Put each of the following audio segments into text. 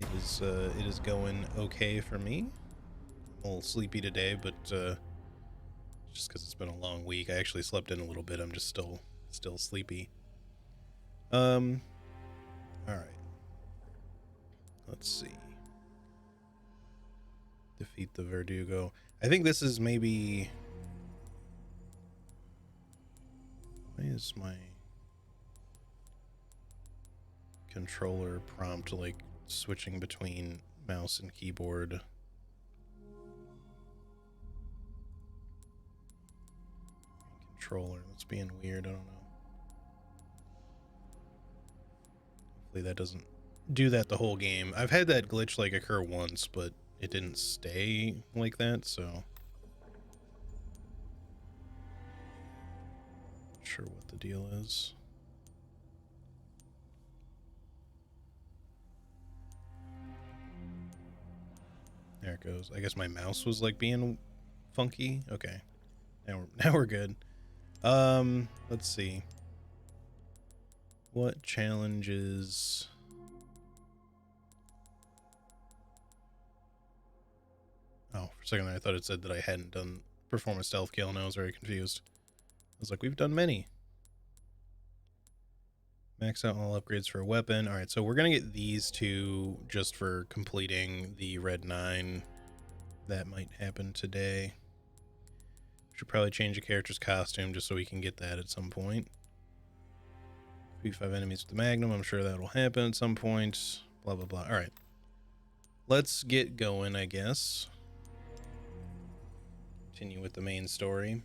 It is going okay for me. I'm a little sleepy today, but just because it's been a long week. I actually slept in a little bit. I'm just still sleepy. All right. Let's see. Defeat the Verdugo. I think this is maybe. Why is my controller prompt like switching between mouse and keyboard? Controller. That's being weird. I don't know. Hopefully that doesn't do that the whole game. I've had that glitch like occur once, but it didn't stay like that, so not sure what the deal is. There it goes. I guess my mouse was like being funky. Okay. Now we're good. Let's see. What challenges? Oh, for a second I thought it said that I hadn't done perform a stealth kill, and I was very confused. I was like, we've done many. Max out all upgrades for a weapon. All right, so we're gonna get these two just for completing the Red 9. That might happen today. Should probably change a character's costume just so we can get that at some point. Beat 5 enemies with the Magnum. I'm sure that'll happen at some point. Blah, blah, blah. All right. Let's get going, I guess. Continue with the main story.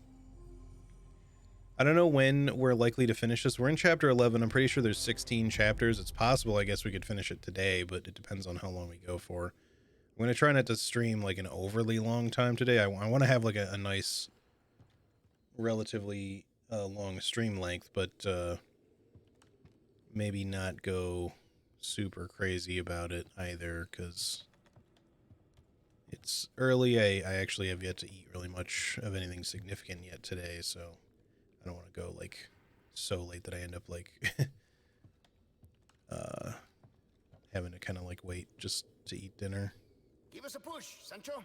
I don't know when we're likely to finish this. We're in chapter 11. I'm pretty sure there's 16 chapters. It's possible, I guess, we could finish it today, but it depends on how long we go for. I'm going to try not to stream like an overly long time today. I want to have like a nice, relatively long stream length, but maybe not go super crazy about it either, because it's early. I actually have yet to eat really much of anything significant yet today, so I don't want to go like so late that I end up like having to kind of like wait just to eat dinner. Give us a push, Sancho.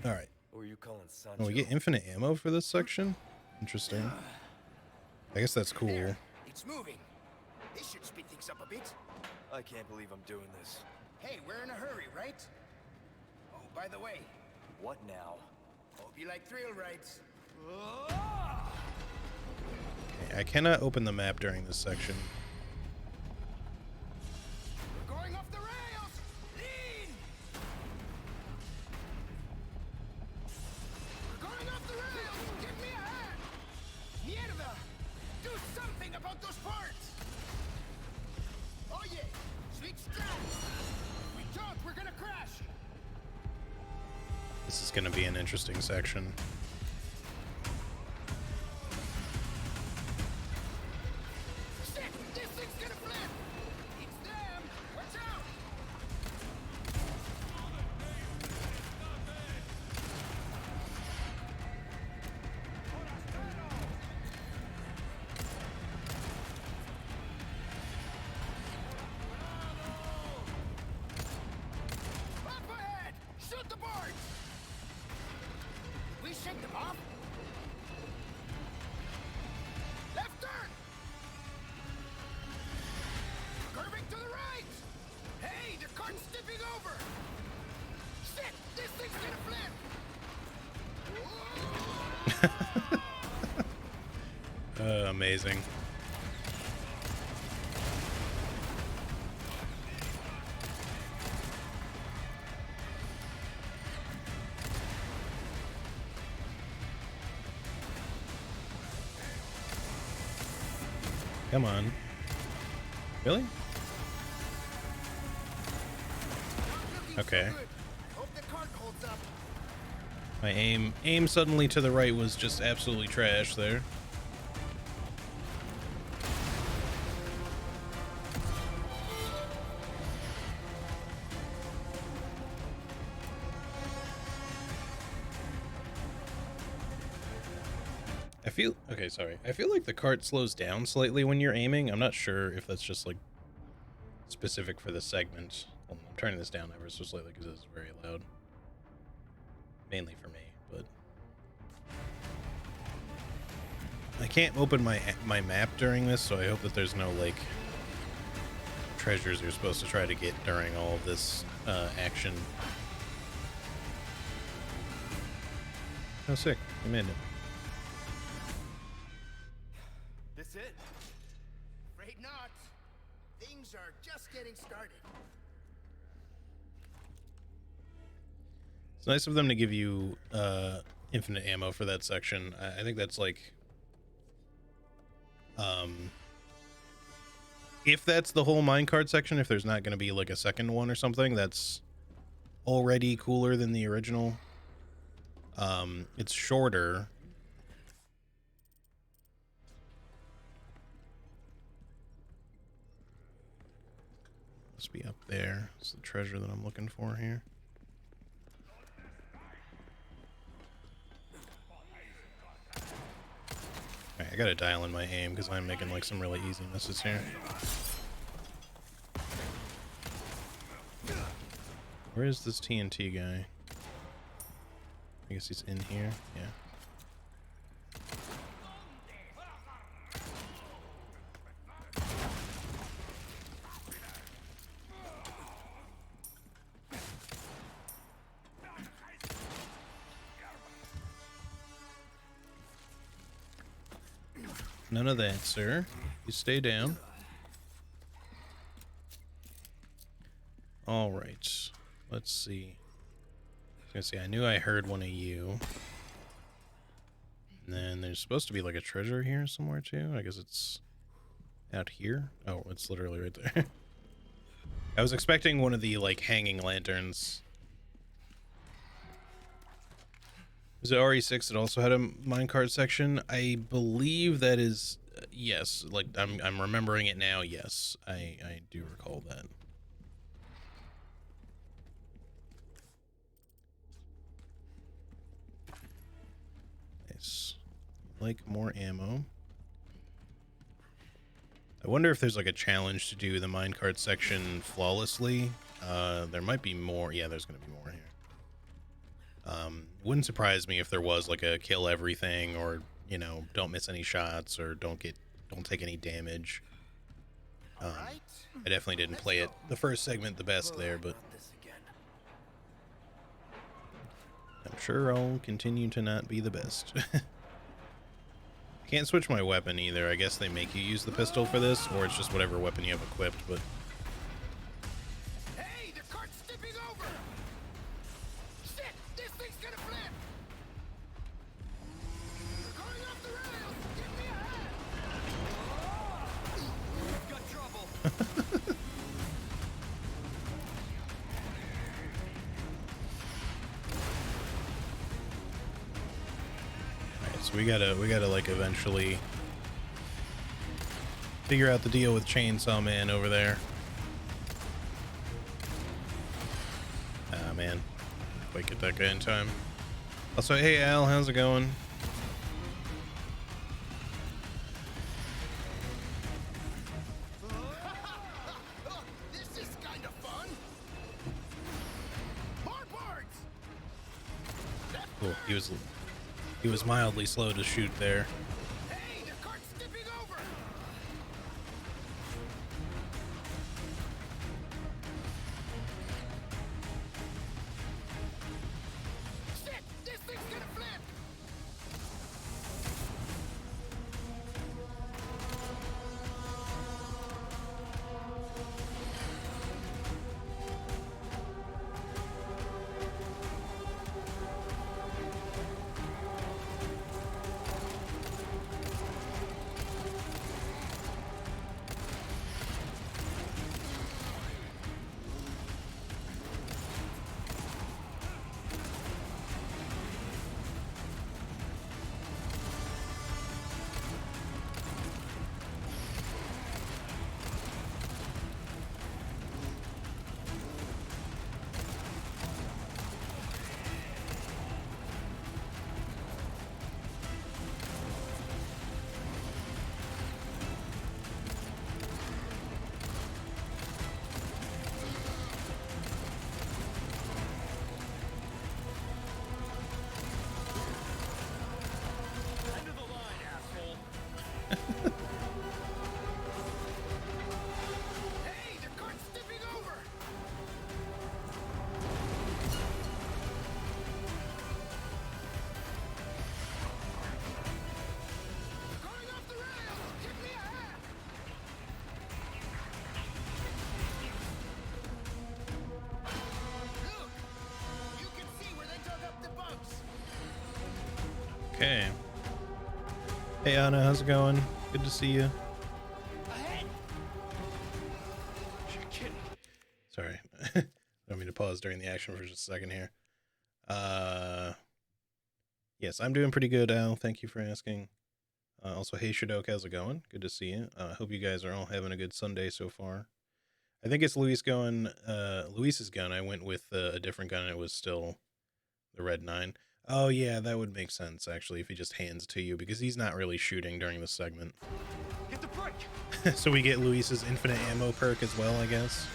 All right. Who are you calling Sancho? Oh, we get infinite ammo for this section? Interesting. I guess that's cool. There, it's moving. This should speed things up a bit. I can't believe I'm doing this. Hey, we're in a hurry, right? Oh, by the way, What now? hope you like thrill rides. Okay, I cannot open the map during this section. We're going off the rails! Lean! We're going off the rails! Give me a hand! Mierda! Do something about those parts! Oh yeah! Sweet straps! We don't, we're gonna crash! This is going to be an interesting section. Shit! This thing's gonna flip! It's them! Watch out! Up ahead! Shoot the boards! We shake them off? Left turn! Curving to the right! Hey, the cart's tipping over! Shit! This thing's gonna flip! Amazing. Come on. Really? Okay. Hope the cart holds up. My aim suddenly to the right was just absolutely trash there. I feel like the cart slows down slightly when you're aiming. I'm not sure if that's just like specific for the segment. Hold on, turning this down ever so slightly because it's very loud. Mainly for me, but I can't open my map during this, so I hope that there's no like treasures you're supposed to try to get during all of this action. Oh, sick! You made it. This it? Afraid not. Things are just getting started. It's nice of them to give you infinite ammo for that section. I think that's like, if that's the whole minecart section, if there's not going to be like a second one or something, that's already cooler than the original. It's shorter. Must be up there. It's the treasure that I'm looking for here. Alright, I gotta dial in my aim because I'm making like some really easy misses here. Where is this TNT guy? I guess he's in here. Yeah. None of that, sir. You stay down. All right. Let's see. I knew I heard one of you. And then there's supposed to be like a treasure here somewhere too. I guess it's out here. Oh, it's literally right there. I was expecting one of the like hanging lanterns. Was it RE6 that also had a minecart section? I believe that is yes. Like I'm remembering it now. Yes, I do recall that. Nice. Like more ammo. I wonder if there's like a challenge to do the minecart section flawlessly. There might be more. Yeah, there's gonna be more here. Wouldn't surprise me if there was like a kill everything, or you know, don't miss any shots, or don't take any damage. I definitely didn't play it the first segment the best there, but I'm sure I'll continue to not be the best. I can't switch my weapon either. I guess they make you use the pistol for this, or it's just whatever weapon you have equipped, but Hey, the cart's tipping over! Shit, this thing's gonna flip! We're going off the rails! Give me a hand! Got trouble! alright, so we gotta like eventually figure out the deal with Chainsaw Man over there. Ah, man. Quite get that guy in time. Also, hey Al, how's it going? This is kind of fun! More parts! Cool. He was mildly slow to shoot there. Hey, the cart's tipping over! Shit, this thing's gonna flip! Okay. Hey Anna, how's it going? Good to see you. Ahead. You're kidding. Sorry. I don't mean to pause during the action for just a second here. Yes, I'm doing pretty good, Al. Thank you for asking. Also, hey Shadok, how's it going? Good to see you. Hope you guys are all having a good Sunday so far. I think it's Luis's gun. I went with a different gun and it was still the Red 9. Oh yeah, that would make sense actually if he just hands it to you because he's not really shooting during the segment. Hit the brake. So we get Luis's infinite ammo perk as well, I guess.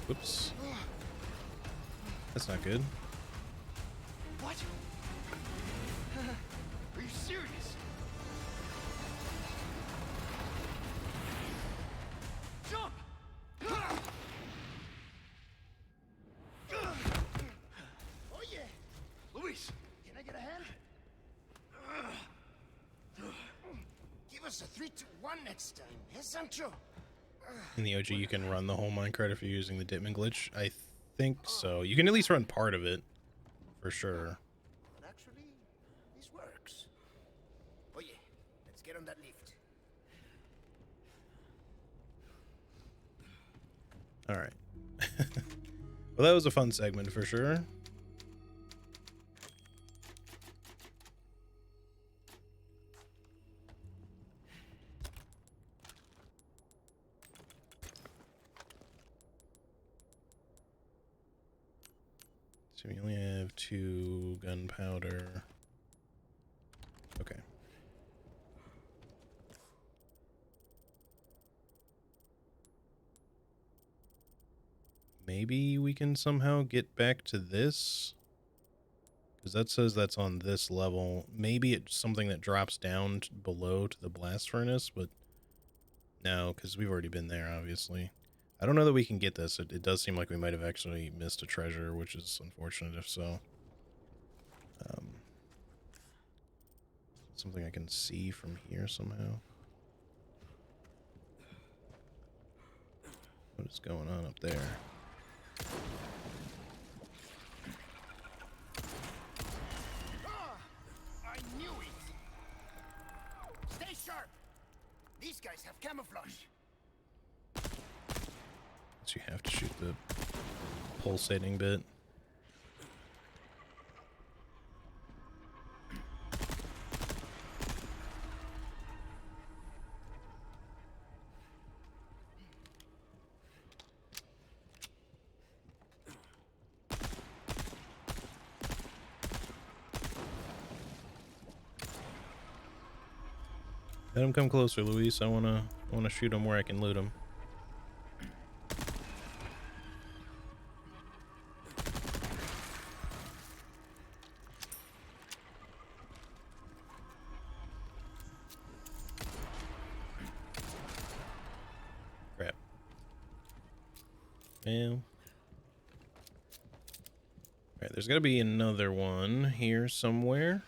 Whoops. That's not good. What? Are you serious? Jump! Oh yeah! Luis! Can I get a hand? Give us a 3, 2, 1 next time, eh, Sancho? In the OG, you can run the whole minecart if you're using the Ditman glitch. I think so. You can at least run part of it, for sure. But actually, this works. Oh yeah, let's get on that lift. All right. Well, that was a fun segment for sure. So we only have 2 gunpowder. Okay. Maybe we can somehow get back to this. Because that says that's on this level. Maybe it's something that drops down below to the blast furnace, but no, because we've already been there, obviously. I don't know that we can get this. It does seem like we might have actually missed a treasure, which is unfortunate if so. Something I can see from here somehow. What is going on up there? I knew it! Stay sharp! These guys have camouflage. So you have to shoot the pulsating bit. Let him come closer, Luis. I wanna shoot him where I can loot him. Crap. Well. Alright, there's gotta be another one here somewhere.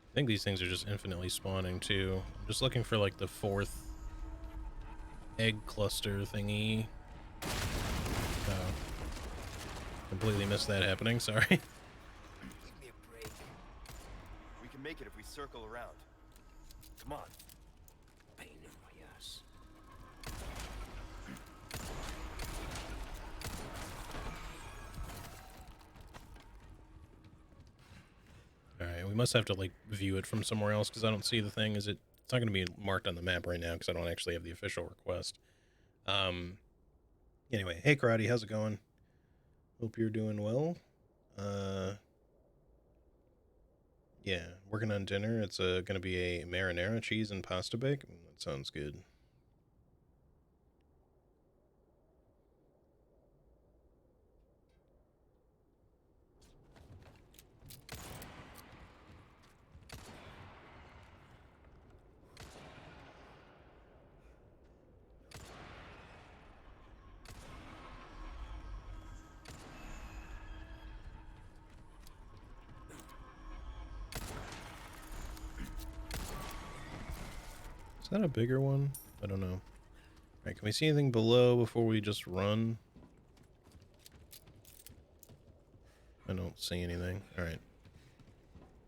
I think these things are just infinitely spawning too. I'm just looking for like the 4th egg cluster thingy. Oh. Completely missed that happening, sorry. Give me a break. We can make it if we circle around. Come on. Pain in my ass. Alright, we must have to like view it from somewhere else because I don't see the thing. It's not going to be marked on the map right now because I don't actually have the official request. Anyway, hey Karate, how's it going? Hope you're doing well. Yeah, working on dinner. It's going to be a marinara cheese and pasta bake. That sounds good. that a bigger one? I don't know. All right, can we see anything below before we just run? I don't see anything. All right.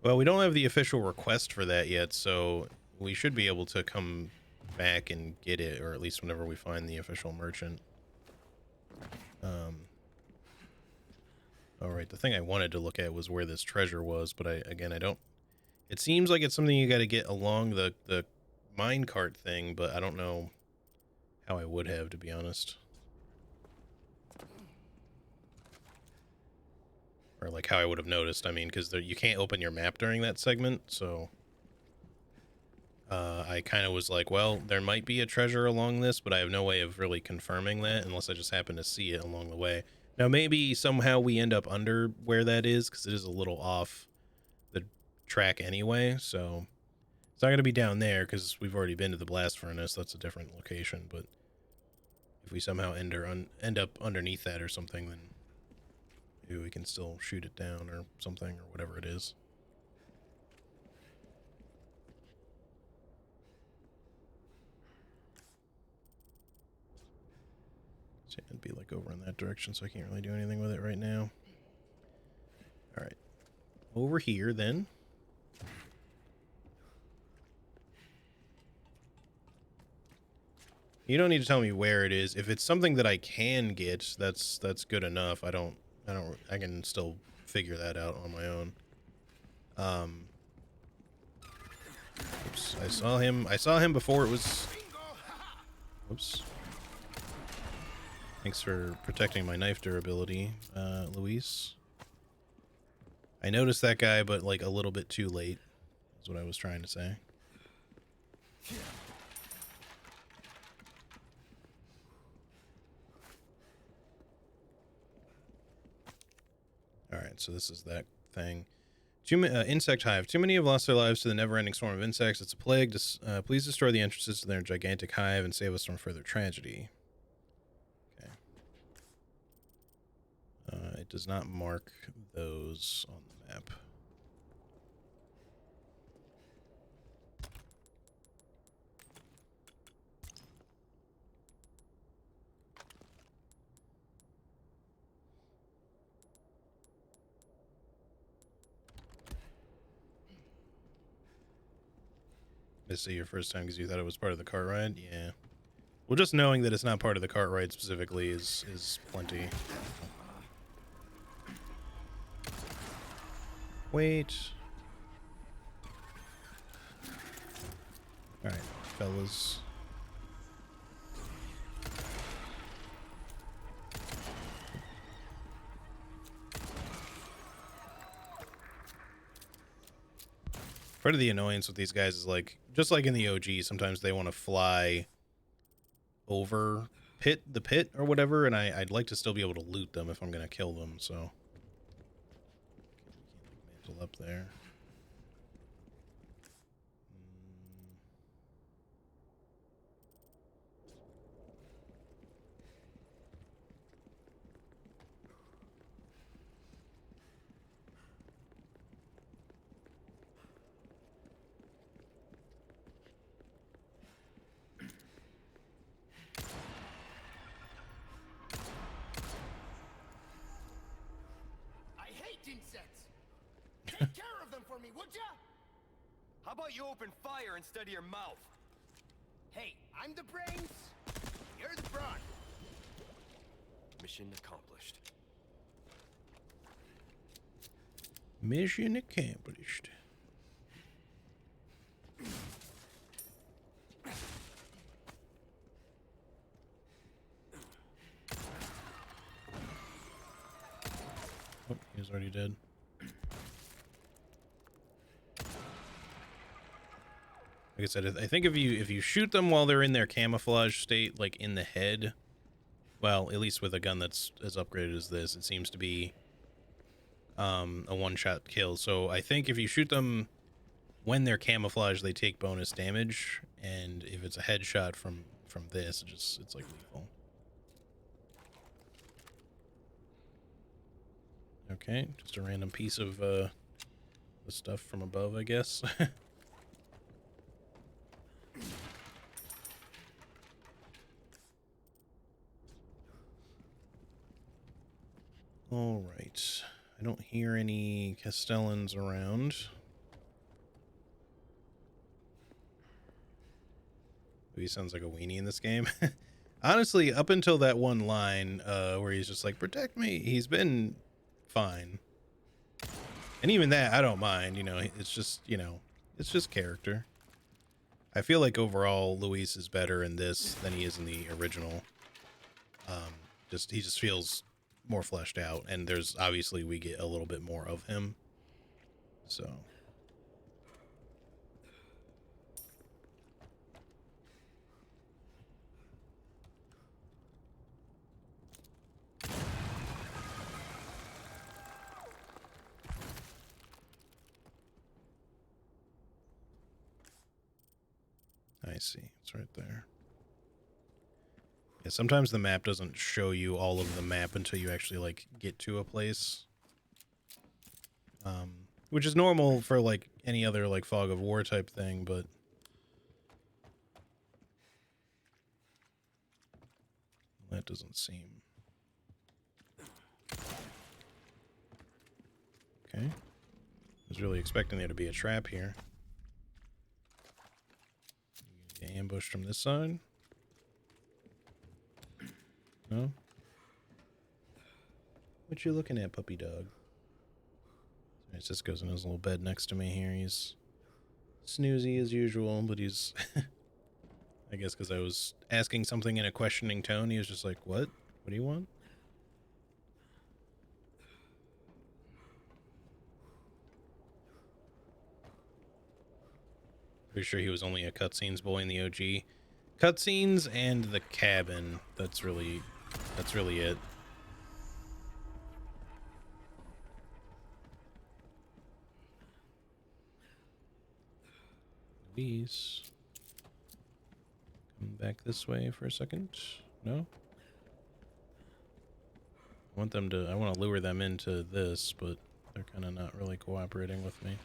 Well, we don't have the official request for that yet, so we should be able to come back and get it, or at least whenever we find the official merchant. All right, the thing I wanted to look at was where this treasure was, but I don't. It seems like it's something you got to get along the minecart thing, but I don't know how I would have, to be honest. Or like how I would have noticed. I mean, because you can't open your map during that segment, so I kind of was like, well, there might be a treasure along this, but I have no way of really confirming that unless I just happen to see it along the way. Now, maybe somehow we end up under where that is, because it is a little off the track anyway, so it's not going to be down there, because we've already been to the blast furnace. That's a different location, but if we somehow end up underneath that or something, then maybe we can still shoot it down or something, or whatever it is. So it'd be like over in that direction, so I can't really do anything with it right now. All right, over here then. You don't need to tell me where it is. If it's something that I can get, that's good enough. I can still figure that out on my own. Oops, I saw him before it was. Oops. Thanks for protecting my knife durability, Luis. I noticed that guy, but like a little bit too late, is what I was trying to say. Alright, so this is that thing. Insect hive. Too many have lost their lives to the never-ending swarm of insects. It's a plague. Please destroy the entrances to their gigantic hive and save us from further tragedy. Okay. It does not mark those on the map. This is your first time because you thought it was part of the cart ride? Yeah. Well, just knowing that it's not part of the cart ride specifically is plenty. Wait. Alright, fellas. Part of the annoyance with these guys is like, just like in the OG, sometimes they want to fly over the pit or whatever, and I'd like to still be able to loot them if I'm going to kill them, so. Mantle up there. I hate insects. Take care of them for me, would ya? How about you open fire instead of your mouth? Hey, I'm the brains. You're the brawn. Mission accomplished. Mission accomplished. Oh, he's already dead. Like I said, I think if you shoot them while they're in their camouflage state, like in the head, well, at least with a gun that's as upgraded as this, it seems to be a one-shot kill. So I think if you shoot them when they're camouflaged, they take bonus damage, and if it's a headshot from this, it's like lethal. Okay, just a random piece of the stuff from above, I guess. All right. I don't hear any Castellans around. He sounds like a weenie in this game. Honestly, up until that one line where he's just like, protect me, he's been fine. And even that, I don't mind. You know, it's just, you know, it's just character. I feel like overall, Luis is better in this than he is in the original. He just feels more fleshed out, and there's obviously we get a little bit more of him. So. I see. It's right there. Yeah, sometimes the map doesn't show you all of the map until you actually, like, get to a place. Which is normal for, like, any other, like, Fog of War type thing, but... that doesn't seem... Okay. I was really expecting there to be a trap here. Get ambushed from this side. No? What you looking at, puppy dog? Alright, Cisco's in his little bed next to me here. He's snoozy as usual, but he's... I guess because I was asking something in a questioning tone, he was just like, what? What do you want? Pretty sure he was only a cutscenes boy in the OG. Cutscenes and the cabin. That's really it. Luis. Come back this way for a second. No? I want to lure them into this, but they're kind of not really cooperating with me.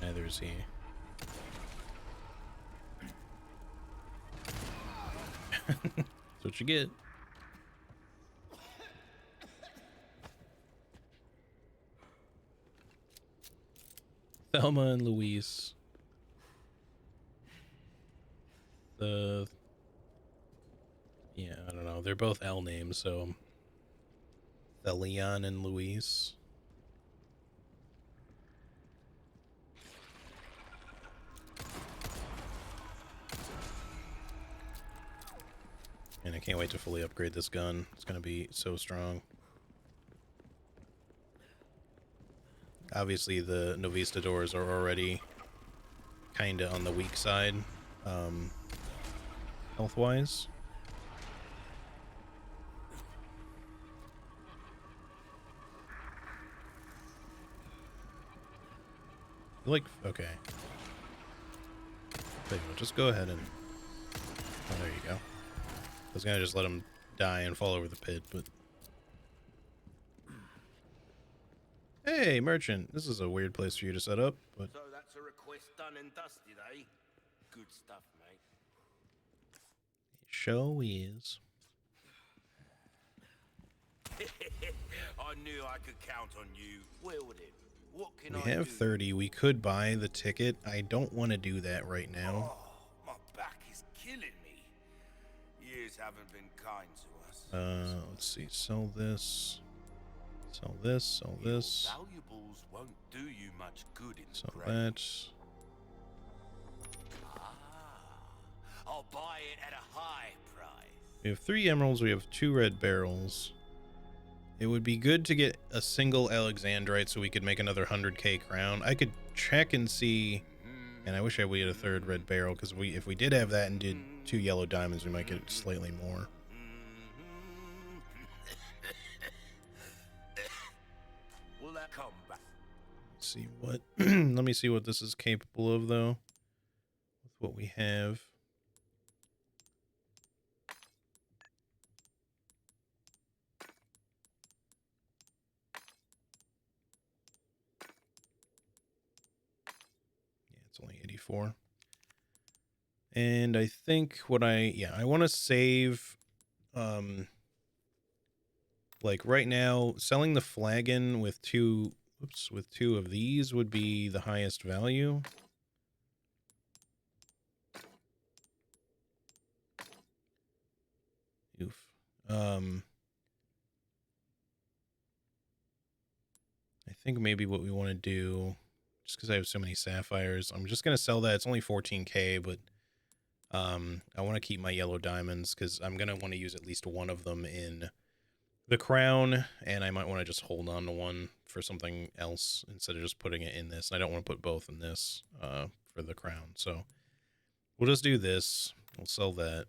Neither is he. That's what you get. Thelma and Luis. Yeah, I don't know. They're both L names, so Thelion and Luis. And I can't wait to fully upgrade this gun. It's going to be so strong. Obviously, the Novistadors are already kind of on the weak side, health-wise. Okay. Just go ahead and... oh, there you go. I was going to just let him die and fall over the pit, but... hey, merchant. This is a weird place for you to set up, but... So that's a request done and dusted, eh? Good stuff, mate. show is. I knew I could count on you. Well then, what can We I have do? 30. We could buy the ticket. I don't want to do that right now. Oh, my back is killing me. Years haven't been kind to us. Let's see. Sell this. Sell this. Sell this. Your valuables won't do you much good in Sell the grave. that. I'll buy it at a high price. We have 3 emeralds. We have 2 red barrels. It would be good to get a single Alexandrite so we could make another 100k crown. I could check and see, and I wish we had a 3rd red barrel, because if we did have that and did 2 yellow diamonds, we might get slightly more. Will that come back? Let's see what. Let me see what this is capable of, though. With what we have. It's only 84. And I think I want to save Like right now, selling the flagon with two of these would be the highest value. Oof. I think maybe what we want to do, just because I have so many sapphires, I'm just gonna sell that. It's only 14k, but I want to keep my yellow diamonds because I'm gonna want to use at least one of them in the crown, and I might want to just hold on to one for something else instead of just putting it in this. And I don't want to put both in this for the crown, so we'll just do this. We'll sell that.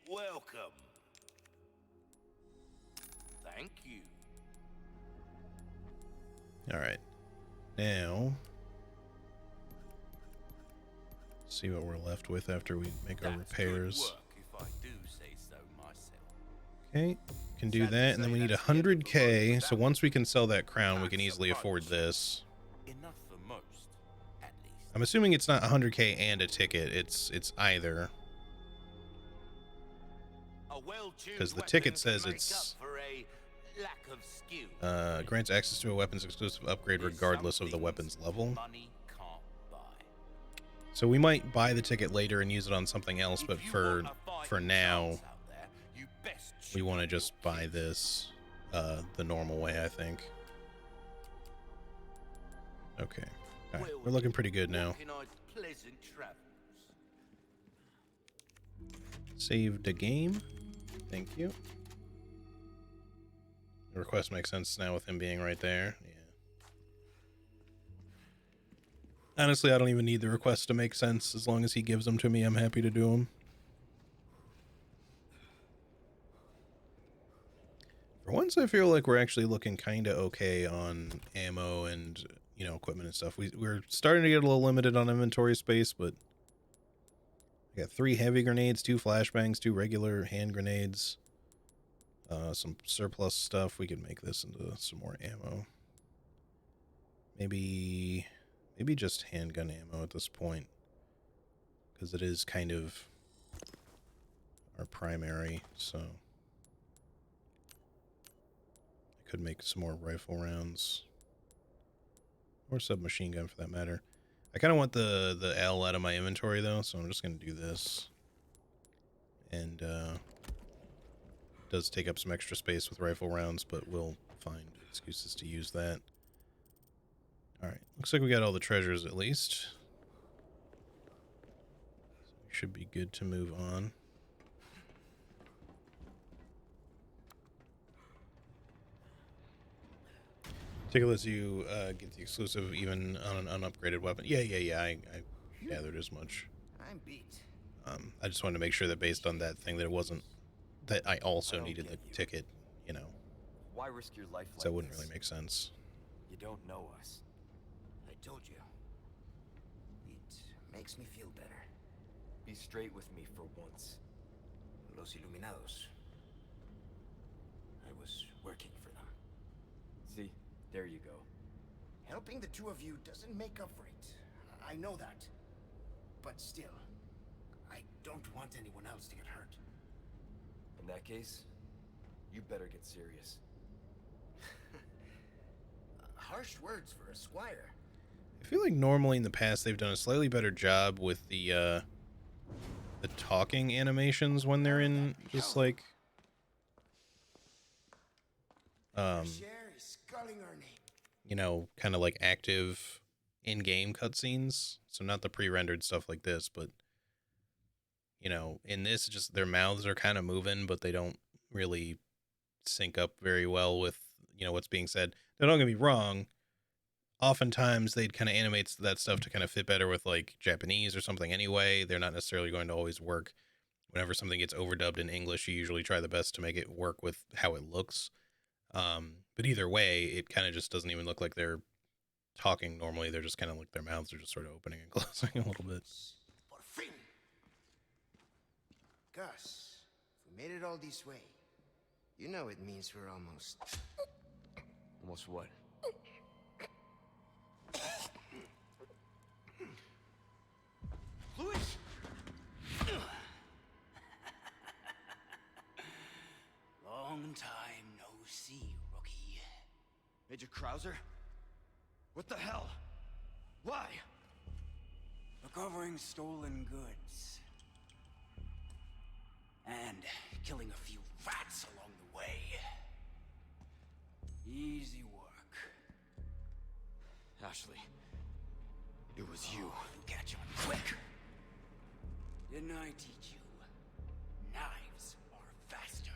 Welcome. Thank you. All right, now see what we're left with after we make our repairs. If I do say so myself. Okay, can do that, and then we need 100k. So once we can sell that crown, we can easily afford this. Enough for most, at least. I'm assuming it's not 100k and a ticket. It's either. Because the ticket says it's grants access to a weapon's exclusive upgrade regardless of the weapon's level. So we might buy the ticket later and use it on something else, but for now, we want to just buy this the normal way, I think. Okay. All right. We're looking pretty good now. Save the game. Thank you. The request makes sense now with him being right there. Yeah. Honestly, I don't even need the request to make sense. As long as he gives them to me, I'm happy to do them. For once, I feel like we're actually looking kind of okay on ammo and, you know, equipment and stuff. We're starting to get a little limited on inventory space, but I got 3 heavy grenades, 2 flashbangs, 2 regular hand grenades, some surplus stuff. We could make this into some more ammo. Maybe just handgun ammo at this point, because it is kind of our primary, so I could make some more rifle rounds, or submachine gun for that matter. I kind of want the L out of my inventory though, so I'm just going to do this. And it does take up some extra space with rifle rounds, but we'll find excuses to use that. Alright, looks like we got all the treasures at least. So we should be good to move on. Ticket lets you get the exclusive even on an unupgraded weapon. Yeah, I gathered as much. I'm beat. I just wanted to make sure that based on that thing that it wasn't that I also needed the ticket, you know. Why risk your life like So that wouldn't this? really make sense. You don't know us. I told you. It makes me feel better. Be straight with me for once. Los Iluminados. I was working for them. See, there you go. Helping the two of you doesn't make up for it. I know that. But still, I don't want anyone else to get hurt. In that case, you better get serious. Harsh words for a squire. I feel like normally in the past they've done a slightly better job with the talking animations when they're in just like you know, kind of like active in-game cutscenes. So not the pre-rendered stuff like this, but you know, in this just their mouths are kind of moving, but they don't really sync up very well with, you know, what's being said. Now, don't get me wrong. Oftentimes they'd kind of animate that stuff to kind of fit better with like Japanese or something anyway. They're not necessarily going to always work. Whenever something gets overdubbed in English, you usually try the best to make it work with how it looks. But either way, it kind of just doesn't even look like they're talking normally. They're just kind of like their mouths are just sort of opening and closing a little bit. Por fin. Gus, if we made it all this way, you know it means we're almost... Almost what? Luis! Major Krauser? What the hell? Why? Recovering stolen goods. And killing a few rats along the way. Easy work. Ashley, it was you. You catch on quick. Didn't I teach you? Knives are faster.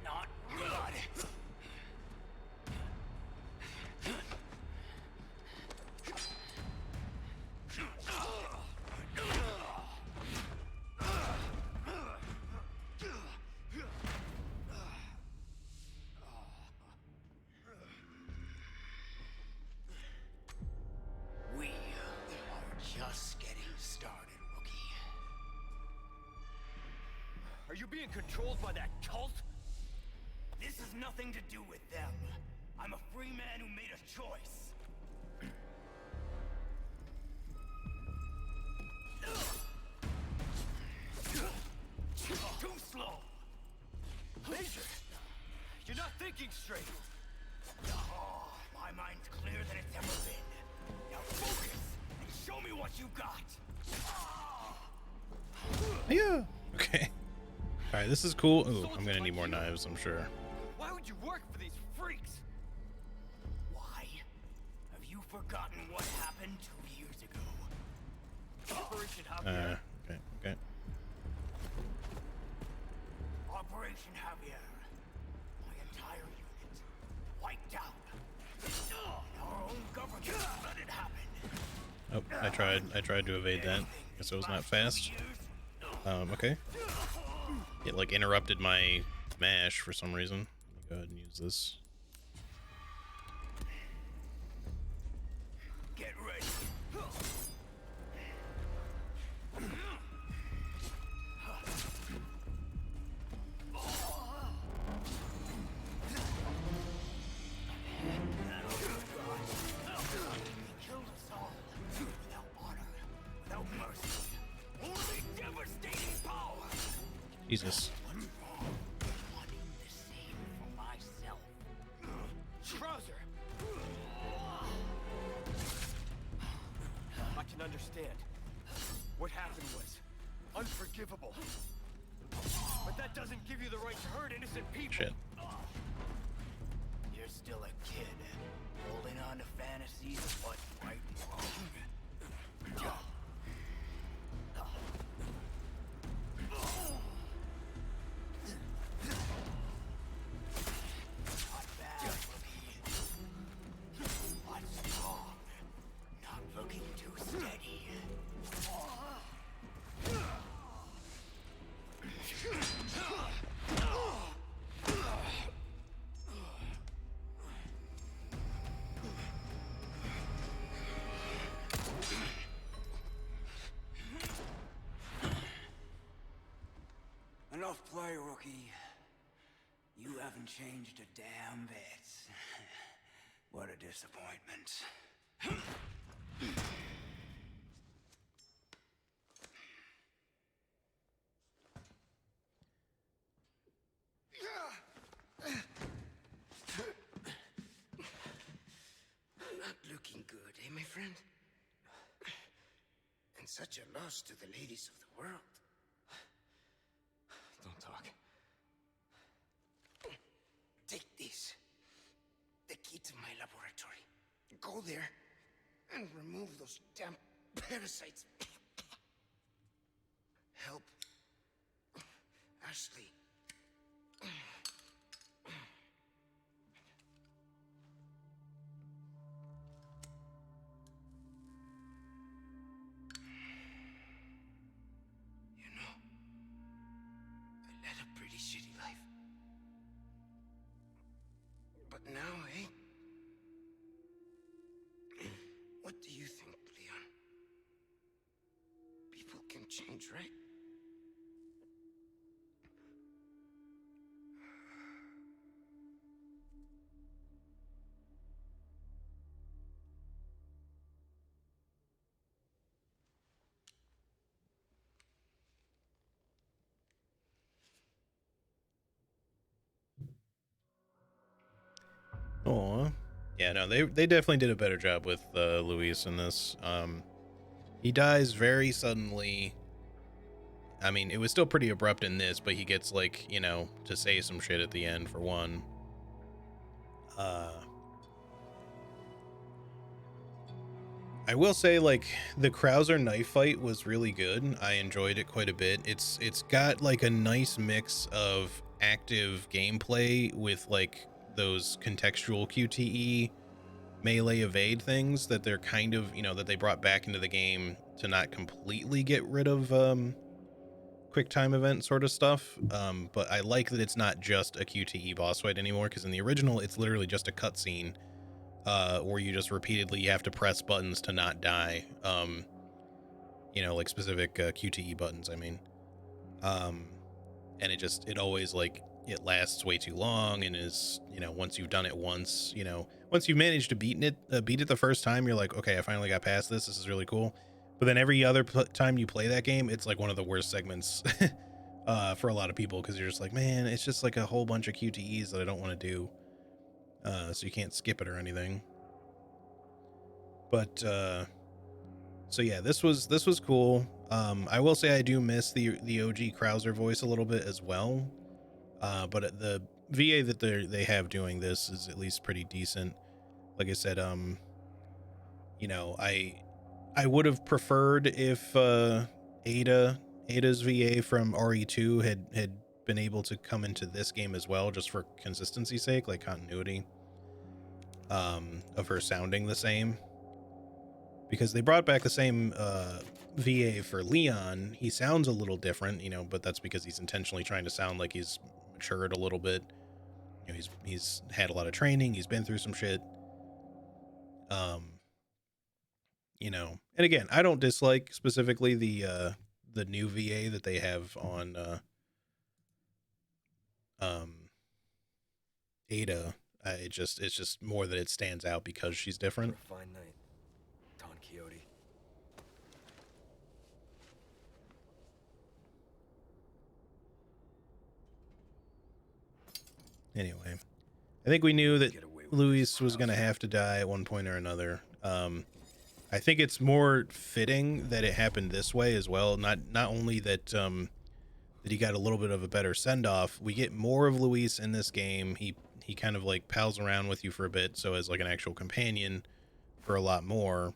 Not good. We are just getting started, rookie. Are you being controlled by that cult? This has nothing to do with them. I'm a free man who made a choice. Too slow. Major! You're not thinking straight! Oh, my mind's clearer than it's ever been. Now focus and show me what you got. Yeah. Okay. All right, this is cool. Ooh, I'm gonna need more knives, I'm sure. Why would you work for these freaks? Why? Have you forgotten what happened 2 years ago? Operation Javier. Okay, okay. Operation Javier. My entire unit wiped out. Our own government let it happen. Oh, I tried to evade that. Guess I was not fast. Okay. It like interrupted my mash for some reason. Let me go ahead and use this. Get ready. He killed us all. Without honor, without mercy. Only devastating power. Jesus. One wrong. Wanting the same for myself. Krauser! I can understand. What happened was unforgivable. But that doesn't give you the right to hurt innocent people. Shit. You're still a kid, holding on to fantasies of what's right and wrong. Not bad, rookie. What's wrong? Not looking too steady. Enough play, rookie. You haven't changed a damn bit. What a disappointment. Not looking good, eh, my friend? And such a loss to the ladies of the world. Don't talk. Take this. The key to my laboratory. Go there and remove those damn parasites. Help Ashley. You know, I led a pretty shitty life. But now, eh? What do you think, Leon? People can change, right? Aw. Yeah, no, they definitely did a better job with Luis in this. He dies very suddenly. I mean, it was still pretty abrupt in this, but he gets, like, you know, to say some shit at the end, for one. I will say, like, the Krauser knife fight was really good. I enjoyed it quite a bit. It's got, like, a nice mix of active gameplay with, like, those contextual QTE melee evade things that they're kind of, you know, that they brought back into the game to not completely get rid of quick time event sort of stuff. But I like that it's not just a QTE boss fight anymore, because in the original it's literally just a cutscene where you just repeatedly have to press buttons to not die. You know, like specific QTE buttons, I mean. And it always, like, it lasts way too long, and is, you know, once you've done it once, you know, once you manage to beat it the first time, you're like, okay, I finally got past this. This is really cool. But then every other time you play that game, it's like one of the worst segments for a lot of people, because you're just like, man, it's just like a whole bunch of QTEs that I don't want to do. So you can't skip it or anything. But so yeah, this was cool. I will say I do miss the OG Krauser voice a little bit as well. But the VA that they have doing this is at least pretty decent. Like I said, you know, I would have preferred if Ada's VA from RE2 had been able to come into this game as well, just for consistency's sake, like continuity of her sounding the same. Because they brought back the same VA for Leon. He sounds a little different, you know, but that's because he's intentionally trying to sound like he's matured a little bit. You know, he's had a lot of training. He's been through some shit. You know, and again, I don't dislike specifically the new VA that they have on um, Ada. It's just more that it stands out because she's different. For a fine night, Don Quixote. Anyway, I think we knew that Luis was going to have to die at one point or another. I think it's more fitting that it happened this way as well. Not only that that he got a little bit of a better send off. We get more of Luis in this game. He kind of like pals around with you for a bit, so as like an actual companion for a lot more.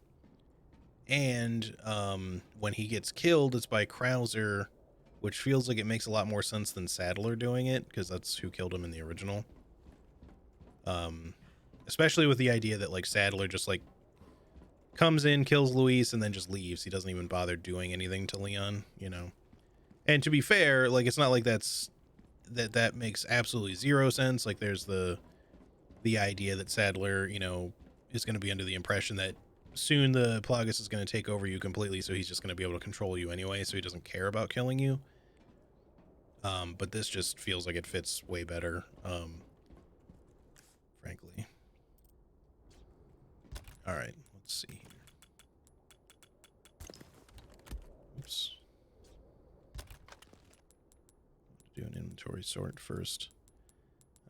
And when he gets killed, it's by Krauser, which feels like it makes a lot more sense than Sadler doing it, because that's who killed him in the original. Especially with the idea that, like, Sadler just, like, comes in, kills Luis, and then just leaves. He doesn't even bother doing anything to Leon, you know. And to be fair, like, it's not like that makes absolutely zero sense. Like, there's the idea that Sadler, you know, is going to be under the impression that soon the Plagas is going to take over you completely, so he's just going to be able to control you anyway, so he doesn't care about killing you. But this just feels like it fits way better, frankly. All right, let's see here. Oops. Do an inventory sort first.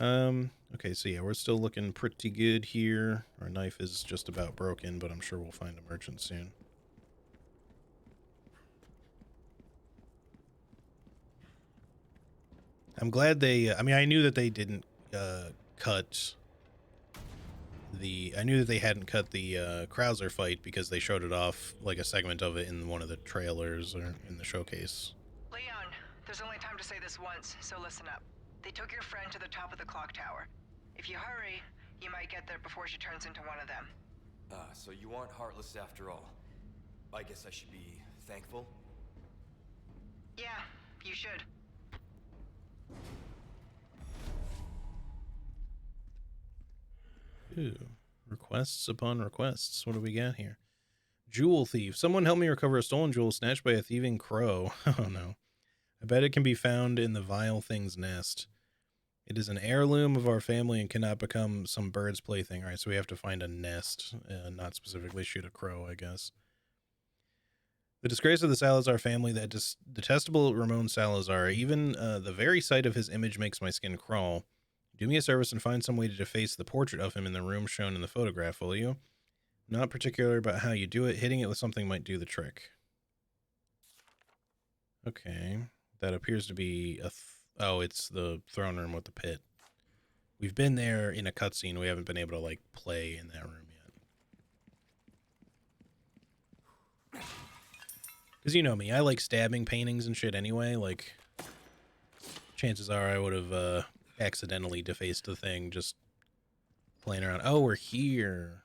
Okay, so yeah, we're still looking pretty good here. Our knife is just about broken, but I'm sure we'll find a merchant soon. I'm glad they, I mean, I knew that they didn't cut the, I knew that they hadn't cut the Krauser fight, because they showed it off, like a segment of it in one of the trailers or in the showcase. Leon, there's only time to say this once, so listen up. They took your friend to the top of the clock tower. If you hurry, you might get there before she turns into one of them. So you aren't heartless after all. I guess I should be thankful? Yeah, you should. Ooh, requests upon requests. What do we got here? Jewel thief. Someone help me recover a stolen jewel snatched by a thieving crow. Oh no. I bet it can be found in the vile thing's nest. It is an heirloom of our family and cannot become some bird's plaything. All right, so we have to find a nest, not specifically shoot a crow, I guess. The disgrace of the Salazar family, that detestable Ramon Salazar. Even the very sight of his image makes my skin crawl. Do me a service and find some way to deface the portrait of him in the room shown in the photograph, will you? Not particular about how you do it. Hitting it with something might do the trick. Okay. That appears to be a... oh, it's the throne room with the pit. We've been there in a cutscene. We haven't been able to, like, play in that room yet. Because you know me. I like stabbing paintings and shit anyway. Like, chances are I would have accidentally defaced the thing just playing around. Oh, we're here.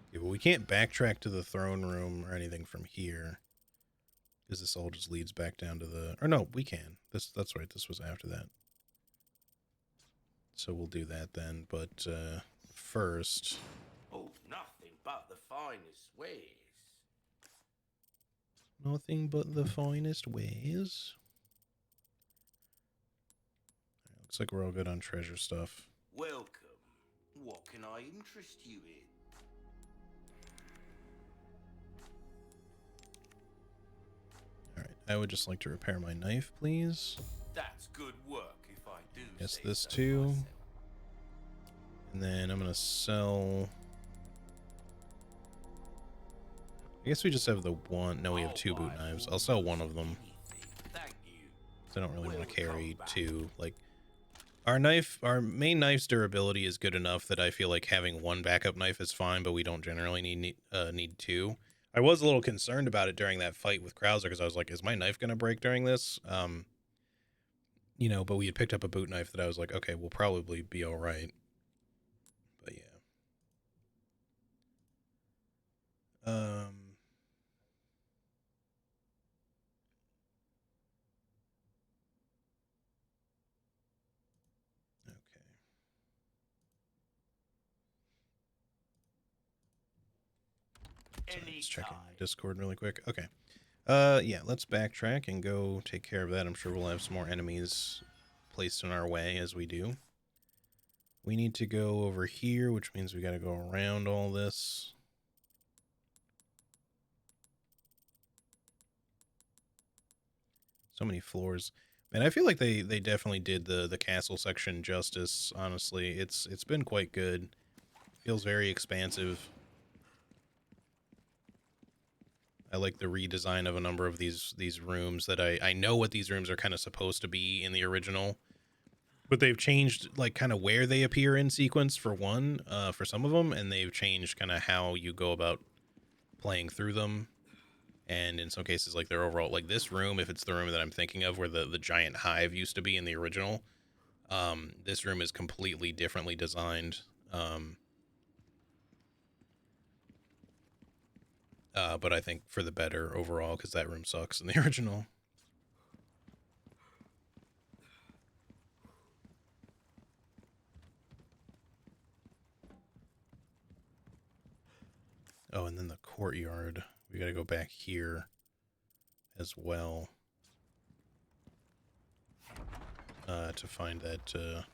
Okay, but we can't backtrack to the throne room or anything from here. Because this all just leads back down to the... or no, we can. That's right. This was after that. So we'll do that then. But first... oh, nothing but the finest ways. Nothing but the finest ways. Looks like we're all good on treasure stuff. Welcome. What can I interest you in? Alright, I would just like to repair my knife, please. That's good work if I do. Yes, say this so too. myself. And then I'm going to sell... I guess we just have the one... no, we have two boot knives. I'll sell one of them. Thank you. I don't really want to carry two. Like, our main knife's durability is good enough that I feel like having one backup knife is fine, but we don't generally need two. I was a little concerned about it during that fight with Krauser because I was like, is my knife going to break during this? You know, but we had picked up a boot knife that I was like, okay, we'll probably be all right. But yeah. Okay. Sorry, just checking my Discord really quick. Okay. Yeah, let's backtrack and go take care of that. I'm sure we'll have some more enemies placed in our way as we do. We need to go over here, which means we got to go around all this. So many floors. Man, I feel like they definitely did the castle section justice, honestly. It's been quite good. Feels very expansive. I like the redesign of a number of these rooms that I know what these rooms are kind of supposed to be in the original. But they've changed, like, kind of where they appear in sequence for one, for some of them, and they've changed kind of how you go about playing through them. And in some cases, like, their overall, like, this room, if it's the room that I'm thinking of where the giant hive used to be in the original, this room is completely differently designed. But I think for the better overall, because that room sucks in the original. Oh, and then the courtyard. We gotta go back here as well. To find that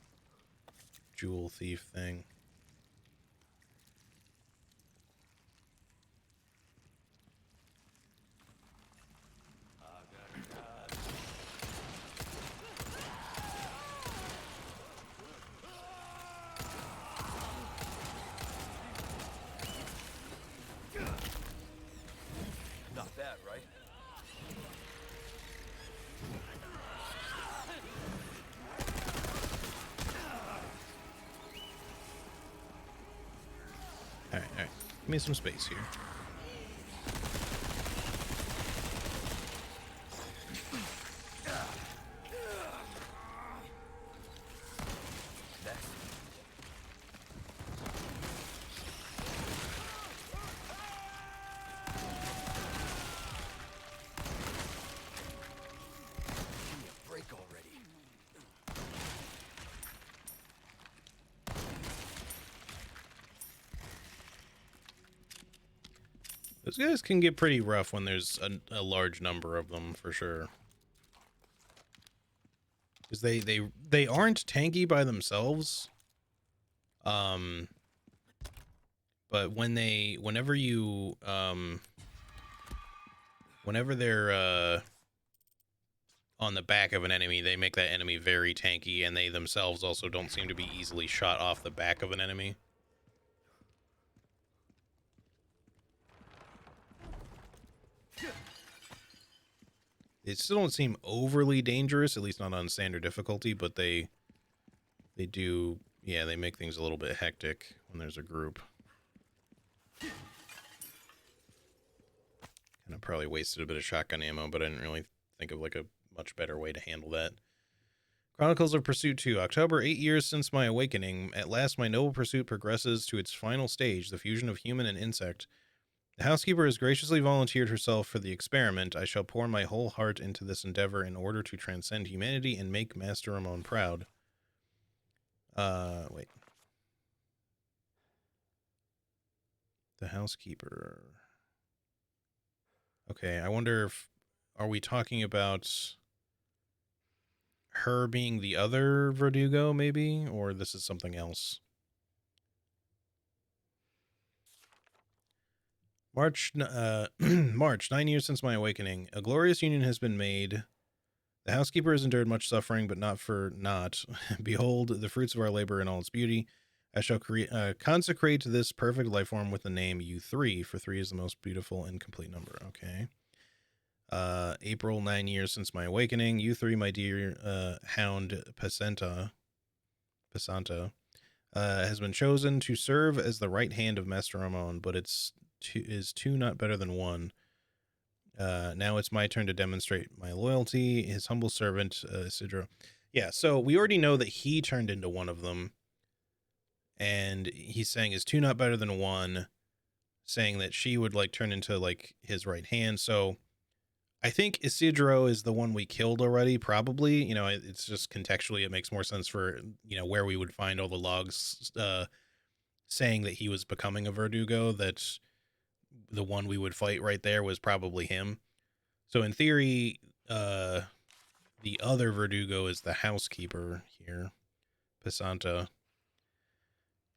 jewel thief thing. Not bad, right? Alright, alright. Give me some space here. Give me a break already. Those guys can get pretty rough when there's a large number of them, for sure. Because they aren't tanky by themselves. But whenever they're on the back of an enemy, they make that enemy very tanky, and they themselves also don't seem to be easily shot off the back of an enemy. They still don't seem overly dangerous, at least not on standard difficulty, but they do, yeah, they make things a little bit hectic when there's a group. Kind of probably wasted a bit of shotgun ammo, but I didn't really think of like a much better way to handle that. Chronicles of Pursuit 2. October, 8 years since my awakening. At last, my noble pursuit progresses to its final stage, the fusion of human and insect. The housekeeper has graciously volunteered herself for the experiment. I shall pour my whole heart into this endeavor in order to transcend humanity and make Master Ramon proud. Wait. The housekeeper. Okay, I wonder if... Are we talking about her being the other Verdugo, maybe? Or this is something else? March, 9 years since my awakening. A glorious union has been made. The housekeeper has endured much suffering, but not for naught. Behold, the fruits of our labor in all its beauty. I shall consecrate this perfect life form with the name U3, for 3 is the most beautiful and complete number. Okay. April, 9 years since my awakening. U3, my dear hound Pasanta, has been chosen to serve as the right hand of Master Ramon, but is two not better than one. Now it's my turn to demonstrate my loyalty. His humble servant, Isidro. Yeah, so we already know that he turned into one of them. And he's saying is 2 not better than 1, saying that she would like turn into like his right hand. So I think Isidro is the one we killed already, probably. You know, it's just contextually, it makes more sense for, you know, where we would find all the logs saying that he was becoming a Verdugo, that the one we would fight right there was probably him. So in theory, the other Verdugo is the housekeeper here, Pasanta.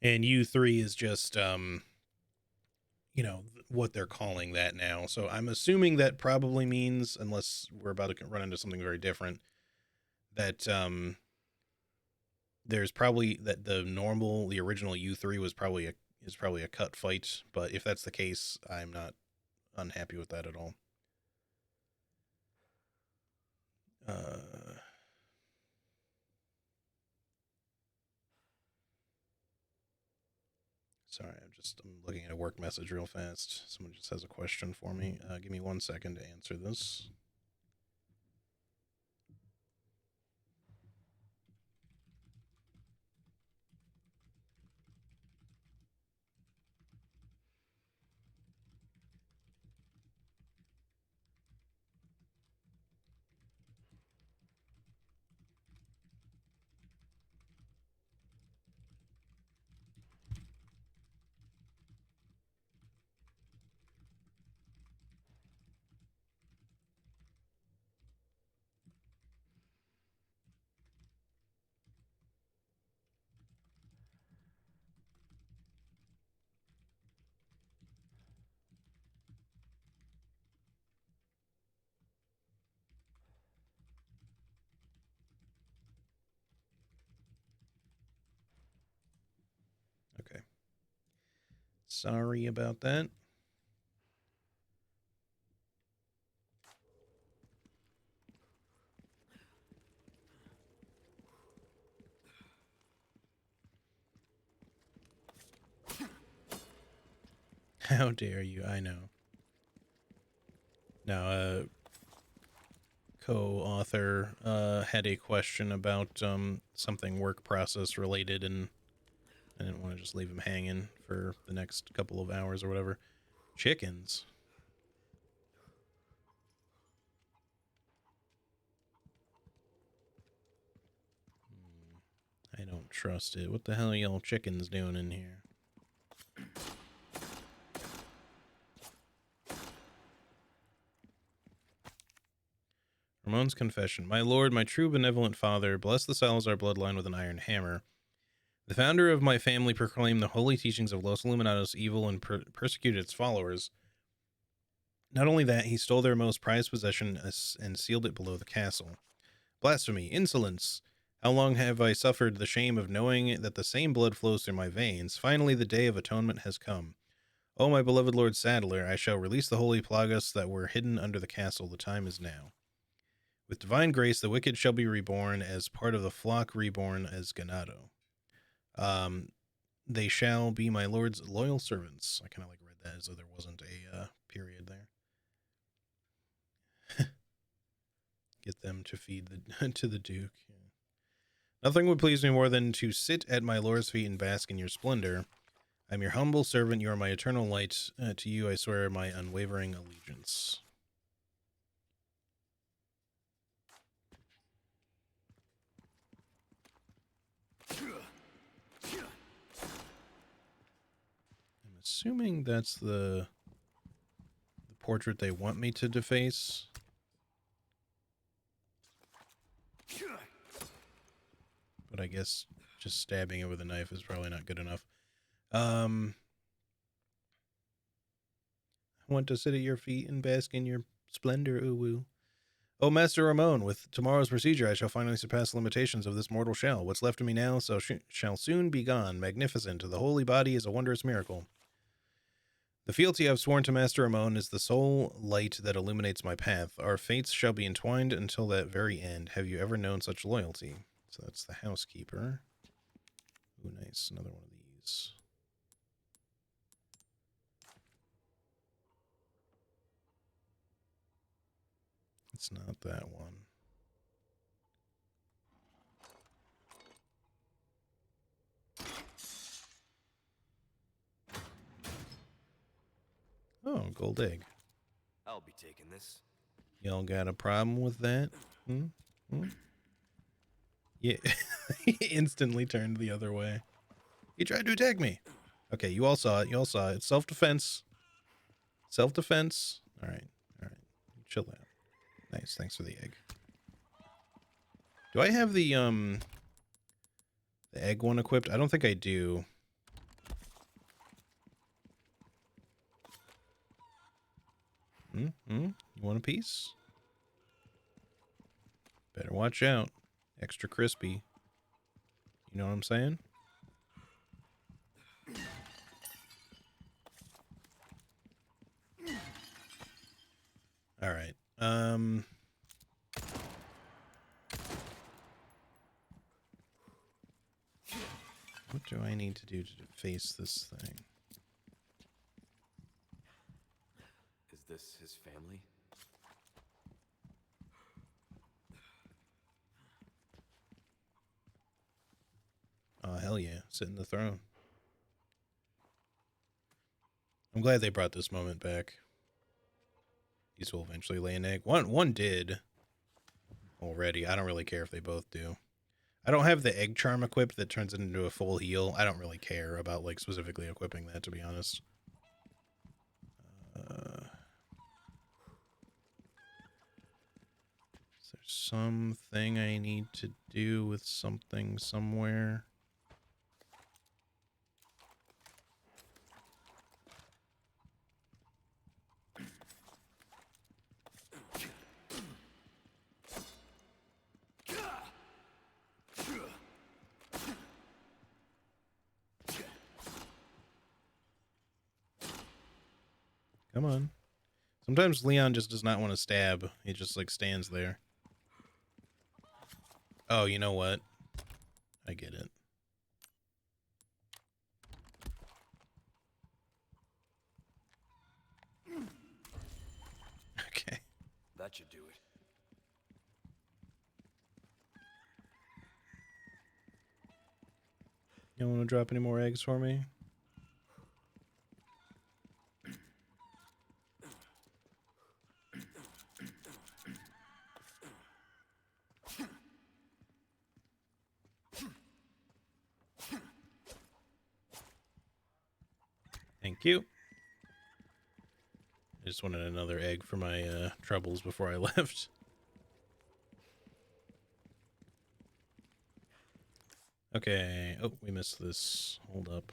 And U3 is just, you know, what they're calling that now. So I'm assuming that probably means, unless we're about to run into something very different, that there's probably that the original U3 was probably a cut fight. But if that's the case, I'm not unhappy with that at all. Sorry, I'm looking at a work message real fast. Someone just has a question for me. Give me 1 second to answer this. Okay. Sorry about that. How dare you? I know. Now, co-author had a question about something work process related, and I didn't want to just leave him hanging for the next couple of hours or whatever. Chickens. I don't trust it. What the hell are y'all chickens doing in here? Ramon's confession. My lord, my true benevolent father, bless the Salazar bloodline with an iron hammer. The founder of my family proclaimed the holy teachings of Los Illuminados evil and persecuted its followers. Not only that, he stole their most prized possession and sealed it below the castle. blasphemy, insolence. How long have I suffered the shame of knowing that the same blood flows through my veins? Finally, the day of atonement has come. O my beloved Lord Sadler, I shall release the holy plagas that were hidden under the castle. The time is now. With divine grace, the wicked shall be reborn as part of the flock reborn as ganado. They shall be my lord's loyal servants. I kind of like read that as though there wasn't a period there. Get them to feed the to the Duke. Yeah. Nothing would please me more than to sit at my lord's feet and bask in your splendor. I'm your humble servant. You are my eternal light. To you I swear my unwavering allegiance. I'm assuming that's the portrait they want me to deface. But I guess just stabbing it with a knife is probably not good enough. I want to sit at your feet and bask in your splendor, uwu. Oh, Master Ramon, with tomorrow's procedure, I shall finally surpass the limitations of this mortal shell. What's left of me now shall soon be gone. Magnificent. The holy body is a wondrous miracle. The fealty I've sworn to Master Ramon is the sole light that illuminates my path. Our fates shall be entwined until that very end. Have you ever known such loyalty? So that's the housekeeper. Ooh, nice. Another one of these. It's not that one. Oh, gold egg. I'll be taking this. Y'all got a problem with that? Yeah. He instantly turned the other way. He tried to attack me. Okay, you all saw it. You all saw it. Self-defense. Self-defense. All right. All right. Chill out. Nice. Thanks for the egg. Do I have the egg one equipped? I don't think I do. You want a piece? Better watch out. Extra crispy. You know what I'm saying? All right. What do I need to do to deface this thing? Is this his family? Oh, hell yeah. Sit in the throne. I'm glad they brought this moment back. These will eventually lay an egg. One did already. I don't really care if they both do. I don't have the egg charm equipped that turns it into a full heal. I don't really care about, like, specifically equipping that, to be honest. Is there something I need to do with something somewhere? Come on. Sometimes Leon just does not want to stab. He just, like, stands there. Oh, you know what? I get it. Okay. That should do it. You don't want to drop any more eggs for me? Thank you. I just wanted another egg for my troubles before I left. Okay. Oh, we missed this. Hold up.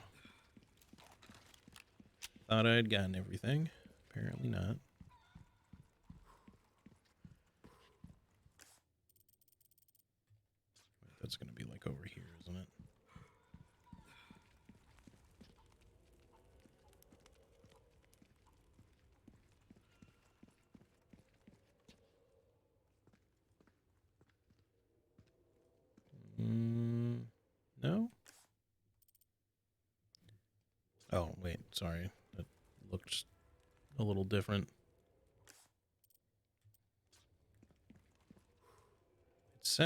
Thought I'd gotten everything. Apparently not. That's going to be like over here, isn't it? No? Oh, wait, sorry. That looked a little different. It's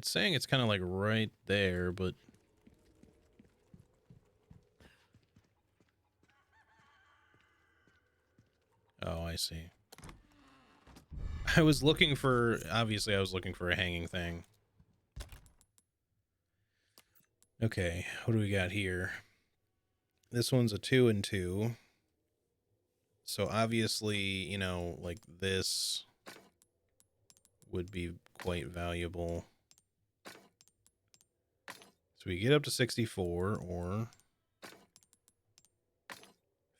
saying it's kind of like right there, but oh, I see. Obviously I was looking for a hanging thing. Okay, what do we got here? This one's a 2 and 2. So obviously, you know, like this would be quite valuable. So we get up to 64 or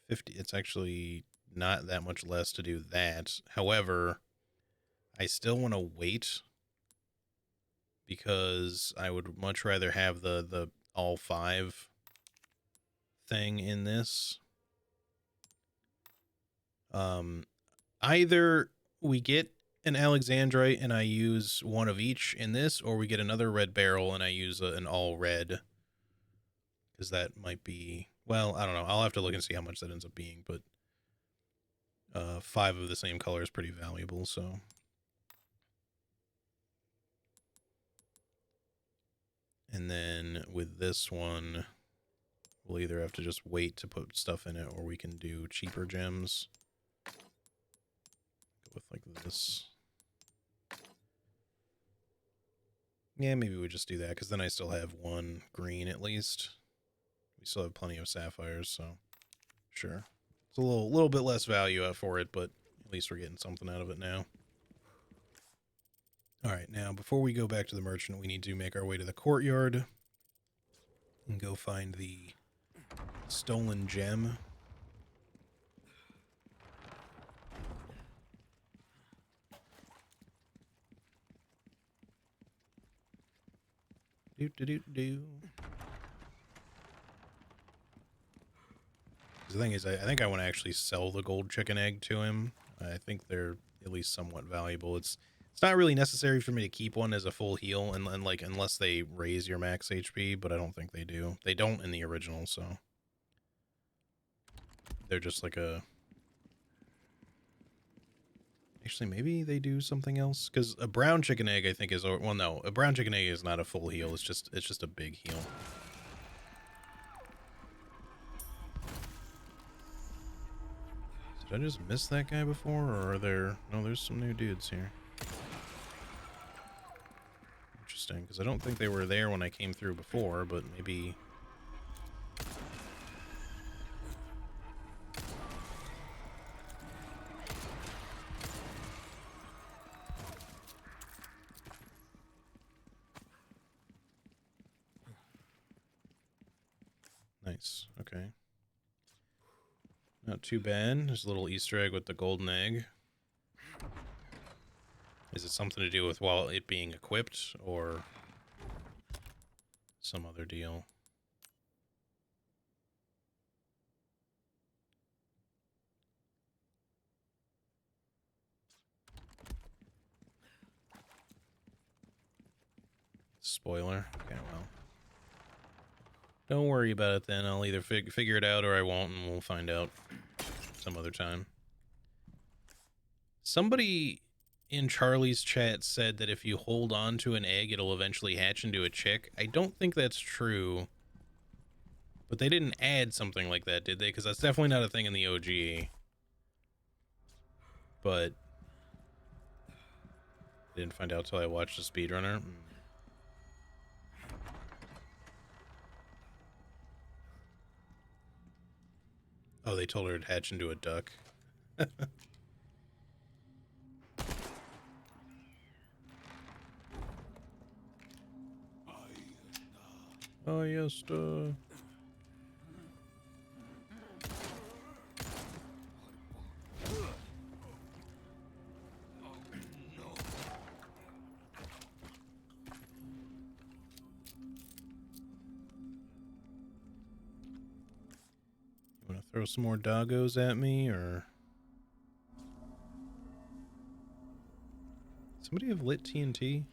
50. It's actually not that much less to do that. However, I still want to wait because I would much rather have the all 5 thing in this. Either we get an Alexandrite and I use one of each in this, or we get another red barrel and I use an all red. Because that might be, well, I don't know. I'll have to look and see how much that ends up being, but 5 of the same color is pretty valuable, so. And then with this one, we'll either have to just wait to put stuff in it, or we can do cheaper gems. Go with like this. Yeah, maybe we just do that, because then I still have 1 green at least. We still have plenty of sapphires, so sure. It's a little bit less value for it, but at least we're getting something out of it now. All right, now before we go back to the merchant, we need to make our way to the courtyard and go find the stolen gem. Do. The thing is, I think I want to actually sell the gold chicken egg to him. I think they're at least somewhat valuable. It's not really necessary for me to keep one as a full heal, and like unless they raise your max HP, but I don't think they do. They don't in the original, so they're just like a. Actually, maybe they do something else, because a brown chicken egg I think is, well, no, a brown chicken egg is not a full heal. It's just a big heal. Did I just miss that guy before, or are there... No, there's some new dudes here. Interesting, because I don't think they were there when I came through before, but maybe... Nice, okay. Not too bad. There's a little Easter egg with the golden egg. Is it something to do with, well, it being equipped, or some other deal? Spoiler? Okay, well. Don't worry about it then. I'll either figure it out or I won't, and we'll find out some other time. Somebody in Charlie's chat said that if you hold on to an egg, it'll eventually hatch into a chick. I don't think that's true. But they didn't add something like that, did they? Because that's definitely not a thing in the OG. But I didn't find out till I watched the speedrunner. Oh, they told her to hatch into a duck. Oh, yes, Throw some more doggos at me, or... Somebody have lit TNT?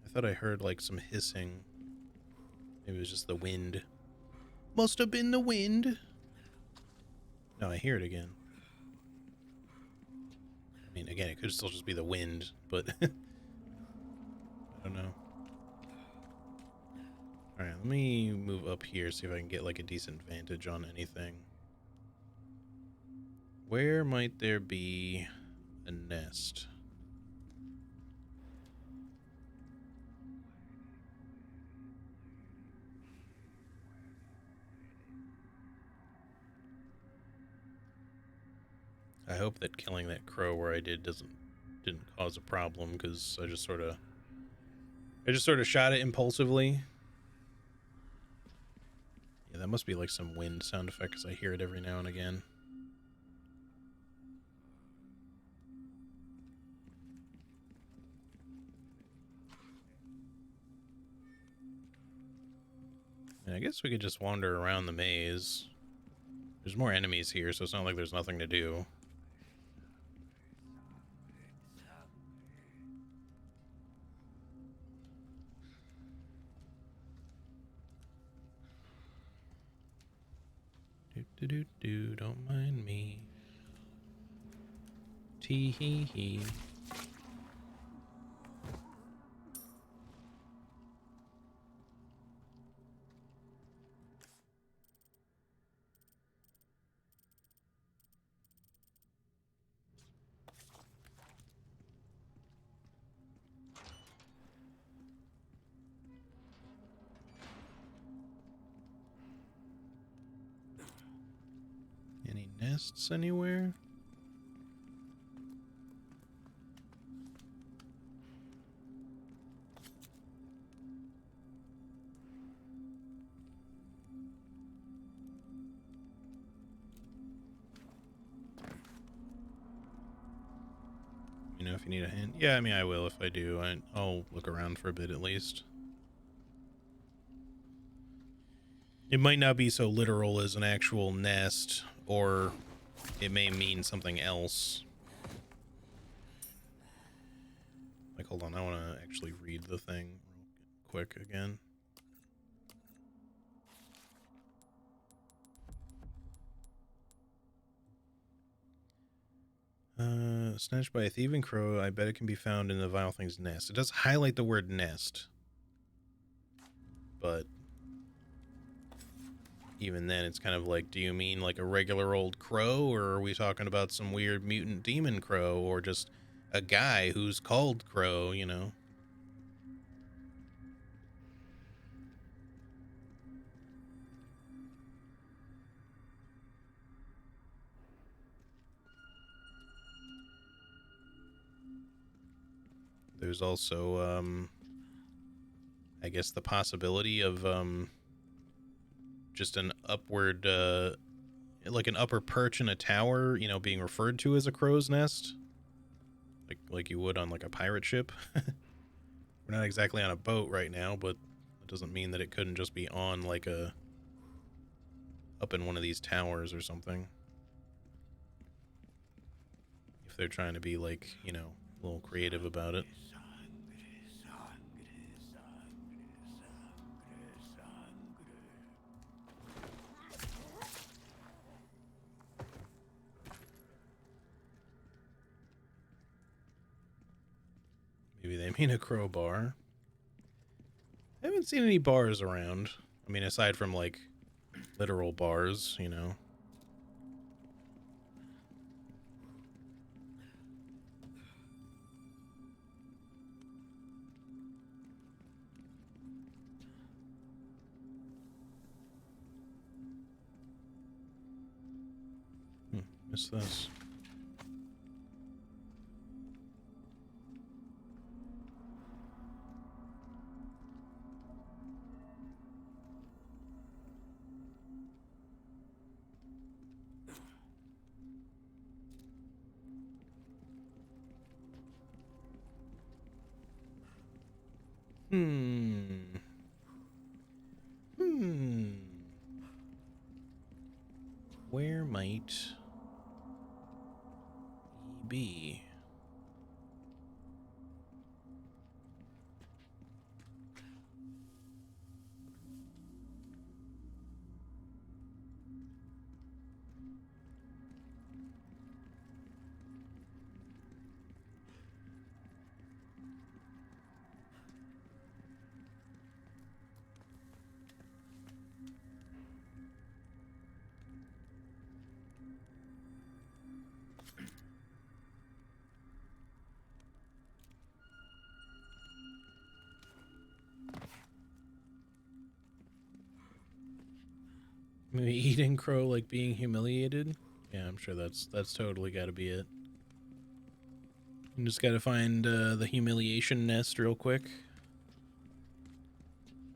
I thought I heard, like, some hissing. Maybe it was just the wind. Must have been the wind! No, I hear it again. I mean, again, it could still just be the wind, but... I don't know. Alright, let me move up here, see if I can get, like, a decent vantage on anything. Where might there be a nest? I hope that killing that crow where I didn't cause a problem, because I just sort of shot it impulsively. Yeah, that must be like some wind sound effect, because I hear it every now and again. And I guess we could just wander around the maze. There's more enemies here, so it's not like there's nothing to do. Do, don't mind me. Tee hee hee. Any nests anywhere? You know, if you need a hand. Yeah, I mean, I will if I do. I'll look around for a bit at least. It might not be so literal as an actual nest, or it may mean something else. Like, hold on, I want to actually read the thing real quick again. Snatched by a thieving crow, I bet it can be found in the vile thing's nest. It does highlight the word nest. But even then, it's kind of like, do you mean like a regular old crow, or are we talking about some weird mutant demon crow, or just a guy who's called Crow, you know? There's also, I guess the possibility of, just an upward, like an upper perch in a tower, you know, being referred to as a crow's nest. Like you would on, like, a pirate ship. We're not exactly on a boat right now, but it doesn't mean that it couldn't just be on, like, up in one of these towers or something. If they're trying to be, like, you know, a little creative about it. Maybe they mean a crowbar. I haven't seen any bars around. I mean, aside from, like, literal bars, you know. Missed this. Hmm. right. EB. Maybe eating crow like being humiliated? Yeah, I'm sure that's totally got to be it. You just got to find the humiliation nest real quick.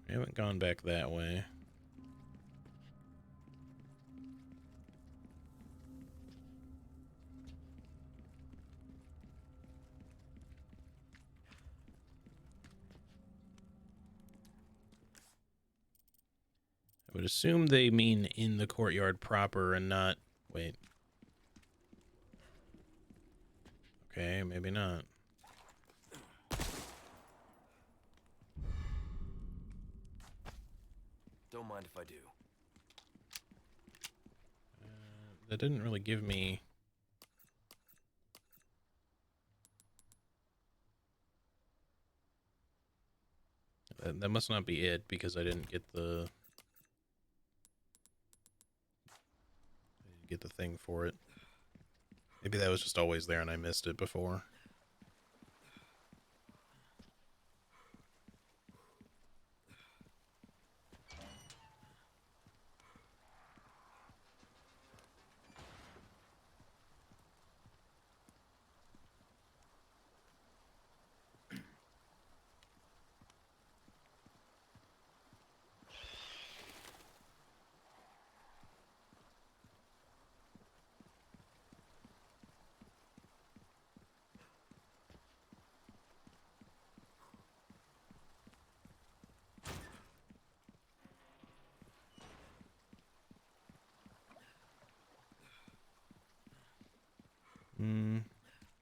I haven't gone back that way. I would assume they mean in the courtyard proper and not... Wait. Okay, maybe not. Don't mind if I do. That didn't really give me... That must not be it, because I didn't get the... get the thing for it. Maybe that was just always there and I missed it before.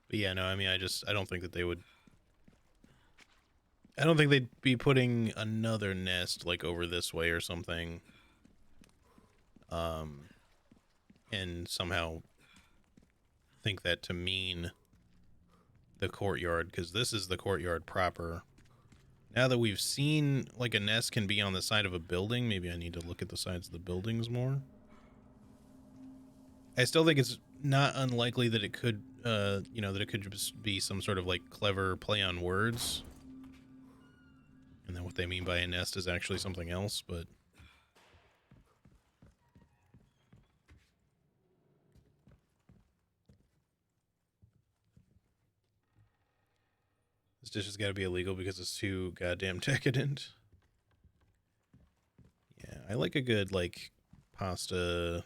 But yeah, no, I mean, I don't think that they would... I don't think they'd be putting another nest, like, over this way or something. And somehow think that to mean the courtyard, because this is the courtyard proper. Now that we've seen, like, a nest can be on the side of a building, maybe I need to look at the sides of the buildings more. I still think it's not unlikely that it could, you know, that it could just be some sort of, like, clever play on words. And then what they mean by a nest is actually something else, but... This dish has got to be illegal because it's too goddamn decadent. Yeah, I like a good, like, pasta...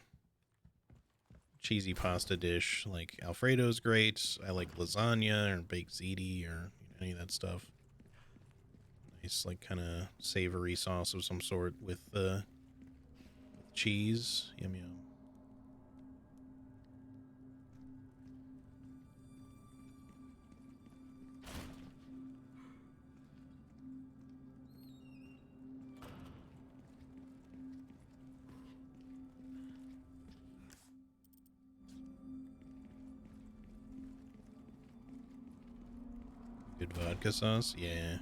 cheesy pasta dish. Like, Alfredo's great. I like lasagna or baked ziti or any of that stuff. Nice, like, kind of savory sauce of some sort with cheese. Yum yum. Good vodka sauce? Yeah.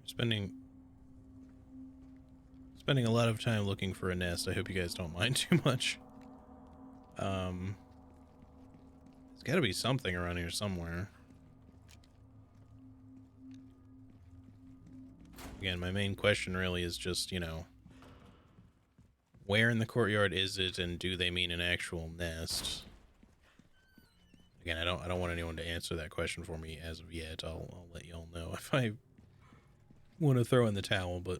Spending a lot of time looking for a nest. I hope you guys don't mind too much. There's got to be something around here somewhere. Again, my main question really is just, you know, where in the courtyard is it, and do they mean an actual nest? Again, I don't want anyone to answer that question for me as of yet. I'll let y'all know if I want to throw in the towel, but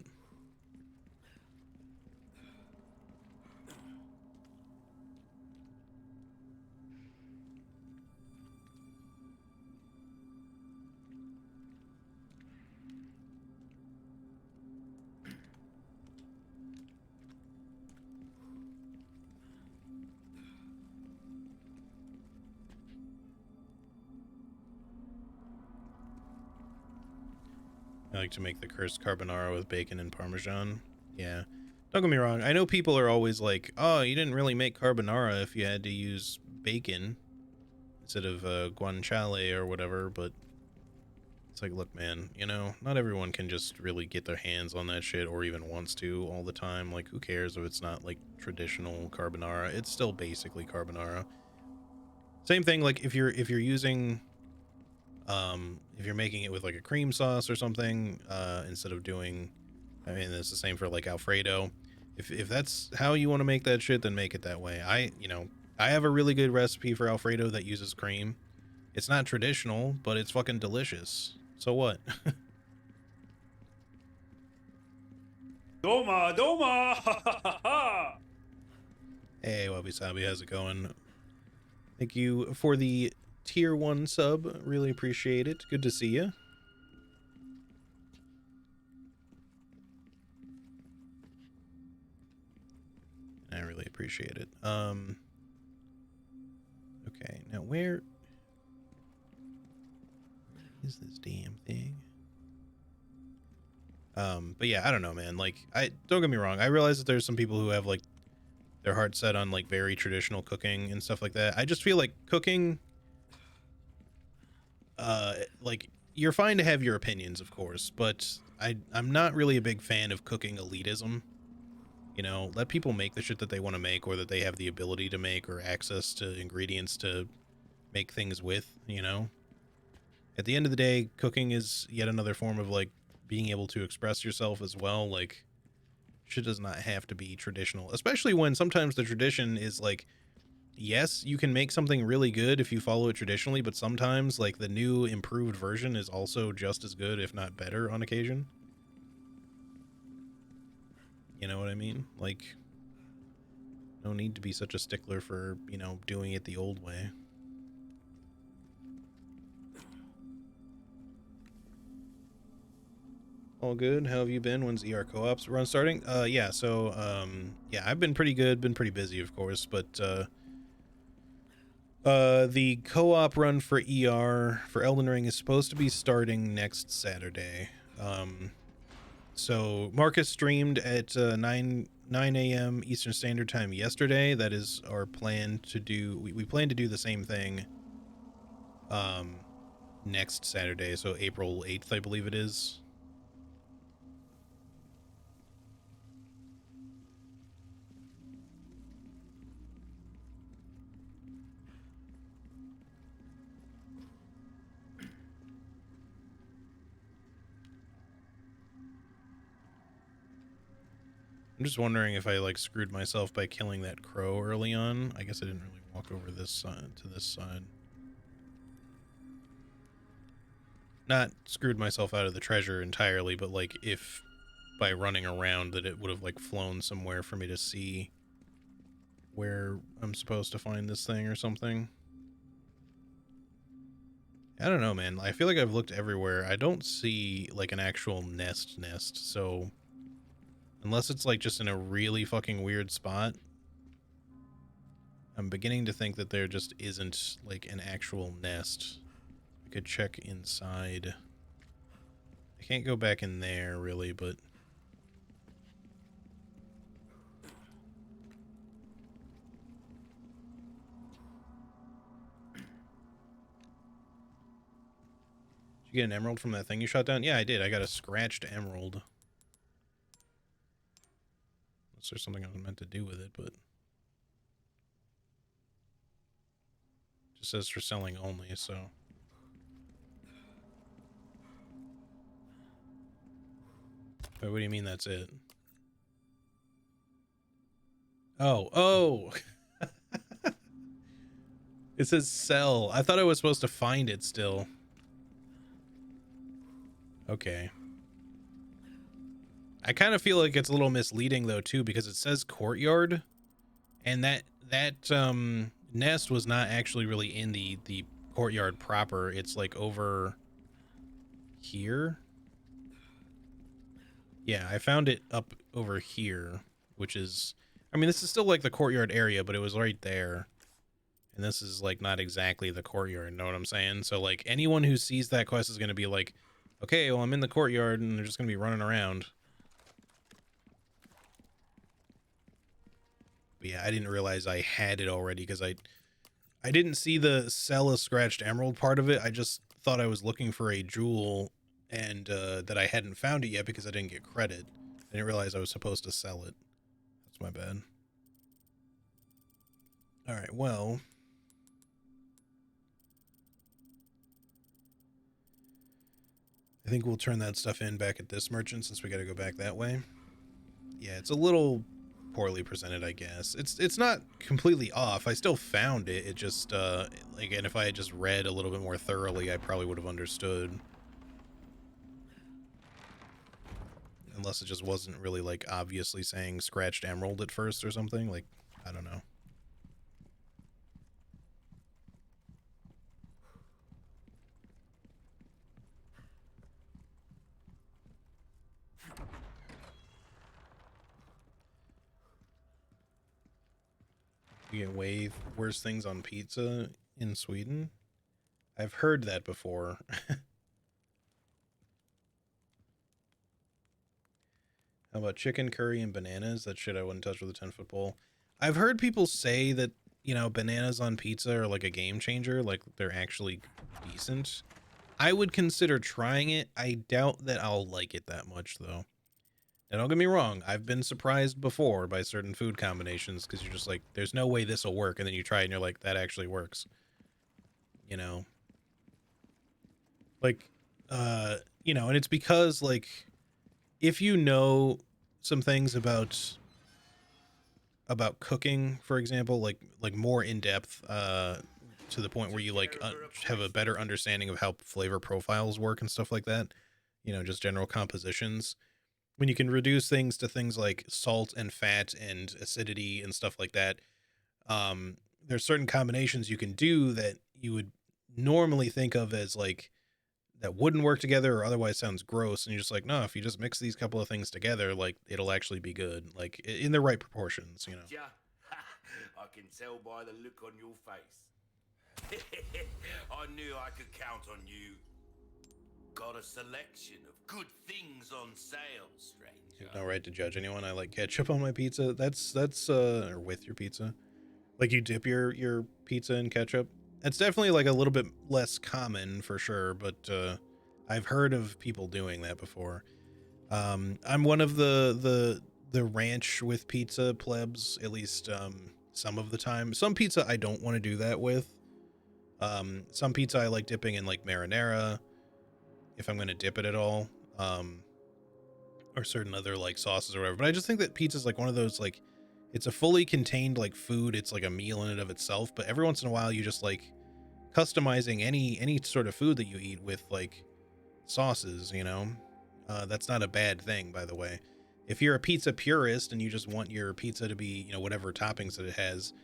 I like to make the cursed carbonara with bacon and parmesan. Yeah. Don't get me wrong. I know people are always like, oh, you didn't really make carbonara if you had to use bacon instead of guanciale or whatever, but it's like, look, man, you know, not everyone can just really get their hands on that shit or even wants to all the time. Like, who cares if it's not like traditional carbonara? It's still basically carbonara. Same thing, like if you're using if you're making it with like a cream sauce or something, instead of doing, I mean, it's the same for like Alfredo. If that's how you want to make that shit, then make it that way. I have a really good recipe for Alfredo that uses cream. It's not traditional, but it's fucking delicious. So what? Doma, Doma! Ha ha ha ha! Hey, Wabi Sabi, how's it going? Thank you for the tier 1 sub. Really appreciate it. Good to see you. I really appreciate it. Okay, now where is this damn thing? But yeah, I don't know, man. Like, don't get me wrong. I realize that there's some people who have like their heart set on like very traditional cooking and stuff like that. I just feel like cooking, like you're fine to have your opinions, of course, but I'm not really a big fan of cooking elitism. You know, let people make the shit that they want to make, or that they have the ability to make, or access to ingredients to make things with, you know? At the end of the day, cooking is yet another form of like being able to express yourself as well. Like, shit does not have to be traditional, especially when sometimes the tradition is like, yes, you can make something really good if you follow it traditionally, but sometimes like the new improved version is also just as good, if not better, on occasion. You know what I mean? Like, no need to be such a stickler for, you know, doing it the old way. All good. How have you been? When's ER co-ops run starting? Yeah, so, yeah, I've been pretty good, been pretty busy, of course, but, the co-op run for ER for Elden Ring is supposed to be starting next Saturday. So Marcus streamed at 9 a.m. Eastern Standard Time yesterday. That is our plan to do. We plan to do the same thing next Saturday, so April 8th, I believe it is. I'm just wondering if I like screwed myself by killing that crow early on. I guess I didn't really walk over this side to this side. Not screwed myself out of the treasure entirely, but like if by running around that it would have like flown somewhere for me to see where I'm supposed to find this thing or something. I don't know, man. I feel like I've looked everywhere. I don't see like an actual nest, so unless it's like just in a really fucking weird spot, I'm beginning to think that there just isn't like an actual nest. I could check inside. I can't go back in there really, but did you get an emerald from that thing you shot down? Yeah, I did. I got a scratched emerald. Unless there's something I was meant to do with it, but it just says for selling only, so. Wait, what do you mean that's it? Oh. It says sell. I thought I was supposed to find it still. Okay. I kind of feel like it's a little misleading though too, because it says courtyard, and that nest was not actually really in the courtyard proper. It's like over here. Yeah, I found it up over here, which is, I mean, this is still like the courtyard area, but it was right there. And this is like not exactly the courtyard, you know what I'm saying? So like anyone who sees that quest is going to be like, Okay, well, I'm in the courtyard and they're just gonna be running around. But yeah, I didn't realize I had it already because I didn't see the sell a scratched emerald part of it. I just thought I was looking for a jewel and that I hadn't found it yet because I didn't get credit. I didn't realize I was supposed to sell it. That's my bad. All right, well, I think we'll turn that stuff in back at this merchant since we got to go back that way. Yeah, it's a little poorly presented, I guess. It's not completely off. I still found it. It just like, and if I had just read a little bit more thoroughly, I probably would have understood. Unless it just wasn't really like obviously saying scratched emerald at first or something. Like, I don't know. You get way worse things on pizza in Sweden. I've heard that before. How about chicken curry and bananas? That shit I wouldn't touch with a 10-foot pole. I've heard people say that, you know, bananas on pizza are like a game changer, like they're actually decent. I would consider trying it. I doubt that I'll like it that much, though. And don't get me wrong, I've been surprised before by certain food combinations because you're just like, there's no way this will work, and then you try it and you're like, that actually works. You know? Like, you know, and it's because, like, if you know some things about cooking, for example, like more in depth, to the point where you like have a better understanding of how flavor profiles work and stuff like that, you know, just general compositions. When you can reduce things to things like salt and fat and acidity and stuff like that, there's certain combinations you can do that you would normally think of as like that wouldn't work together or otherwise sounds gross, and you're just like, no, if you just mix these couple of things together, like it'll actually be good, like in the right proportions, you know. Yeah, I can tell by the look on your face. I knew I could count on you. Got a selection of good things on sale, stranger. You have no right to judge anyone. I like ketchup on my pizza. That's or with your pizza. Like you dip your pizza in ketchup. It's definitely like a little bit less common for sure, but I've heard of people doing that before. I'm one of the ranch with pizza plebs, at least some of the time. Some pizza I don't want to do that with. Some pizza I like dipping in like marinara if I'm going to dip it at all. Or certain other like sauces or whatever. But I just think that pizza is like one of those, like, it's a fully contained like food. It's like a meal in and of itself. But every once in a while, you just like customizing any sort of food that you eat with like sauces. You know, that's not a bad thing, by the way. If you're a pizza purist and you just want your pizza to be, you know, whatever toppings that it has,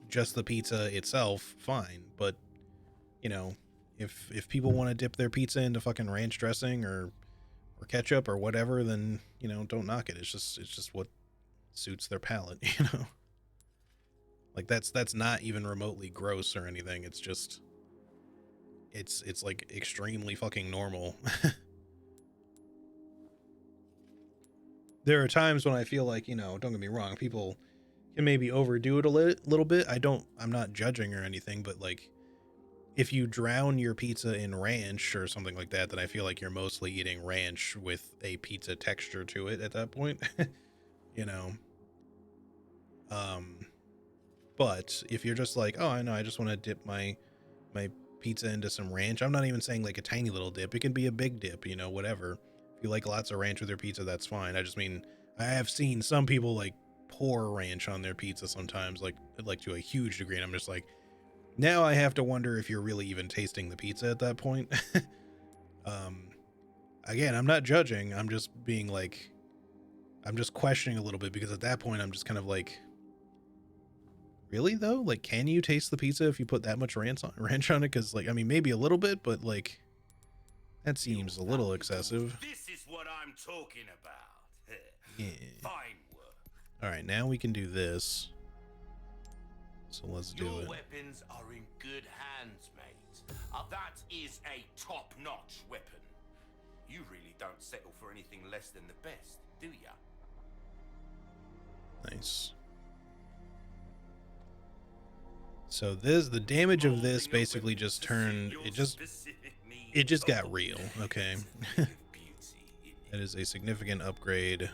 just the pizza itself, fine. But you know, if people want to dip their pizza into fucking ranch dressing or ketchup or whatever, then, you know, don't knock it. It's just what suits their palate, you know. Like that's not even remotely gross or anything. It's just it's like extremely fucking normal. There are times when I feel like, you know, don't get me wrong, people can maybe overdo it a little bit. I'm not judging or anything, but like if you drown your pizza in ranch or something like that, then I feel like you're mostly eating ranch with a pizza texture to it at that point. You know. But if you're just like, oh, I know, I just want to dip my pizza into some ranch. I'm not even saying like a tiny little dip. It can be a big dip, you know, whatever. If you like lots of ranch with your pizza, that's fine. I just mean, I have seen some people like pour ranch on their pizza sometimes, like to a huge degree, and I'm just like, now I have to wonder if you're really even tasting the pizza at that point. Again, I'm not judging. I'm just being like, I'm just questioning a little bit, because at that point I'm just kind of like, really though? Like, can you taste the pizza if you put that much ranch on it? Because like, I mean, maybe a little bit, but like, that seems a little excessive. This is what I'm talking about. Yeah. Fine work. All right, now we can do this. So let's do Your it. weapons are in good hands, mate. That is a top-notch weapon. You really don't settle for anything less than the best, do ya? Nice. So the damage of this basically just turned, it just got real, okay? That is a significant upgrade.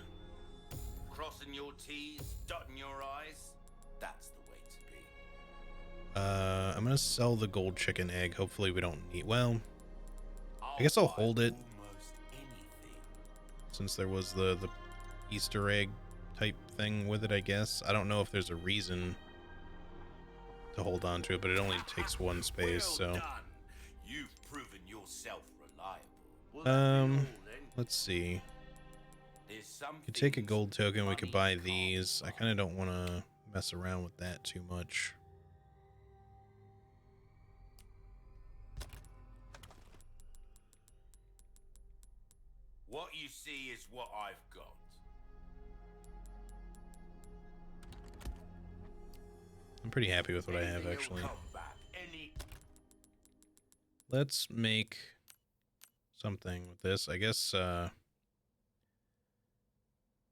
Crossing your T's, dotting your I's, that's the way to be. I'm gonna sell the gold chicken egg. Hopefully we don't need, well, I guess I'll hold it since there was the Easter egg type thing with it, I guess. I don't know if there's a reason to hold on to it, but it only takes one space, so. Well done. You've proven yourself reliable. Well, that'll be all then. Let's see. There's some We could take a things gold token, we could buy money these. I can't kind of don't want to mess around with that too much. What you see is what I've got. I'm pretty happy with what I have, Anything will actually. come back. Let's make something with this. I guess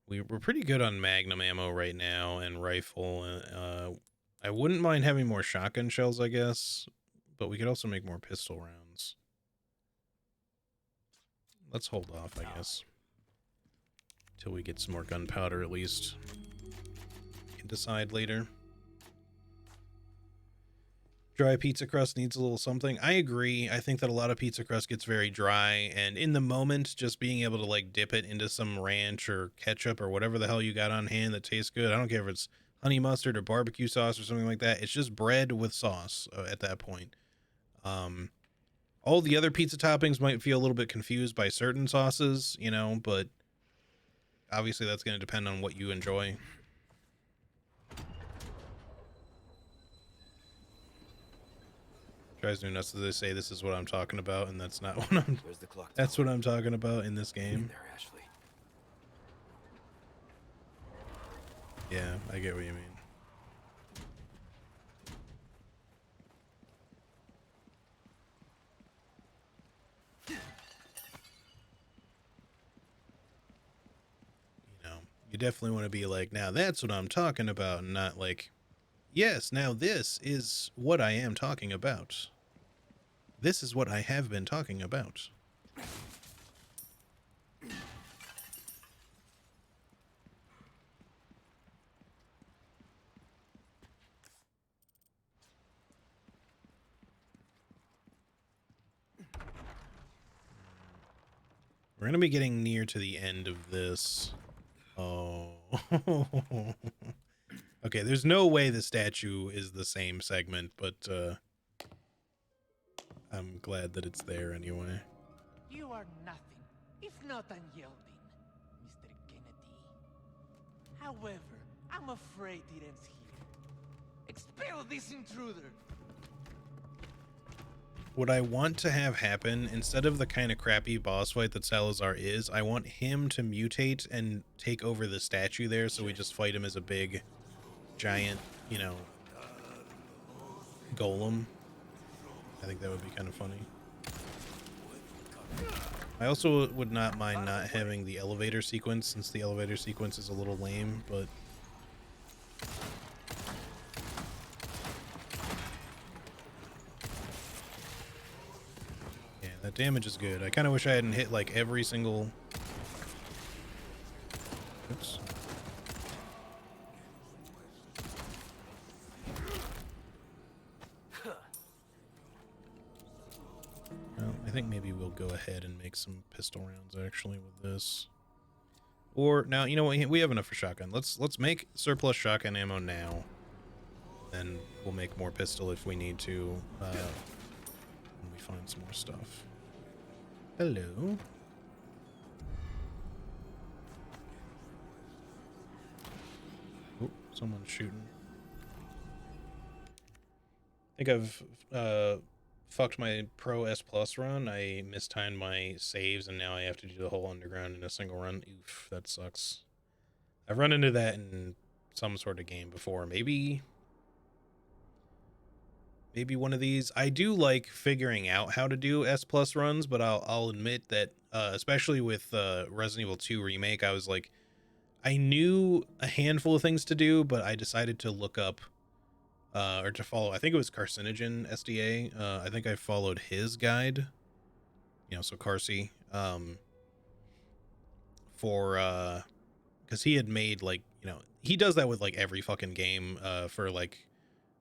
we're pretty good on magnum ammo right now and rifle. I wouldn't mind having more shotgun shells, I guess, but we could also make more pistol rounds. Let's hold off, I guess, till we get some more gunpowder at least. We can decide later. Dry pizza crust needs a little something. I agree. I think that a lot of pizza crust gets very dry, and in the moment, just being able to like dip it into some ranch or ketchup or whatever the hell you got on hand that tastes good. I don't care if it's honey mustard or barbecue sauce or something like that. It's just bread with sauce at that point. All the other pizza toppings might feel a little bit confused by certain sauces, you know, but obviously that's going to depend on what you enjoy. Drives me nuts that they say this is what I'm talking about, and that's not what I'm. Where's the clock? That's what I'm talking about in this In game. there, Ashley. Yeah, I get what you mean. You know, you definitely want to be like, now that's what I'm talking about, and not like, yes, now this is what I am talking about. This is what I have been talking about. We're going to be getting near to the end of this. Oh. Okay, there's no way the statue is the same segment, but I'm glad that it's there anyway. You are nothing, if not unyielding, Mr. Kennedy. However, I'm afraid it ends here. Expel this intruder! What I want to have happen, instead of the kind of crappy boss fight that Salazar is, I want him to mutate and take over the statue there, so we just fight him as a big, giant, you know, golem. I think that would be kind of funny. I also would not mind not having the elevator sequence, since the elevator sequence is a little lame, but... yeah, that damage is good. I kind of wish I hadn't hit, like, every single... Oops. Well, I think maybe we'll go ahead and make some pistol rounds actually with this. Or now, you know what? We have enough for shotgun. Let's make surplus shotgun ammo now. Then we'll make more pistol if we need to when we find some more stuff. Hello. Oh, someone's shooting. I think I've fucked my Pro S Plus run. I mistimed my saves, and now I have to do the whole underground in a single run. Oof, that sucks. I've run into that in some sort of game before. Maybe maybe one of these. I do like figuring out how to do S plus runs, but I'll admit that especially with Resident Evil 2 Remake, I was like, I knew a handful of things to do, but I decided to look up or to follow. I think it was Carcinogen SDA. I think I followed his guide. You know, so Carsey, for because he had made, like, you know, he does that with like every fucking game for like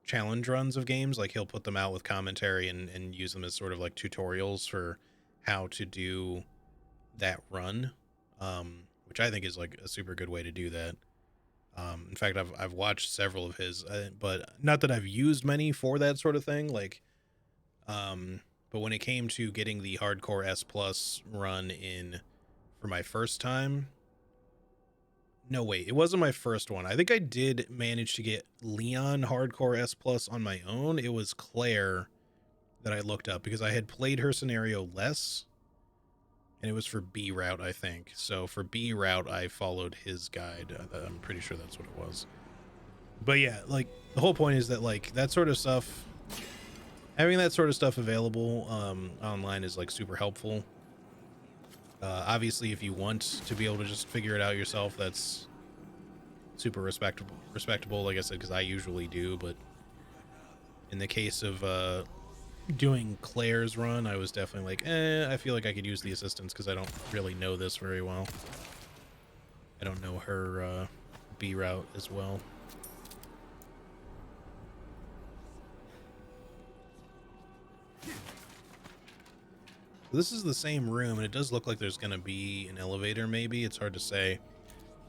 challenge runs of games. Like he'll put them out with commentary and use them as sort of like tutorials for how to do that run, which I think is like a super good way to do that. In fact, I've watched several of his, but not that I've used many for that sort of thing. Like, but when it came to getting the hardcore S plus run in for my first time, no, wait, it wasn't my first one. I think I did manage to get Leon hardcore S plus on my own. It was Claire that I looked up because I had played her scenario less, and it was for B route, I think. So for B route, I followed his guide. I'm pretty sure that's what it was. But yeah, like the whole point is that like that sort of stuff, having that sort of stuff available online is like super helpful. Obviously, if you want to be able to just figure it out yourself, that's super respectable, like I said, because I usually do. But in the case of doing Claire's run, I was definitely like, I feel like I could use the assistance because I don't really know this very well. I don't know her B route as well. This is the same room, and it does look like there's going to be an elevator, maybe. It's hard to say.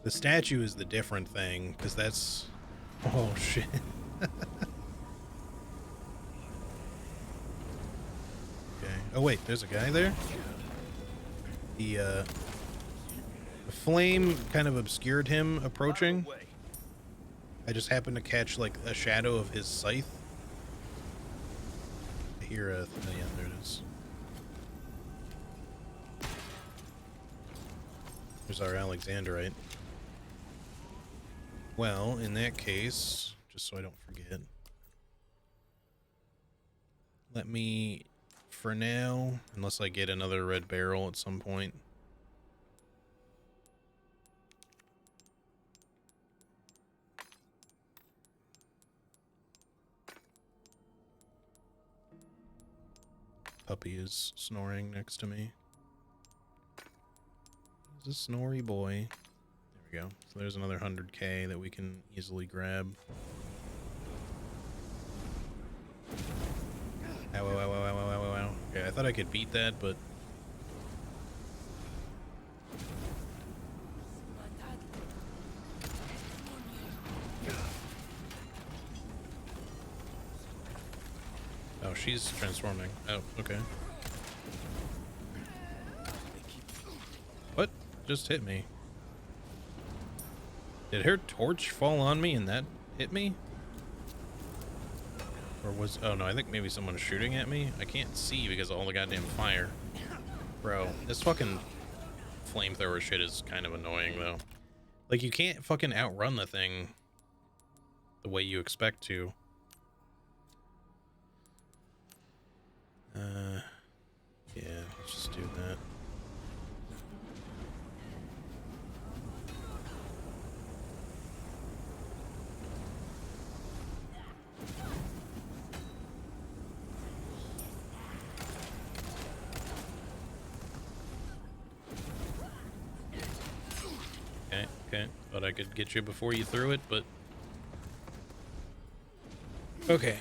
The statue is the different thing, because that's... Oh, shit. Okay. Oh, wait, there's a guy there? The flame kind of obscured him approaching. I just happened to catch, like, a shadow of his scythe. I hear a... Oh, yeah, there it is. There's our Alexandrite. Well, in that case, just so I don't forget, let me, for now, unless I get another red barrel at some point, puppy is snoring next to me. A snory boy. There we go. So there's another 100k that we can easily grab. Ow, ow, ow, ow, ow, ow, ow, ow. Okay, I thought I could beat that, but... Oh, she's transforming. Oh, okay. What just hit me? Did her torch fall on me and that hit me? Or was... Oh, no, I think maybe someone's shooting at me. I can't see because of all the goddamn fire. Bro, this fucking flamethrower shit is kind of annoying, though. Like, you can't fucking outrun the thing the way you expect to. Yeah, let's just do that. Okay. Thought I could get you before you threw it, but... Okay.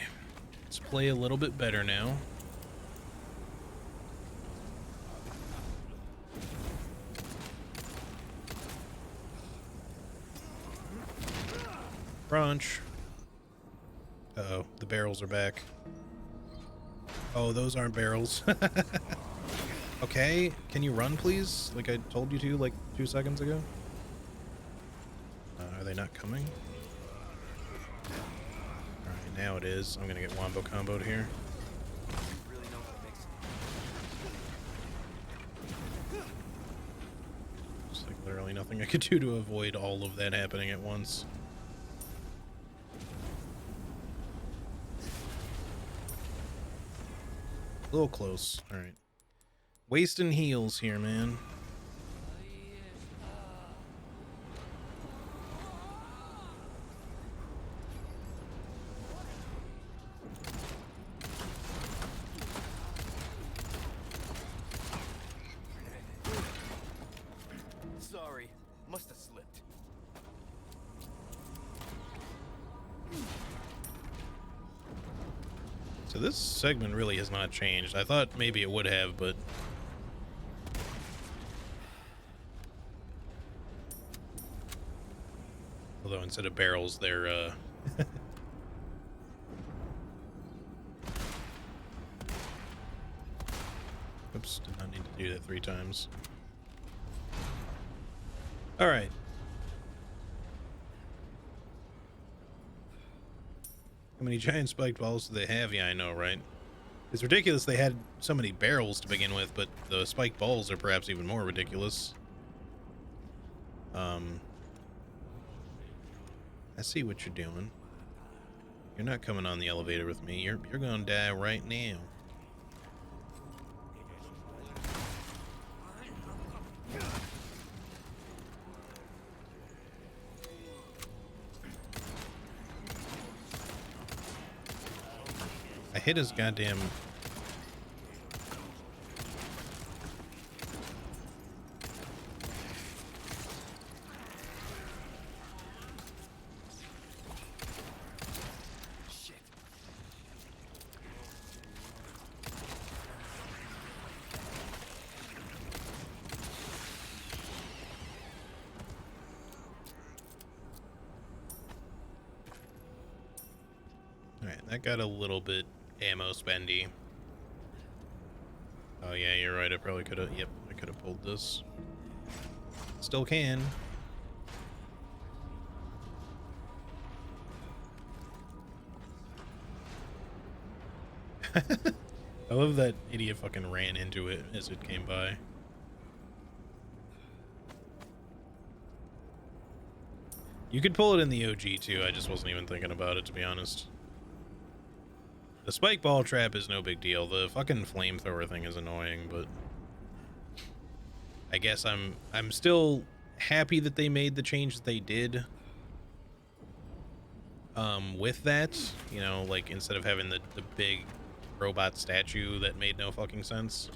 Let's play a little bit better now. Crunch. Uh-oh, the barrels are back. Oh, those aren't barrels. Okay, can you run, please? Like I told you to, like, 2 seconds ago? Are they not coming? Alright, now it is. I'm gonna get wombo comboed here. There's like literally nothing I could do to avoid all of that happening at once. A little close. All right. Wasting heals here, man. Sorry, must have slipped. So this segment really has not changed. I thought maybe it would have, but although instead of barrels, they're oops, did not need to do that 3 times. All right. How many giant spiked balls do they have? Yeah, I know, right? It's ridiculous they had so many barrels to begin with, but the spiked balls are perhaps even more ridiculous. I see what you're doing. You're not coming on the elevator with me. You're gonna die right now. I hit his goddamn... Shit. Alright, that got a little bit ammo spendy. Oh yeah, you're right. I probably could have... Yep, I could have pulled this. Still can. I love that idiot fucking ran into it as it came by. You could pull it in the OG too. I just wasn't even thinking about it, to be honest. The spike ball trap is no big deal. The fucking flamethrower thing is annoying, but I guess I'm still happy that they made the change that they did. With that, you know, like instead of having the big robot statue that made no fucking sense.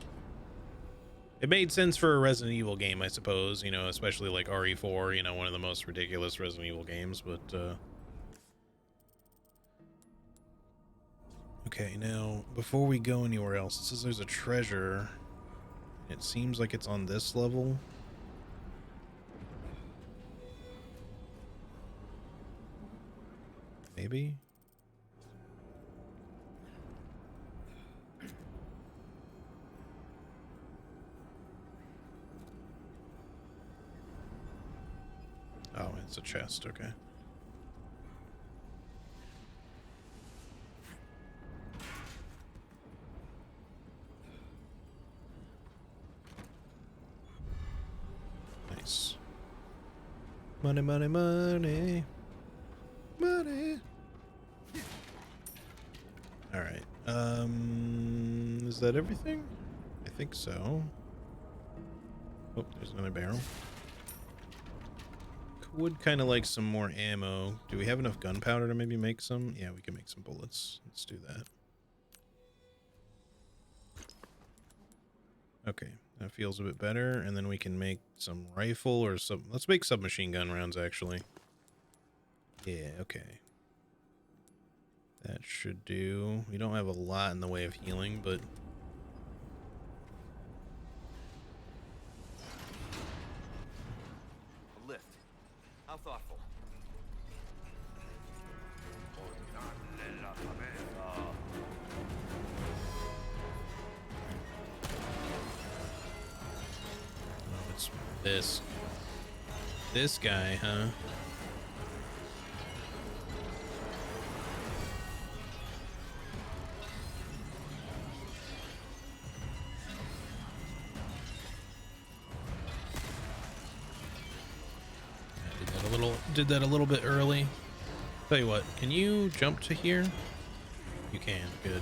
It made sense for a Resident Evil game, I suppose, you know, especially like RE4, you know, one of the most ridiculous Resident Evil games, but okay, now, before we go anywhere else, it says there's a treasure. It seems like it's on this level. Maybe? Oh, it's a chest, okay. Nice. Money, money, money. Money. All right. Is that everything? I think so. Oh, there's another barrel. Would kind of like some more ammo. Do we have enough gunpowder to maybe make some? Yeah, we can make some bullets. Let's do that. Okay, that feels a bit better. And then we can make some rifle or some... Let's make submachine gun rounds, actually. Yeah, okay. That should do. We don't have a lot in the way of healing, but... A lift. How thoughtful. Oh, it's this guy, huh? Did that a little bit early. Tell you what, can you jump to here? You can, good.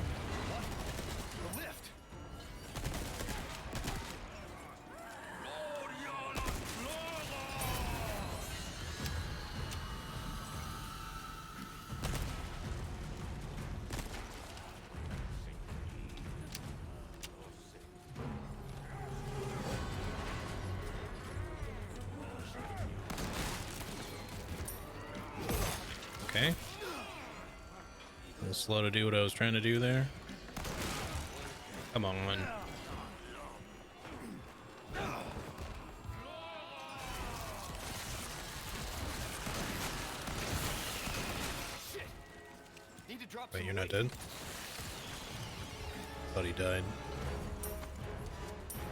The lift. Okay. A little slow to do what I was trying to do there. Come on. Need to drop Wait, some you're not weight. dead? Thought he died.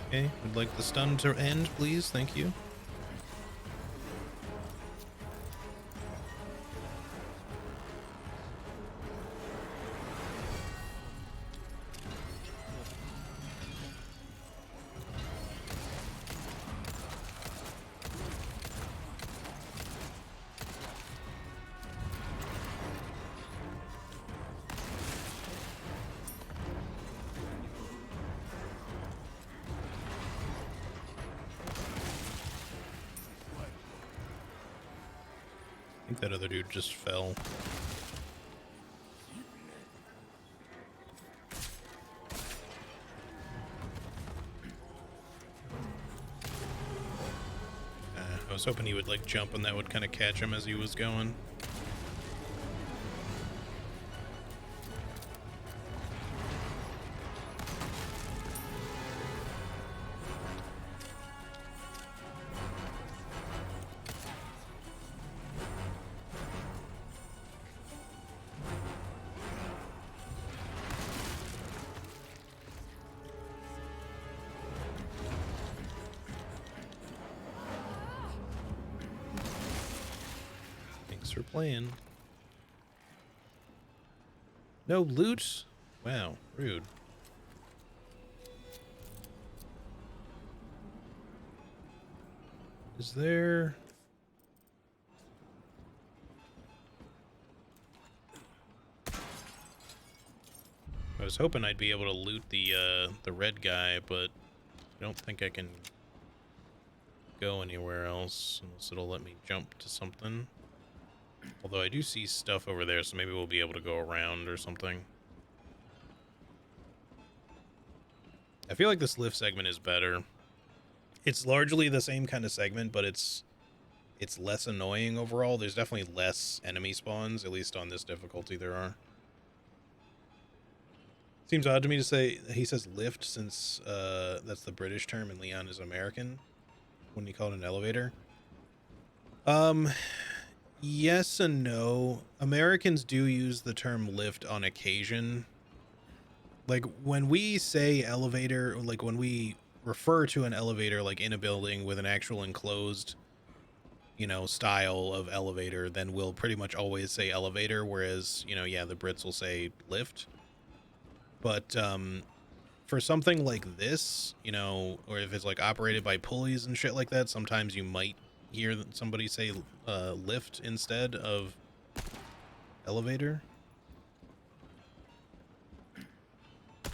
Okay, would like the stun to end, please. Thank you. I think that other dude just fell. I was hoping he would like jump and that would kind of catch him as he was going. Thanks for playing. No loot? Wow, rude. Is there... I was hoping I'd be able to loot the red guy, but I don't think I can go anywhere else unless it'll let me jump to something. Although I do see stuff over there, so maybe we'll be able to go around or something. I feel like this lift segment is better. It's largely the same kind of segment, but it's less annoying overall. There's definitely less enemy spawns, at least on this difficulty there are. Seems odd to me to say, he says lift since that's the British term and Leon is American. Wouldn't you call it an elevator? Yes and no. Americans do use the term lift on occasion. Like when we say elevator, like when we refer to an elevator like in a building with an actual enclosed, you know, style of elevator, then we'll pretty much always say elevator, whereas, you know, yeah, the Brits will say lift. But for something like this, you know, or if it's like operated by pulleys and shit like that, sometimes you might hear somebody say lift instead of elevator. I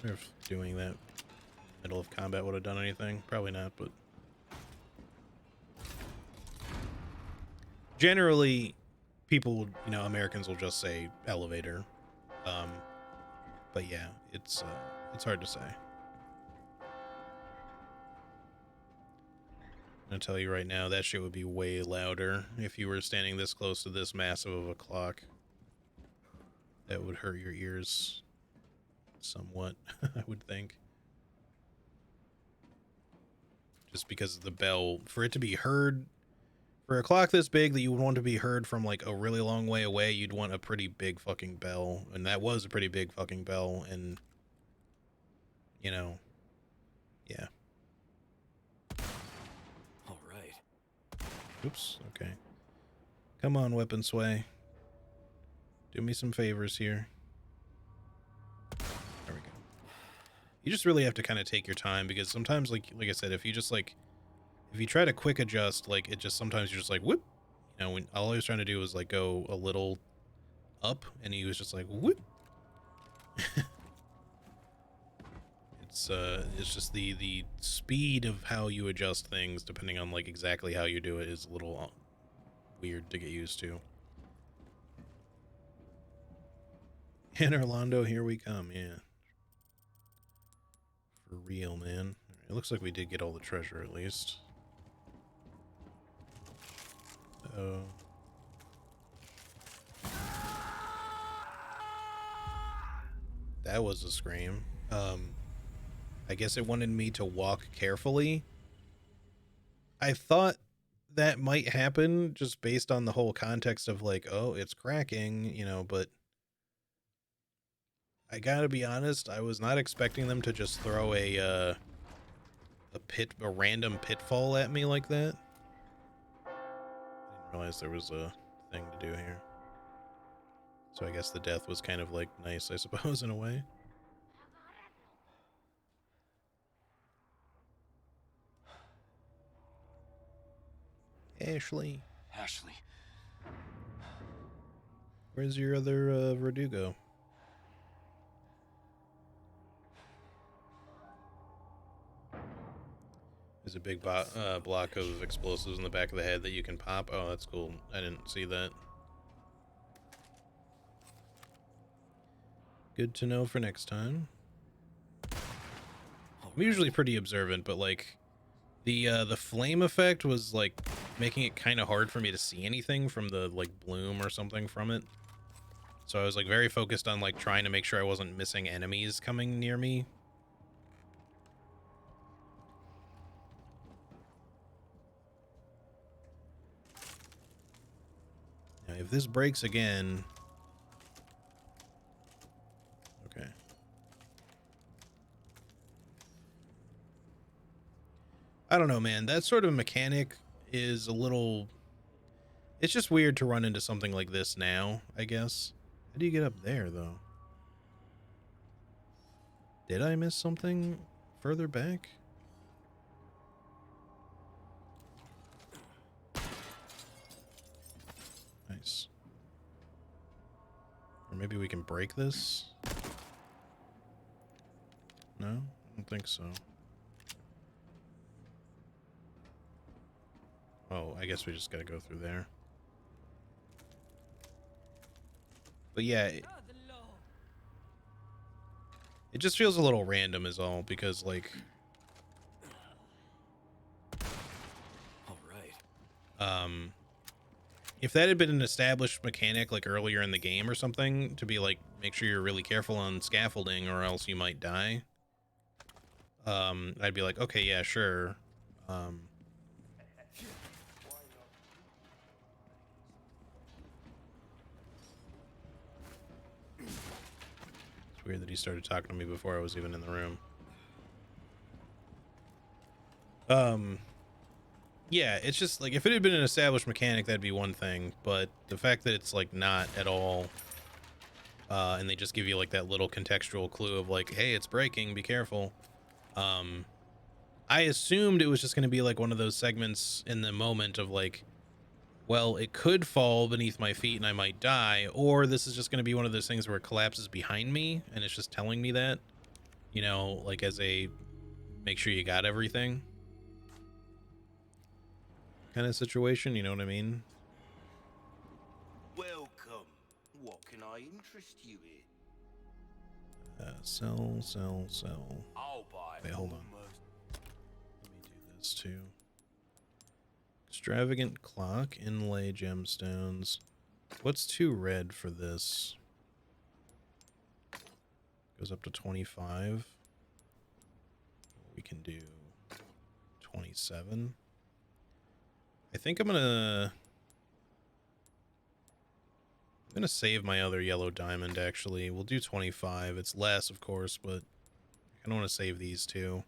wonder if doing that in the middle of combat would have done anything. Probably not, but generally people, you know, Americans will just say elevator. But yeah, it's hard to say. I'm gonna tell you right now, that shit would be way louder if you were standing this close to this massive of a clock. That would hurt your ears somewhat, I would think. Just because of the bell, for it to be heard, for a clock this big that you would want to be heard from like a really long way away, you'd want a pretty big fucking bell. And that was a pretty big fucking bell, and, you know, yeah. All right. Oops, okay. Come on, Weapon Sway. Do me some favors here. There we go. You just really have to kind of take your time, because sometimes, like I said, if you just like, if you try to quick adjust, like it just, sometimes you're just like, whoop. You know, when all I was trying to do was like go a little up, and he was just like, whoop. It's just the speed of how you adjust things, depending on like exactly how you do it, is a little weird to get used to. And Orlando, here we come, yeah. For real, man. It looks like we did get all the treasure, at least. Uh-oh. That was a scream. I guess it wanted me to walk carefully. I thought that might happen just based on the whole context of like, oh, it's cracking, you know, but I gotta be honest, I was not expecting them to just throw a random pitfall at me like that. I didn't realize there was a thing to do here. So I guess the death was kind of like nice, I suppose, in a way. Ashley. Ashley. Where's your other Verdugo? There's a big block of explosives in the back of the head that you can pop. Oh, that's cool. I didn't see that. Good to know for next time. I'm usually pretty observant, but like the flame effect was like making it kind of hard for me to see anything from the like bloom or something from it. So I was like very focused on like trying to make sure I wasn't missing enemies coming near me. Now, if this breaks again... Okay. I don't know, man. That sort of mechanic is a little... It's just weird to run into something like this now, I guess. How do you get up there, though? Did I miss something further back? Nice. Or maybe we can break this? No? I don't think so. Oh, I guess we just gotta go through there. But yeah, it just feels a little random is all, because like... Alright. If that had been an established mechanic like earlier in the game or something, to be like, make sure you're really careful on scaffolding or else you might die. I'd be like, okay, yeah, sure. It's weird that he started talking to me before I was even in the room. Yeah, it's just like if it had been an established mechanic, that'd be one thing, but the fact that it's like not at all, and they just give you like that little contextual clue of like, hey, it's breaking, be careful. I assumed it was just going to be like one of those segments in the moment of like, well, it could fall beneath my feet and I might die, or this is just going to be one of those things where it collapses behind me and it's just telling me that, you know, like as a make sure you got everything kind of situation, you know what I mean? Welcome. What can I interest you in? Sell. I'll buy. Wait, hold on. Let me do this too. Extravagant clock, inlay gemstones. What's too red for this? Goes up to 25. We can do 27. I think I'm gonna save my other yellow diamond, actually. We'll do 25. It's less, of course, but I don't want to save these two.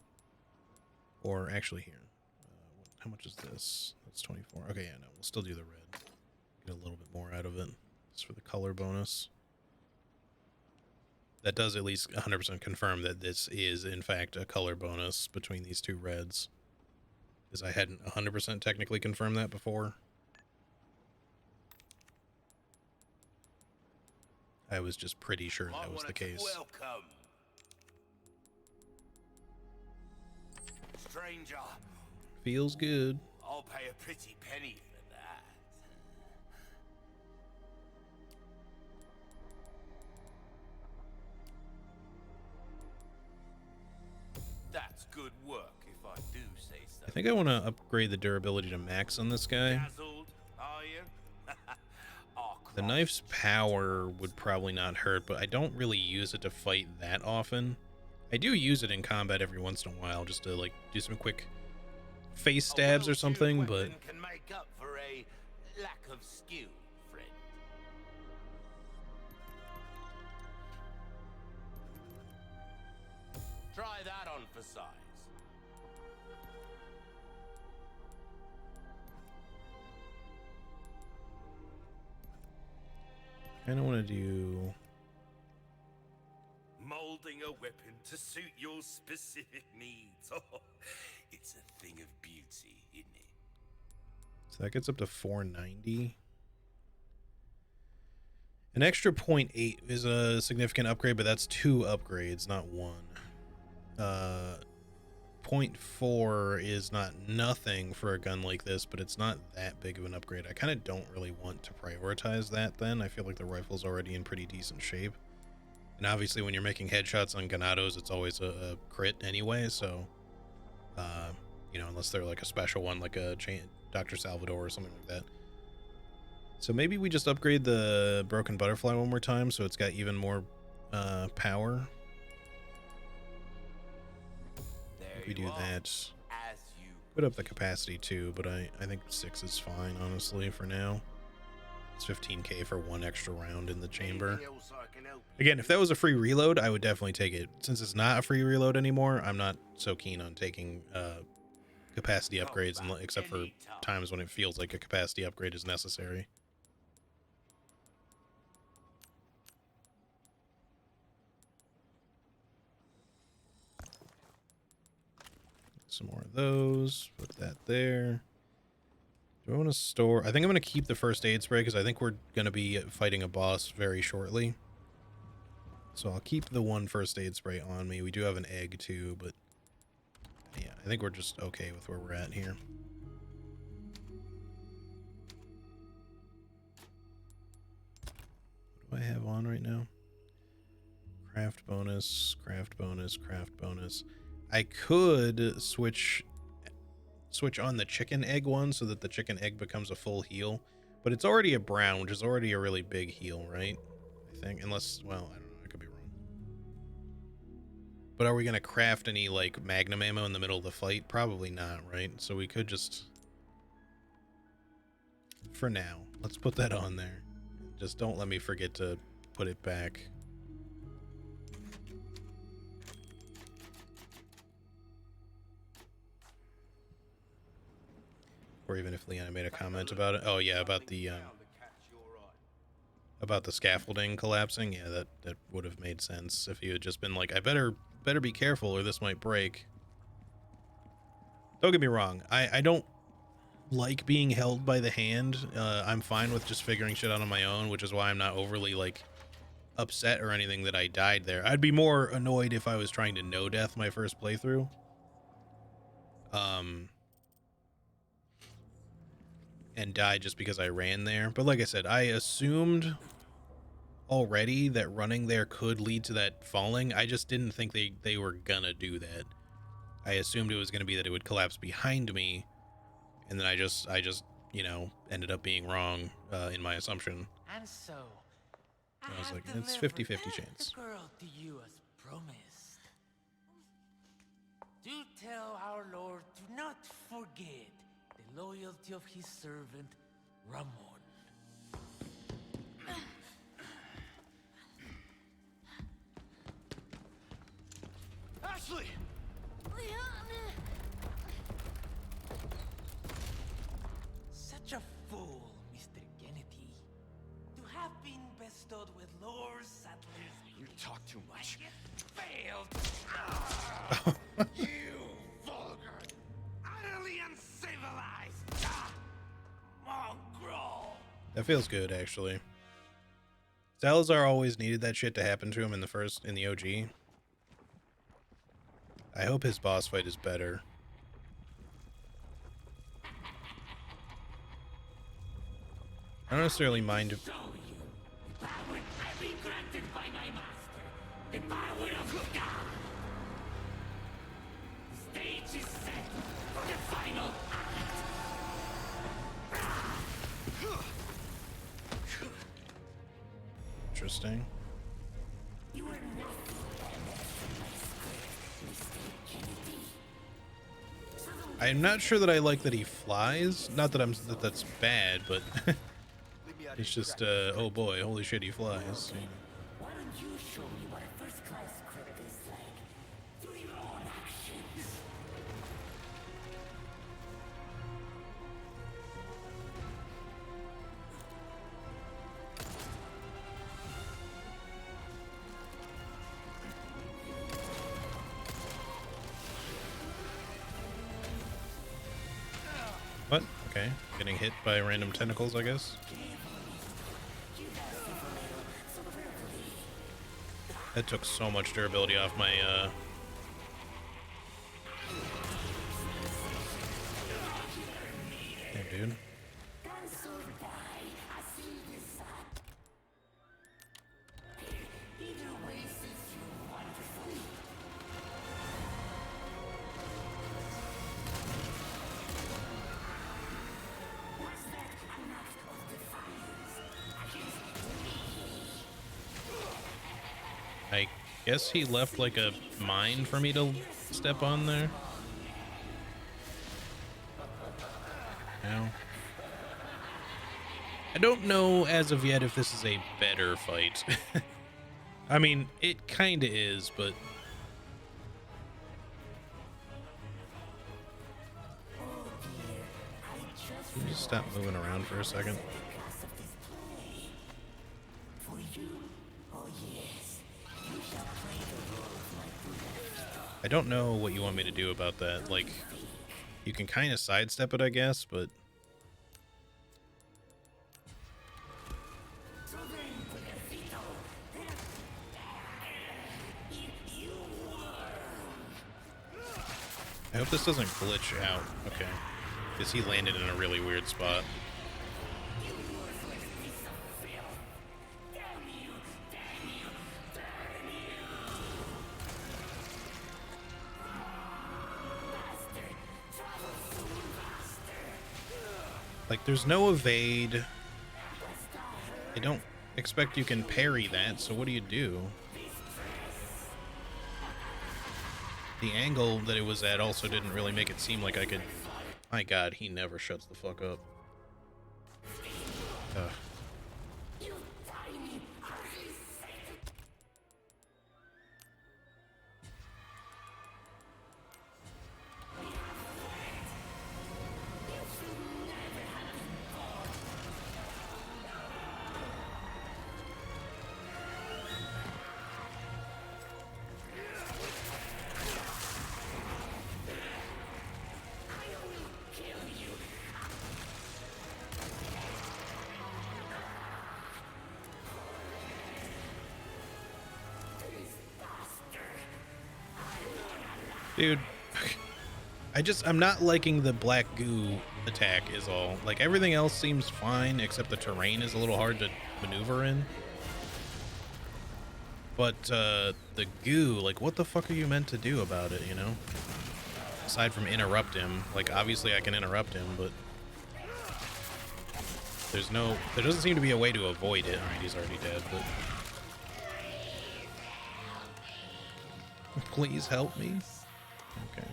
Or actually here. How much is this? That's 24. Okay, yeah, no, we'll still do the red. Get a little bit more out of it. Just for the color bonus. That does at least 100% confirm that this is, in fact, a color bonus between these two reds. Because I hadn't 100% technically confirmed that before. I was just pretty sure that was the case. Welcome. Stranger. Feels good. I'll pay a pretty penny for that. That's good work, if I do say so. I think I want to upgrade the durability to max on this guy. Dazzled, are you? The knife's power would probably not hurt, but I don't really use it to fight that often. I do use it in combat every once in a while, just to like do some quick face stabs or something, but can make up for a lack of skill, friend. Try that on for size. I don't want to do... Molding a weapon to suit your specific needs. Oh, it's a thing of beauty, isn't it? So that gets up to 490. An extra 0.8 is a significant upgrade, but that's 2 upgrades, not 1. 0.4 is not nothing for a gun like this, but it's not that big of an upgrade. I kind of don't really want to prioritize that then. I feel like the rifle's already in pretty decent shape. And obviously when you're making headshots on Ganados, it's always a crit anyway, so... you know, unless they're like a special one, like a Dr. Salvador or something like that. So maybe we just upgrade the Broken Butterfly one more time so it's got even more power. If we do that, put up the capacity too, but I think 6 is fine, honestly, for now. It's 15k for 1 extra round in the chamber. Again, if that was a free reload, I would definitely take it. Since it's not a free reload anymore, I'm not so keen on taking capacity upgrades, except for times when it feels like a capacity upgrade is necessary. Some more of those. Put that there. Do I want to store? I think I'm going to keep the first aid spray because I think we're going to be fighting a boss very shortly. So I'll keep the 1 first aid spray on me. We do have an egg too, but yeah, I think we're just okay with where we're at here. What do I have on right now? Craft bonus, craft bonus, craft bonus. I could switch on the chicken egg one so that the chicken egg becomes a full heal, but it's already a brown, which is already a really big heal, right? I think, unless, well, I don't know, I could be wrong. But are we going to craft any, like, magnum ammo in the middle of the fight? Probably not, right? So we could just, for now, let's put that on there. Just don't let me forget to put it back. Or even if Leanna made a comment about it. Oh yeah, about the scaffolding collapsing. Yeah, that would have made sense if you had just been like, I better be careful or this might break. Don't get me wrong. I don't like being held by the hand. I'm fine with just figuring shit out on my own, which is why I'm not overly like upset or anything that I died there. I'd be more annoyed if I was trying to no death my first playthrough. And died just because I ran there. But like I said, I assumed already that running there could lead to that falling. I just didn't think they were gonna do that. I assumed it was gonna be that it would collapse behind me, and then I just you know, ended up being wrong in my assumption. And so I was like, it's 50-50 chance. the girl to you as promised. Do tell our Lord to not forget the loyalty of his servant, Ramon. Ashley! Such a fool, Mr. Kennedy. To have been bestowed with Lord Saddler's... You talk too much. Failed! You vulgar, utterly uncivilized mongrel! That feels good, actually. Salazar always needed that shit to happen to him in the OG. I hope his boss fight is better. I don't necessarily mind if... Power has been granted by my master. The power of God. The stage is set for the final act. interesting. I'm not sure that I like that he flies. Not that that's bad, but it's just oh boy, holy shit, he flies. You know. Why don't you show me what a first-class script is like? Through your own actions. What? Okay, getting hit by random tentacles, I guess. That took so much durability off my Hey, dude. I guess he left like a mine for me to step on there. Now, I don't know as of yet if this is a better fight. I mean, it kinda is, but can you just stop moving around for a second? I don't know what you want me to do about that. Like, you can kind of sidestep it, I guess, but I hope this doesn't glitch out. Okay. Because he landed in a really weird spot. Like, there's no evade. I don't expect you can parry that, so what do you do? The angle that it was at also didn't really make it seem like I could... My god, he never shuts the fuck up. Ugh. Dude, I'm not liking the black goo attack is all. Like, everything else seems fine, except the terrain is a little hard to maneuver in. But, the goo, like, what the fuck are you meant to do about it, you know? Aside from interrupt him. Like, obviously I can interrupt him, but... there doesn't seem to be a way to avoid it. Alright, he's already dead, but... Please help me. Okay.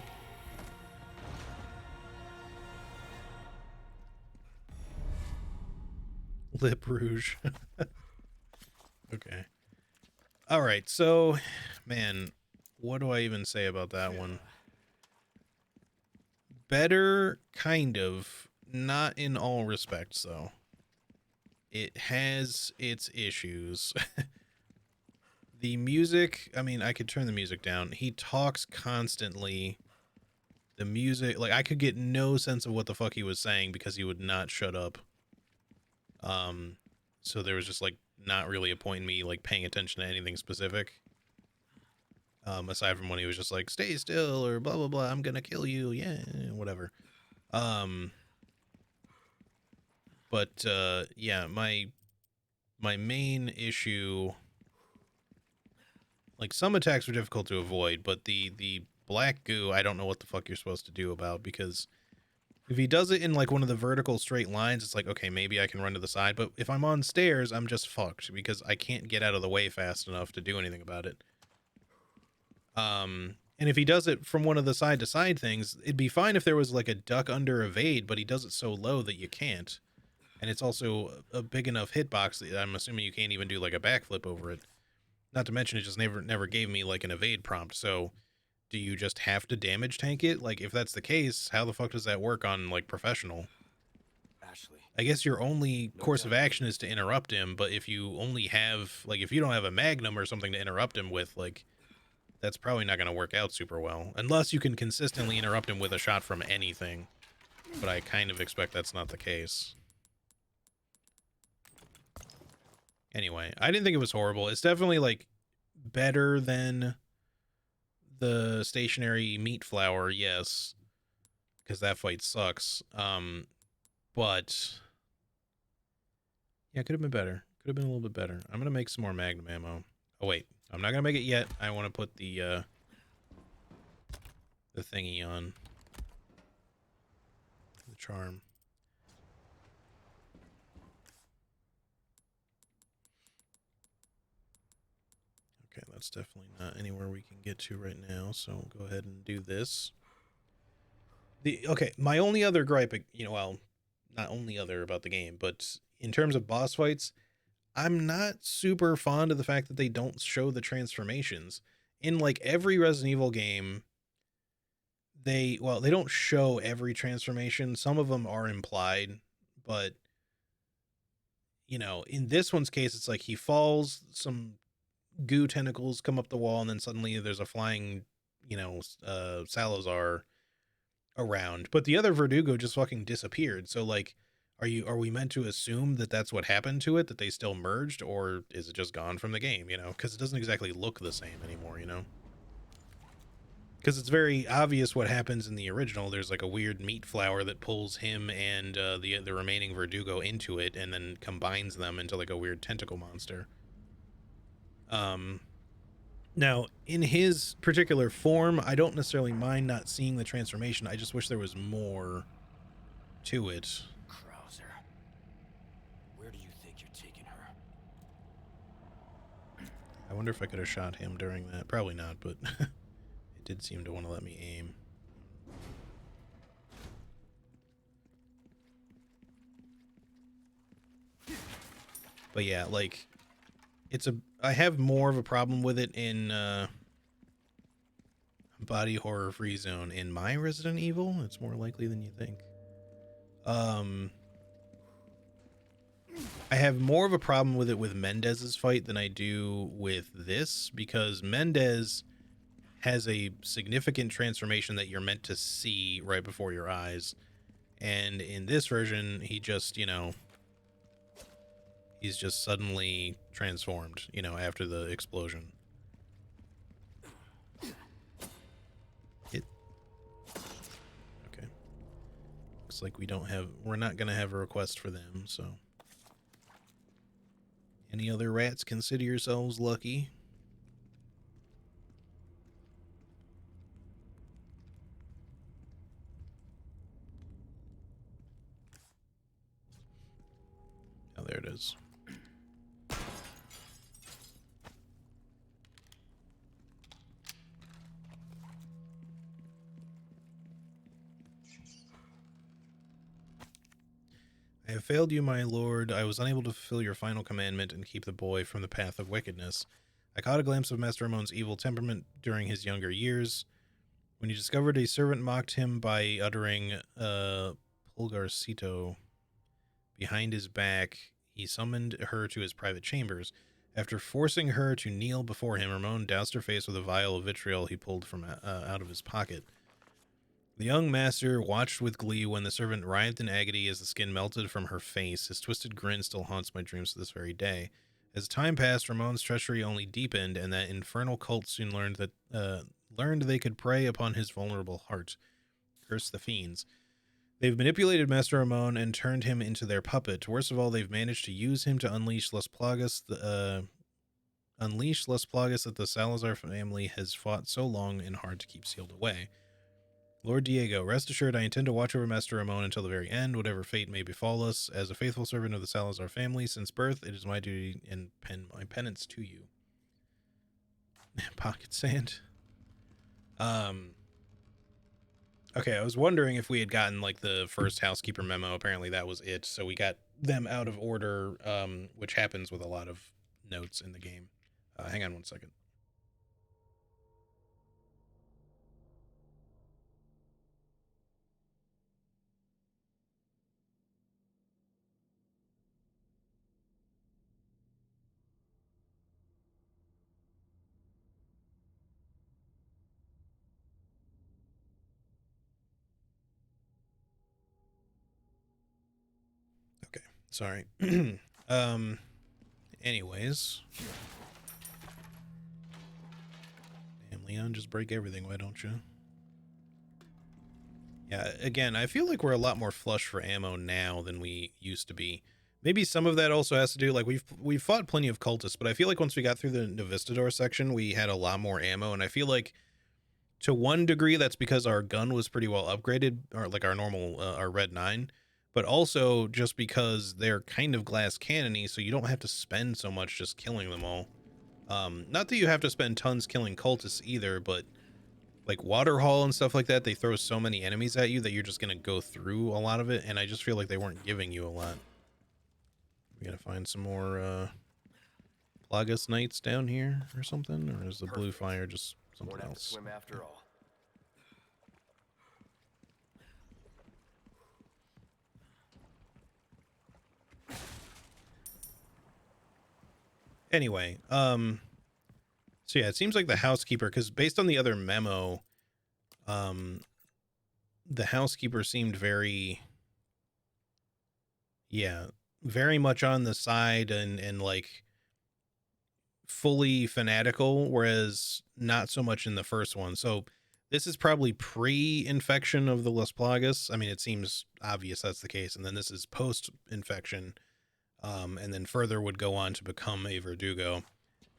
Lip Rouge. Okay. Alright, so, man, what do I even say about that one? Better, kind of. Not in all respects, though. It has its issues. The music, I mean, I could turn the music down. He talks constantly. The music, like, I could get no sense of what the fuck he was saying because he would not shut up. So there was just, like, not really a point in me, like, paying attention to anything specific. Aside from when he was just like, stay still, or blah, blah, blah, I'm gonna kill you, yeah, whatever. But, yeah, my main issue... Like, some attacks were difficult to avoid, but the black goo, I don't know what the fuck you're supposed to do about, because If he does it in like one of the vertical straight lines, it's like, okay, maybe I can run to the side. But if I'm on stairs, I'm just fucked because I can't get out of the way fast enough to do anything about it. And if he does it from one of the side to side things, it'd be fine if there was like a duck under evade, but he does it so low that you can't. And it's also a big enough hitbox that I'm assuming you can't even do like a backflip over it. Not to mention it just never gave me like an evade prompt. So do you just have to damage tank it? Like if that's the case, how the fuck does that work on like professional? Ashley. I guess your only course of action is to interrupt him, but if you only have like if you don't have a magnum or something to interrupt him with, like that's probably not going to work out super well unless you can consistently interrupt him with a shot from anything. But I kind of expect that's not the case. Anyway, I didn't think it was horrible. It's definitely like better than the stationary meat flower, yes, because that fight sucks. But yeah, it could have been better. Could have been a little bit better. I'm gonna make some more magnum ammo. Oh wait, I'm not gonna make it yet. I want to put the thingy on the charm. Okay, that's definitely not anywhere we can get to right now, so we'll go ahead and do this. My only other gripe, well, not only other about the game, but in terms of boss fights, I'm not super fond of the fact that they don't show the transformations. In like every Resident Evil game, they don't show every transformation. Some of them are implied, but in this one's case, it's like he falls, some goo tentacles come up the wall, and then suddenly there's a flying, Salazar around. But the other Verdugo just fucking disappeared. So like, are we meant to assume that that's what happened to it, that they still merged, or is it just gone from the game? Because it doesn't exactly look the same anymore. Because it's very obvious what happens in the original. There's like a weird meat flower that pulls him and the remaining Verdugo into it, and then combines them into like a weird tentacle monster. Now, in his particular form, I don't necessarily mind not seeing the transformation. I just wish there was more to it. Krauser, where do you think you're taking her? I wonder if I could have shot him during that. Probably not, but it did seem to want to let me aim. But yeah, like, I have more of a problem with it in body horror free zone. In my Resident Evil, it's more likely than you think. I have more of a problem with it with Mendez's fight than I do with this, because Mendez has a significant transformation that you're meant to see right before your eyes. And in this version, he just, he's just suddenly transformed, after the explosion. Okay. Looks like we're not going to have a request for them, so. Any other rats, consider yourselves lucky. Oh, there it is. I have failed you, my lord. I was unable to fulfill your final commandment and keep the boy from the path of wickedness. I caught a glimpse of Master Ramon's evil temperament during his younger years. When he discovered a servant mocked him by uttering Pulgarcito behind his back, he summoned her to his private chambers. After forcing her to kneel before him, Ramon doused her face with a vial of vitriol he pulled from out of his pocket. The young master watched with glee when the servant writhed in agony as the skin melted from her face. His twisted grin still haunts my dreams to this very day. As time passed, Ramon's treachery only deepened, and that infernal cult soon learned they could prey upon his vulnerable heart. Curse the fiends. They've manipulated Master Ramon and turned him into their puppet. Worst of all, they've managed to use him to unleash Las Plagas that the Salazar family has fought so long and hard to keep sealed away. Lord Diego, rest assured I intend to watch over Master Ramon until the very end, whatever fate may befall us. As a faithful servant of the Salazar family since birth, it is my duty and my penance to you. Pocket sand. Okay, I was wondering if we had gotten like the first housekeeper memo. Apparently that was it. So we got them out of order, which happens with a lot of notes in the game. Hang on one second. Okay, sorry. Anyways. Damn, Leon, just break everything, why don't you? Yeah, again, I feel like we're a lot more flush for ammo now than we used to be. Maybe some of that also has to do, like, we've fought plenty of cultists, but I feel like once we got through the Novistador section, we had a lot more ammo, and I feel like to one degree that's because our gun was pretty well upgraded, or like our normal, our Red 9, but also just because they're kind of glass cannony, so you don't have to spend so much just killing them all. Not that you have to spend tons killing cultists either, but like Waterhall and stuff like that, they throw so many enemies at you that you're just gonna go through a lot of it, and I just feel like they weren't giving you a lot. We gotta find some more Plagas Knights down here or something, or is the blue fire just something Won't have to else? swim after all. Anyway, so yeah, it seems like the housekeeper, because based on the other memo, the housekeeper seemed very, yeah, very much on the side and like fully fanatical, whereas not so much in the first one. So this is probably pre-infection of the Las Plagas. I mean, it seems obvious that's the case, and then this is post-infection, and then further would go on to become a Verdugo.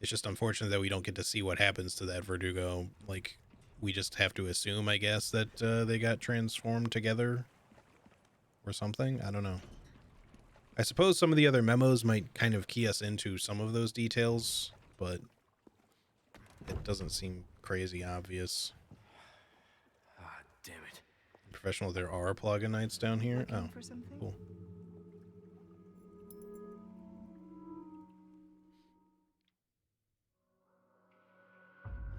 It's just unfortunate that we don't get to see what happens to that Verdugo. Like, we just have to assume, I guess, that they got transformed together or something. I don't know. I suppose some of the other memos might kind of key us into some of those details, but it doesn't seem crazy obvious. Ah, damn it. Professional, there are Plaga Knights down here. Looking Oh, for something? cool.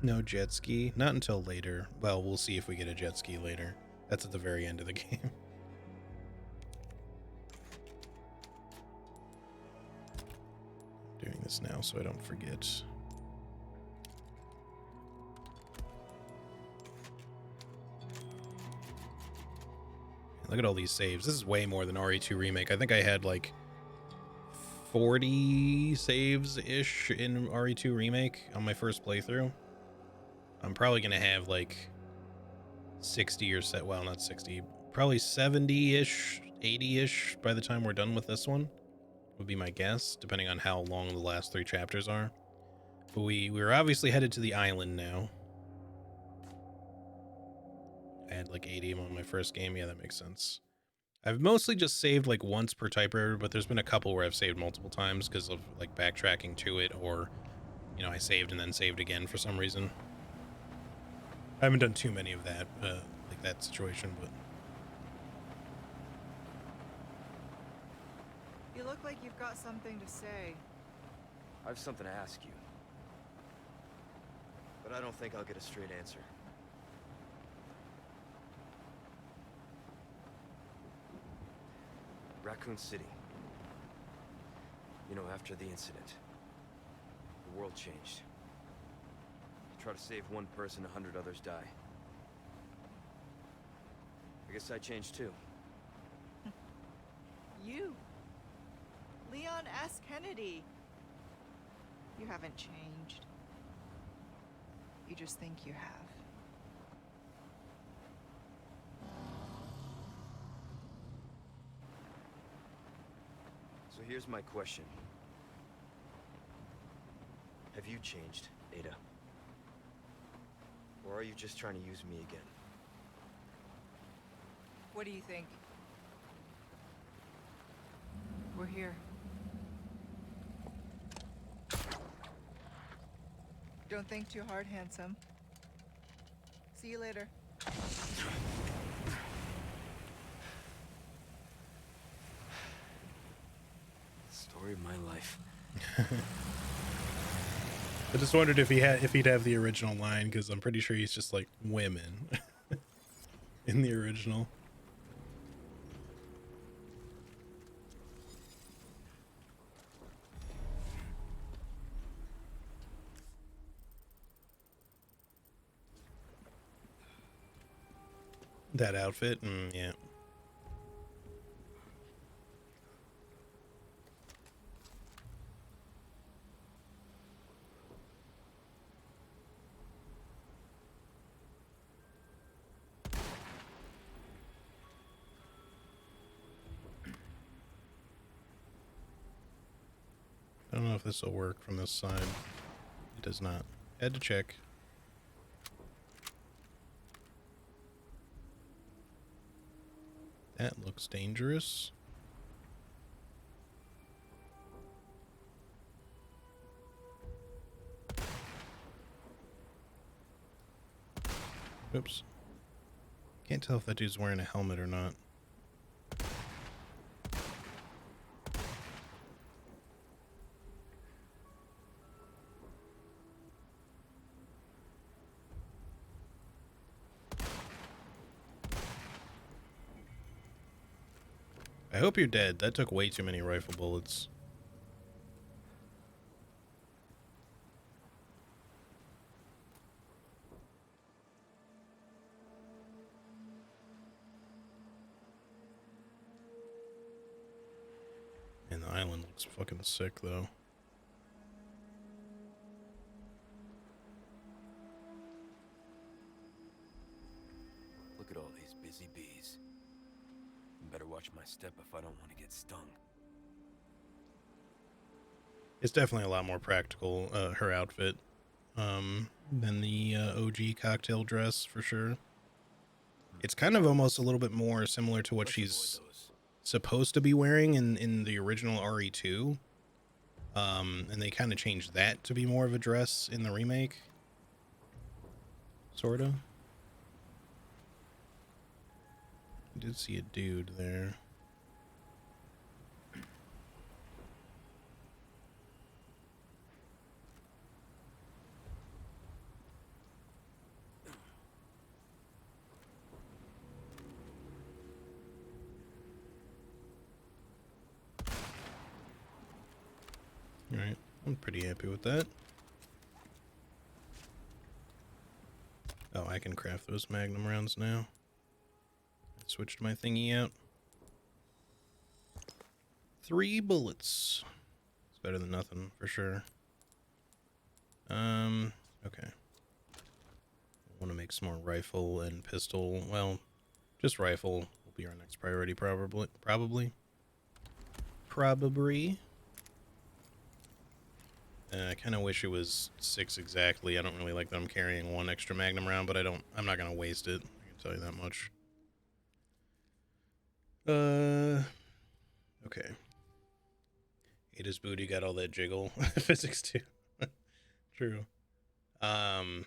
No jet ski. Not until later. Well, we'll see if we get a jet ski later. That's at the very end of the game. Doing this now so I don't forget. Look at all these saves. This is way more than RE2 Remake. I think I had like 40 saves-ish in RE2 Remake on my first playthrough. I'm probably going to have like 60 or so, well, not 60, probably 70-ish, 80-ish by the time we're done with this one, would be my guess, depending on how long the last 3 chapters are. But we're obviously headed to the island now. I had like 80 on my first game. Yeah, that makes sense. I've mostly just saved like once per typewriter, but there's been a couple where I've saved multiple times because of like backtracking to it, or, you know, I saved and then saved again for some reason. I haven't done too many of that, like that situation, but... You look like you've got something to say. I have something to ask you. But I don't think I'll get a straight answer. Raccoon City. You know, after the incident, the world changed. You try to save one person, 100 others die. I guess I changed too. You. Leon S. Kennedy. You haven't changed. You just think you have. So here's my question. Have you changed, Ada? Or are you just trying to use me again? What do you think? We're here. Don't think too hard, handsome. See you later. Story of my life. I just wondered if he'd have the original line, because I'm pretty sure he's just like women in the original. That outfit, yeah. I don't know if this will work from this side. It does not. Had to check. That looks dangerous. Oops. Can't tell if that dude's wearing a helmet or not. I hope you're dead. That took way too many rifle bullets. And the island looks fucking sick, though. Look at all these busy bees. Better watch my step if I don't want to get stung. It's definitely a lot more practical, her outfit, than the OG cocktail dress, for sure. It's kind of almost a little bit more similar to what she's supposed to be wearing in the original RE2. And they kind of changed that to be more of a dress in the remake. Sort of. I did see a dude there. Alright, I'm pretty happy with that. Oh, I can craft those magnum rounds now. I switched my thingy out. 3 bullets. It's better than nothing, for sure. Okay. I want to make some more rifle and pistol. Well, just rifle will be our next priority, probably. I kind of wish it was 6 exactly. I don't really like that I'm carrying 1 extra magnum round, but I'm not going to waste it. I can tell you that much. Okay. Ada's booty got all that jiggle physics too. True. The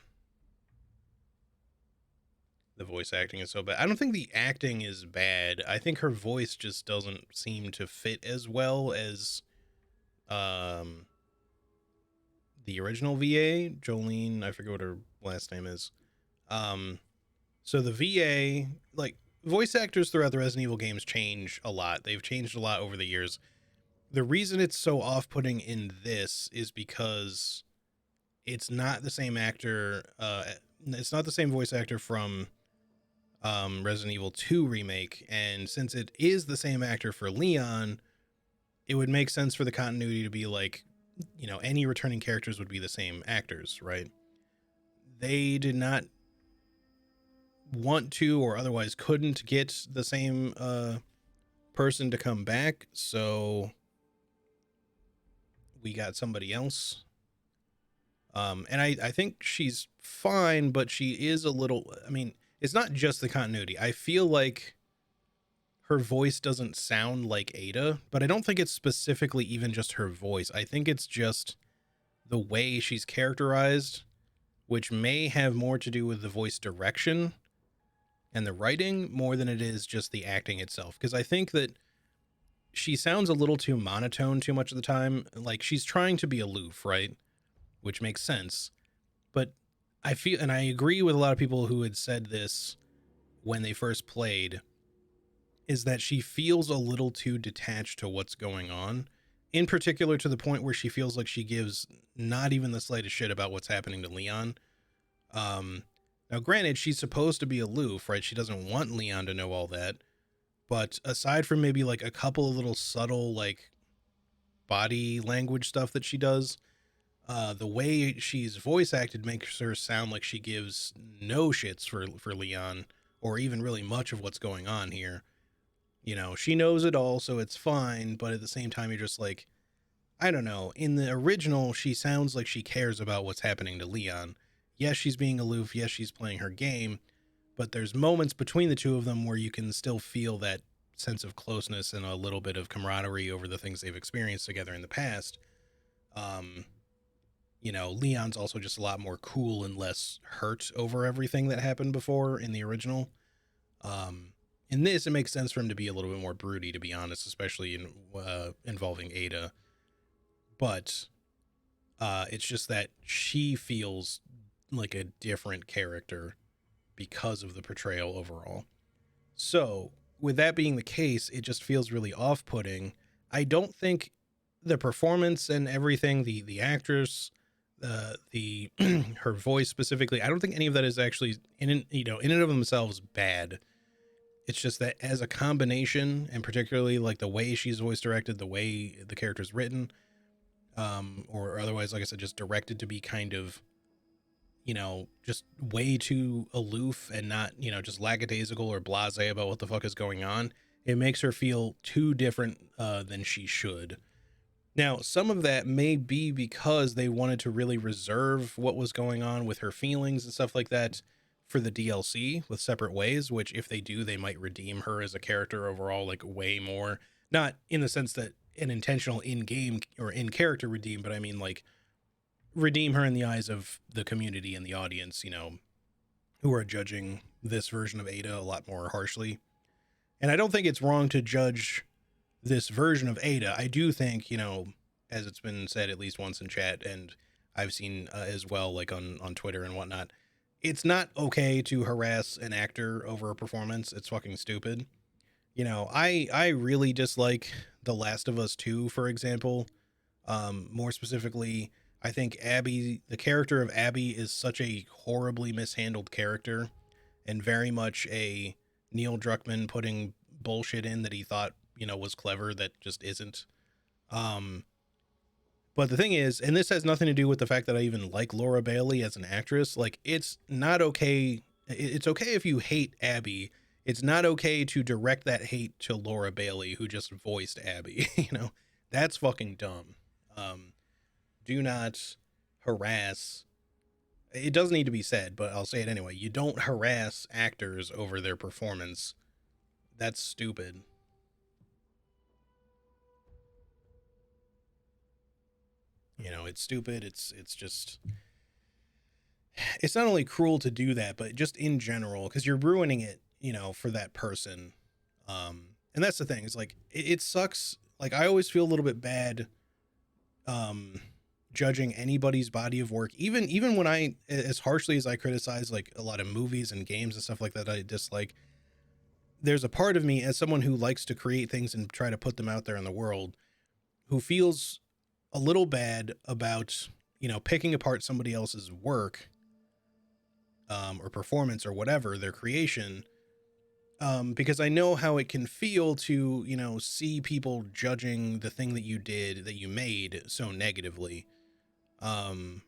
voice acting is so bad. I don't think the acting is bad. I think her voice just doesn't seem to fit as well as the original VA, Jolene, I forget what her last name is. So the VA, like, voice actors throughout the Resident Evil games change a lot. They've changed a lot over the years. The reason it's so off-putting in this is because it's not the same actor. It's not the same voice actor from Resident Evil 2 Remake. And since it is the same actor for Leon, it would make sense for the continuity to be like, you know, any returning characters would be the same actors, right? They did not want to, or otherwise couldn't get the same person to come back, so we got somebody else. And I think she's fine, but she is a little, I mean, it's not just the continuity. I feel like her voice doesn't sound like Ada, but I don't think it's specifically even just her voice. I think it's just the way she's characterized, which may have more to do with the voice direction and the writing more than it is just the acting itself. Because I think that she sounds a little too monotone too much of the time. Like, she's trying to be aloof, right? Which makes sense. But I feel, and I agree with a lot of people who had said this when they first played, is that she feels a little too detached to what's going on. In particular, to the point where she feels like she gives not even the slightest shit about what's happening to Leon. Now, granted, she's supposed to be aloof, right? She doesn't want Leon to know all that. But aside from maybe like a couple of little subtle like body language stuff that she does, the way she's voice acted makes her sound like she gives no shits for Leon or even really much of what's going on here. You know, she knows it all, so it's fine. But at the same time, you're just like, I don't know. In the original, she sounds like she cares about what's happening to Leon. Yes, she's being aloof. Yes, she's playing her game. But there's moments between the two of them where you can still feel that sense of closeness and a little bit of camaraderie over the things they've experienced together in the past. You know, Leon's also just a lot more cool and less hurt over everything that happened before in the original. In this, it makes sense for him to be a little bit more broody, to be honest, especially in involving Ada. But it's just that she feels like a different character because of the portrayal overall. So, with that being the case, it just feels really off-putting. I don't think the performance and everything, the actress, the her voice specifically, I don't think any of that is actually in and of themselves bad. It's just that as a combination, and particularly like the way she's voice directed, the way the character's written, or otherwise, like I said, just directed to be kind of, just way too aloof and not, just lackadaisical or blasé about what the fuck is going on. It makes her feel too different than she should. Now, some of that may be because they wanted to really reserve what was going on with her feelings and stuff like that for the DLC with separate ways, which if they do, they might redeem her as a character overall, like way more. Not in the sense that an intentional in-game or in-character redeem, but I mean like redeem her in the eyes of the community and the audience, who are judging this version of Ada a lot more harshly. And I don't think it's wrong to judge this version of Ada. I do think, as it's been said at least once in chat, and I've seen as well, like on Twitter and whatnot, it's not okay to harass an actor over a performance. It's fucking stupid. I really dislike The Last of Us 2, for example. More specifically, I think Abby, the character of Abby, is such a horribly mishandled character and very much a Neil Druckmann putting bullshit in that he thought, was clever that just isn't. But the thing is, and this has nothing to do with the fact that I even like Laura Bailey as an actress, like it's not okay. It's okay if you hate Abby. It's not okay to direct that hate to Laura Bailey, who just voiced Abby. That's fucking dumb. Do not harass. It doesn't need to be said, but I'll say it anyway. You don't harass actors over their performance. That's stupid. It's stupid. It's just, it's not only cruel to do that, but just in general, because you're ruining it, for that person. And that's the thing. It's like, it sucks. Like, I always feel a little bit bad, judging anybody's body of work, even when I, as harshly as I criticize like a lot of movies and games and stuff like that I dislike, there's a part of me as someone who likes to create things and try to put them out there in the world, who feels a little bad about, picking apart somebody else's work, or performance or whatever, their creation, because I know how it can feel to, see people judging the thing that you did, that you made so negatively. Not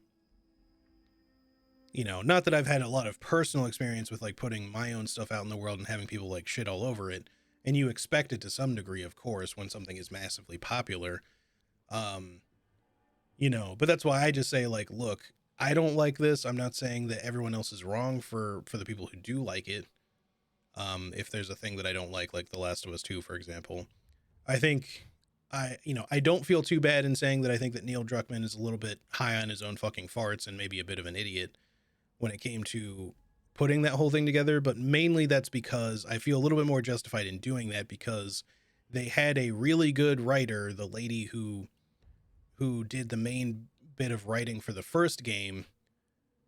that I've had a lot of personal experience with like putting my own stuff out in the world and having people like shit all over it. And you expect it to some degree, of course, when something is massively popular. But that's why I just say like, look, I don't like this. I'm not saying that everyone else is wrong for the people who do like it. If there's a thing that I don't like The Last of Us 2, for example, I think I don't feel too bad in saying that I think that Neil Druckmann is a little bit high on his own fucking farts and maybe a bit of an idiot when it came to putting that whole thing together. But mainly that's because I feel a little bit more justified in doing that because they had a really good writer, the lady who did the main bit of writing for the first game,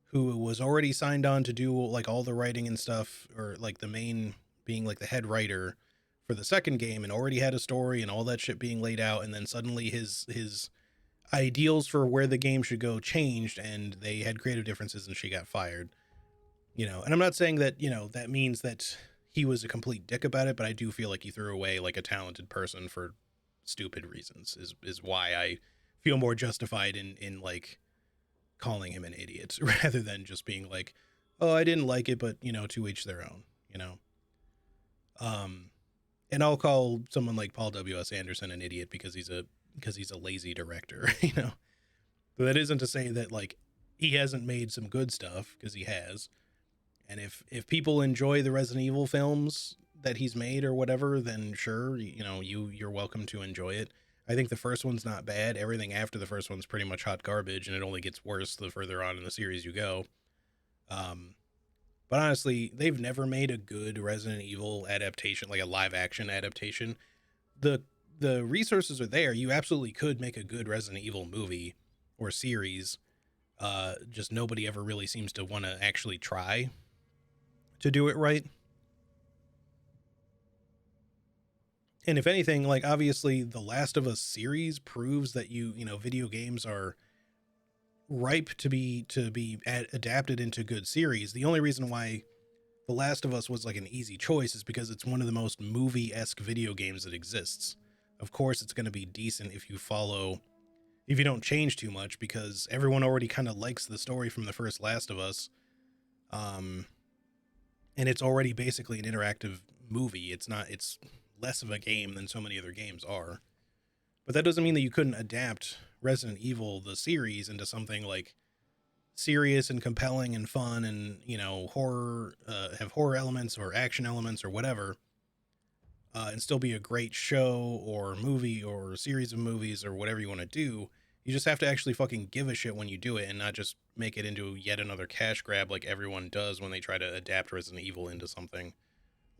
who was already signed on to do like all the writing and stuff, or like the main being like the head writer for the second game, and already had a story and all that shit being laid out. And then suddenly his ideals for where the game should go changed, and they had creative differences, and she got fired. And I'm not saying that that means that he was a complete dick about it, but I do feel like he threw away like a talented person for stupid reasons. Is why I feel more justified in like calling him an idiot rather than just being like, oh, I didn't like it, but to each their own. And I'll call someone like Paul W.S. Anderson an idiot because he's a lazy director. But that isn't to say that like he hasn't made some good stuff, because he has. And if people enjoy the Resident Evil films that he's made or whatever, then sure, you're welcome to enjoy it. I think the first one's not bad. Everything after the first one's pretty much hot garbage, and it only gets worse the further on in the series you go. But honestly, they've never made a good Resident Evil adaptation, like a live action adaptation. The resources are there. You absolutely could make a good Resident Evil movie or series. Just nobody ever really seems to want to actually try to do it right. And if anything, like obviously the Last of Us series proves that video games are ripe to be adapted into good series. The only reason why The Last of Us was like an easy choice is because it's one of the most movie-esque video games that exists. Of course, it's going to be decent if you don't change too much, because everyone already kind of likes the story from the first Last of Us. And it's already basically an interactive movie. It's less of a game than so many other games are. But that doesn't mean that you couldn't adapt Resident Evil, the series, into something like serious and compelling and fun and, horror, have horror elements or action elements or whatever, and still be a great show or movie or series of movies or whatever you want to do. You just have to actually fucking give a shit when you do it, and not just make it into yet another cash grab like everyone does when they try to adapt Resident Evil into something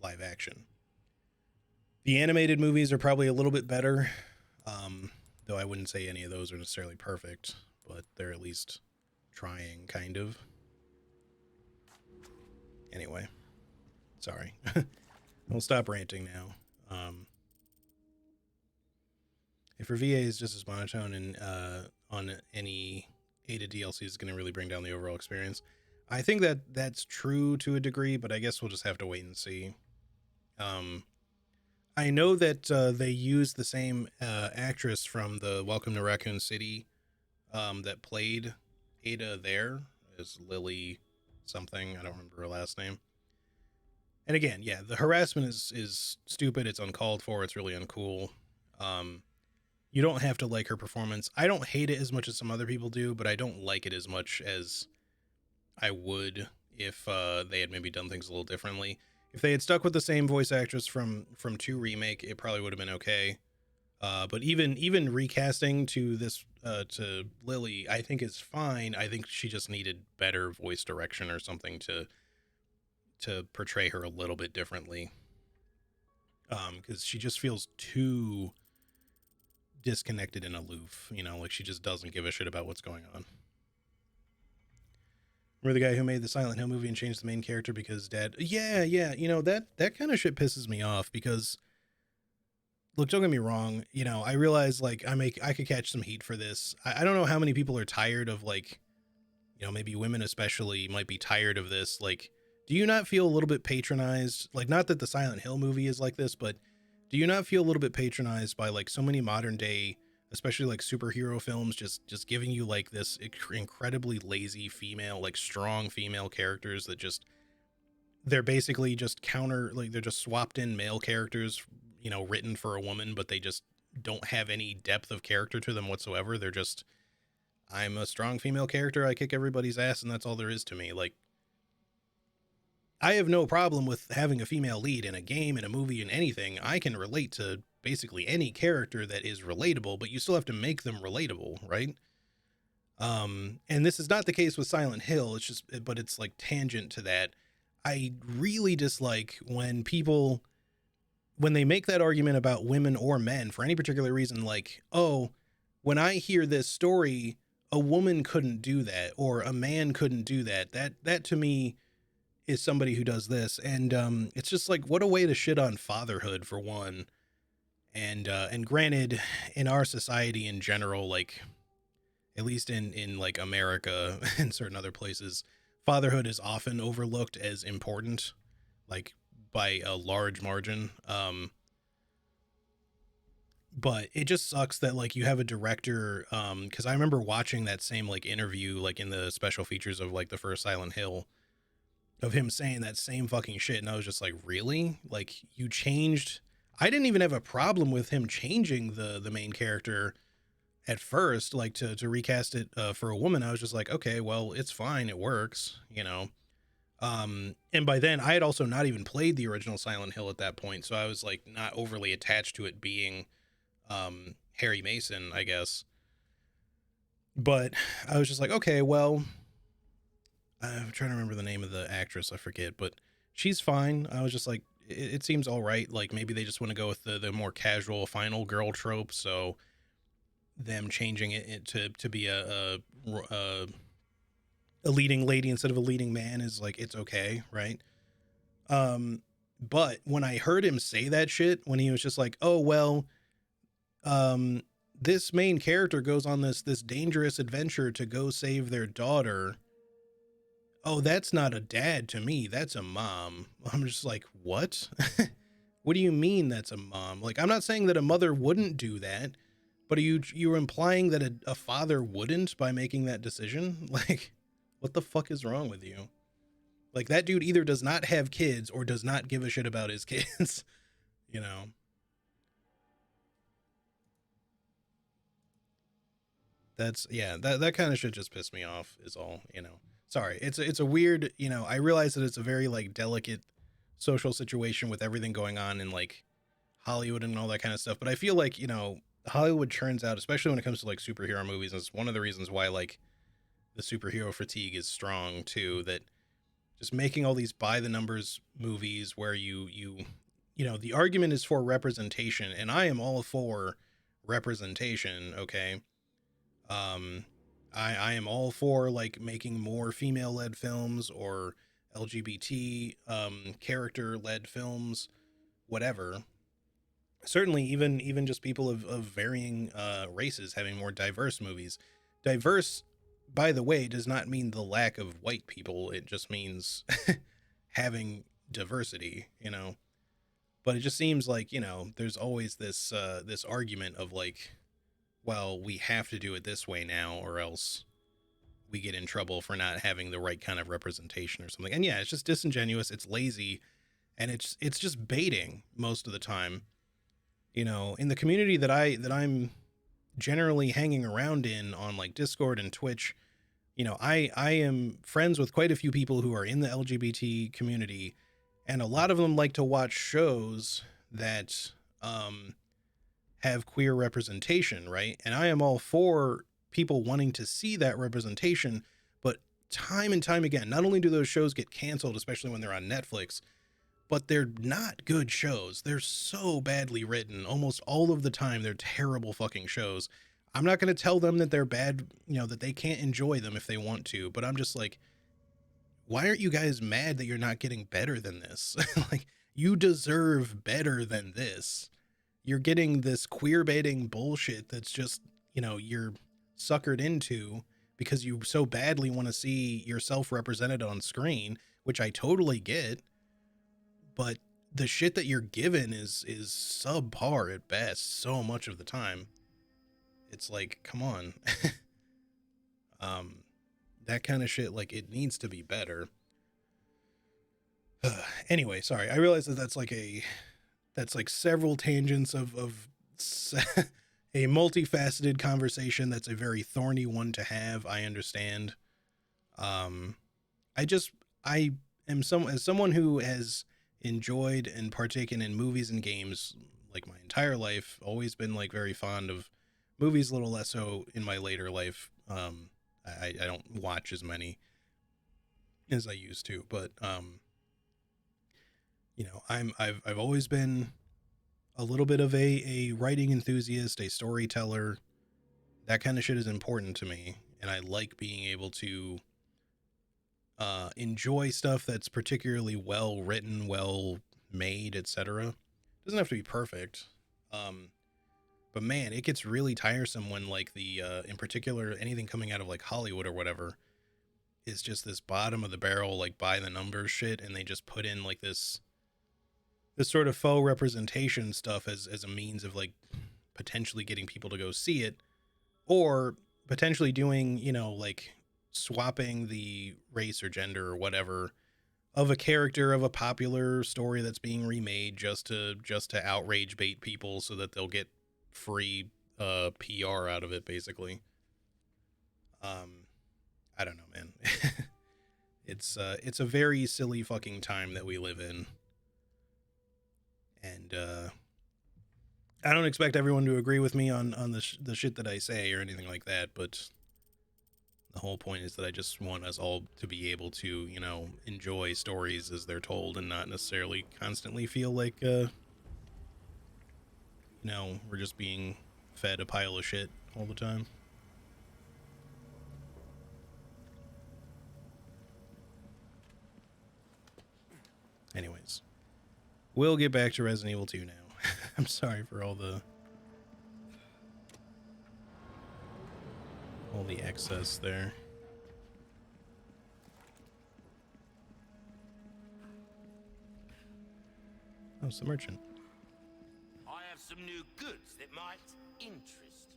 live action. The animated movies are probably a little bit better, though I wouldn't say any of those are necessarily perfect, but they're at least trying, kind of. Anyway, sorry. I'll stop ranting now. If her VA is just as monotone and on any Ada DLC is going to really bring down the overall experience, I think that that's true to a degree, but I guess we'll just have to wait and see. I know that they used the same actress from the Welcome to Raccoon City that played Ada there, as Lily something. I don't remember her last name. And again, yeah, the harassment is stupid. It's uncalled for. It's really uncool. You don't have to like her performance. I don't hate it as much as some other people do, but I don't like it as much as I would if they had maybe done things a little differently. If they had stuck with the same voice actress from 2 Remake, it probably would have been okay. But even recasting to this to Lily, I think is fine. I think she just needed better voice direction or something to portray her a little bit differently. Because she just feels too disconnected and aloof, like she just doesn't give a shit about what's going on. Remember the guy who made the Silent Hill movie and changed the main character because dad? Yeah, that kind of shit pisses me off because, look, don't get me wrong, I realize like I could catch some heat for this. I don't know how many people are tired of like, maybe women especially might be tired of this. Like, do you not feel a little bit patronized? Like, not that the Silent Hill movie is like this, but do you not feel a little bit patronized by like so many modern day, especially like superhero films, just giving you like this incredibly lazy female, like strong female characters that they're basically just they're just swapped in male characters, written for a woman, but they just don't have any depth of character to them whatsoever. They're just, I'm a strong female character. I kick everybody's ass and that's all there is to me. Like, I have no problem with having a female lead in a game, in a movie, in anything. I can relate to basically any character that is relatable, but you still have to make them relatable, right? And this is not the case with Silent Hill. It's just, but it's like tangent to that. I really dislike when people, when they make that argument about women or men for any particular reason, like, oh, when I hear this story, a woman couldn't do that, or a man couldn't do that. That to me is somebody who does this. And it's just like, what a way to shit on fatherhood, for one. And granted, in our society in general, like, at least in like America and certain other places, fatherhood is often overlooked as important, like by a large margin. But it just sucks that like you have a director, because I remember watching that same like interview, like in the special features of like the first Silent Hill, of him saying that same fucking shit, and I was just like, really? Like, you changed? I didn't even have a problem with him changing the main character at first, like to recast it for a woman. I was just like, okay, well, it's fine, it works, you know. And by then I had also not even played the original Silent Hill at that point, so I was like not overly attached to it being Harry Mason, I guess. But I was just like, okay, well, I'm trying to remember the name of the actress, I forget, but she's fine. I was just like, it seems all right. Like, maybe they just want to go with the more casual final girl trope, so them changing it to be a leading lady instead of a leading man is like, it's okay, right? But when I heard him say that shit, when he was just like, oh well, this main character goes on this dangerous adventure to go save their daughter. Oh, that's not a dad to me, that's a mom. I'm just like, what? What do you mean that's a mom? Like, I'm not saying that a mother wouldn't do that, but you're implying that a father wouldn't by making that decision? Like, what the fuck is wrong with you? Like, that dude either does not have kids or does not give a shit about his kids, you know? That's, yeah, that kind of shit just pissed me off is all, you know? Sorry. It's a weird, you know, I realize that it's a very like delicate social situation with everything going on in like Hollywood and all that kind of stuff. But I feel like, you know, Hollywood turns out, especially when it comes to like superhero movies, and it's one of the reasons why like the superhero fatigue is strong too, that just making all these by the numbers movies where you know, the argument is for representation, and I am all for representation. Okay. I am all for like making more female led films or LGBT character led films, whatever. Certainly even just people of varying races having more diverse movies. Diverse, by the way, does not mean the lack of white people. It just means having diversity, you know. But it just seems like, you know, there's always this this argument of like, well, we have to do it this way now or else we get in trouble for not having the right kind of representation or something. And yeah, it's just disingenuous, it's lazy, and it's just baiting most of the time. You know, in the community that I'm generally hanging around in on like Discord and Twitch, you know, I am friends with quite a few people who are in the LGBT community, and a lot of them like to watch shows that have queer representation, right? And I am all for people wanting to see that representation, but time and time again, not only do those shows get canceled, especially when they're on Netflix, but they're not good shows. They're so badly written. Almost all of the time, they're terrible fucking shows. I'm not going to tell them that they're bad, you know, that they can't enjoy them if they want to, but I'm just like, why aren't you guys mad that you're not getting better than this? Like, you deserve better than this. You're getting this queer baiting bullshit that's just, you know, you're suckered into because you so badly want to see yourself represented on screen, which I totally get. But the shit that you're given is subpar at best so much of the time. It's like, come on. That kind of shit, like, it needs to be better. Anyway, sorry. I realize that that's like several tangents of a multifaceted conversation. That's a very thorny one to have. I understand. I as someone who has enjoyed and partaken in movies and games like my entire life, always been like very fond of movies, a little less so in my later life. I don't watch as many as I used to, but you know, I've always been a little bit of a writing enthusiast, a storyteller. That kind of shit is important to me, and I like being able to enjoy stuff that's particularly well written, well made, etc. Doesn't have to be perfect. But man, it gets really tiresome when like the in particular anything coming out of like Hollywood or whatever is just this bottom of the barrel, like by the numbers shit, and they just put in like this sort of faux representation stuff as a means of like potentially getting people to go see it, or potentially doing, you know, like swapping the race or gender or whatever of a character of a popular story that's being remade just to outrage bait people so that they'll get free PR out of it, basically. I don't know, man. It's a very silly fucking time that we live in. And I don't expect everyone to agree with me on the shit that I say or anything like that, but the whole point is that I just want us all to be able to, you know, enjoy stories as they're told and not necessarily constantly feel like, you know, we're just being fed a pile of shit all the time. Anyways, we'll get back to Resident Evil 2 now. I'm sorry for all the excess there. Oh, it's the merchant. I have some new goods that might interest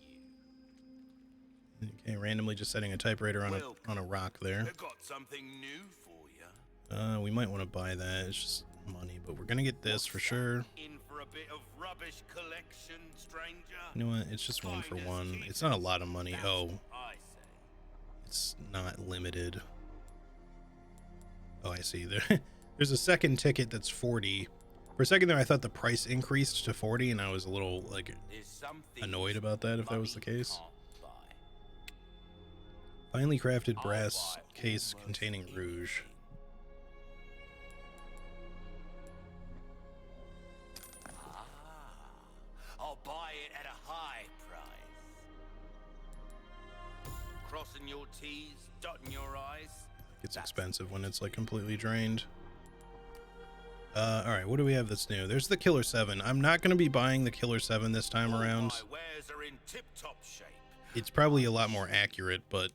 you. Okay, randomly just setting a typewriter on a rock there. I've got something new for you. We might want to buy that. It's just money, but we're gonna get this for sure. In for a bit of rubbish collection, stranger? You know what? It's just one for one. It's not a lot of money. Oh, it's not limited. Oh, I see. There's a second ticket that's 40. For a second there, I thought the price increased to 40, and I was a little like annoyed about that if that was the case. Finely crafted brass case containing rouge. I'll buy it at a high price. Crossing your T's, dotting your I's. It's expensive when it's like completely drained. All right, what do we have that's new? There's the Killer 7. I'm not going to be buying the Killer 7 this time around. My wares are in tip-top shape. It's probably a lot more accurate, but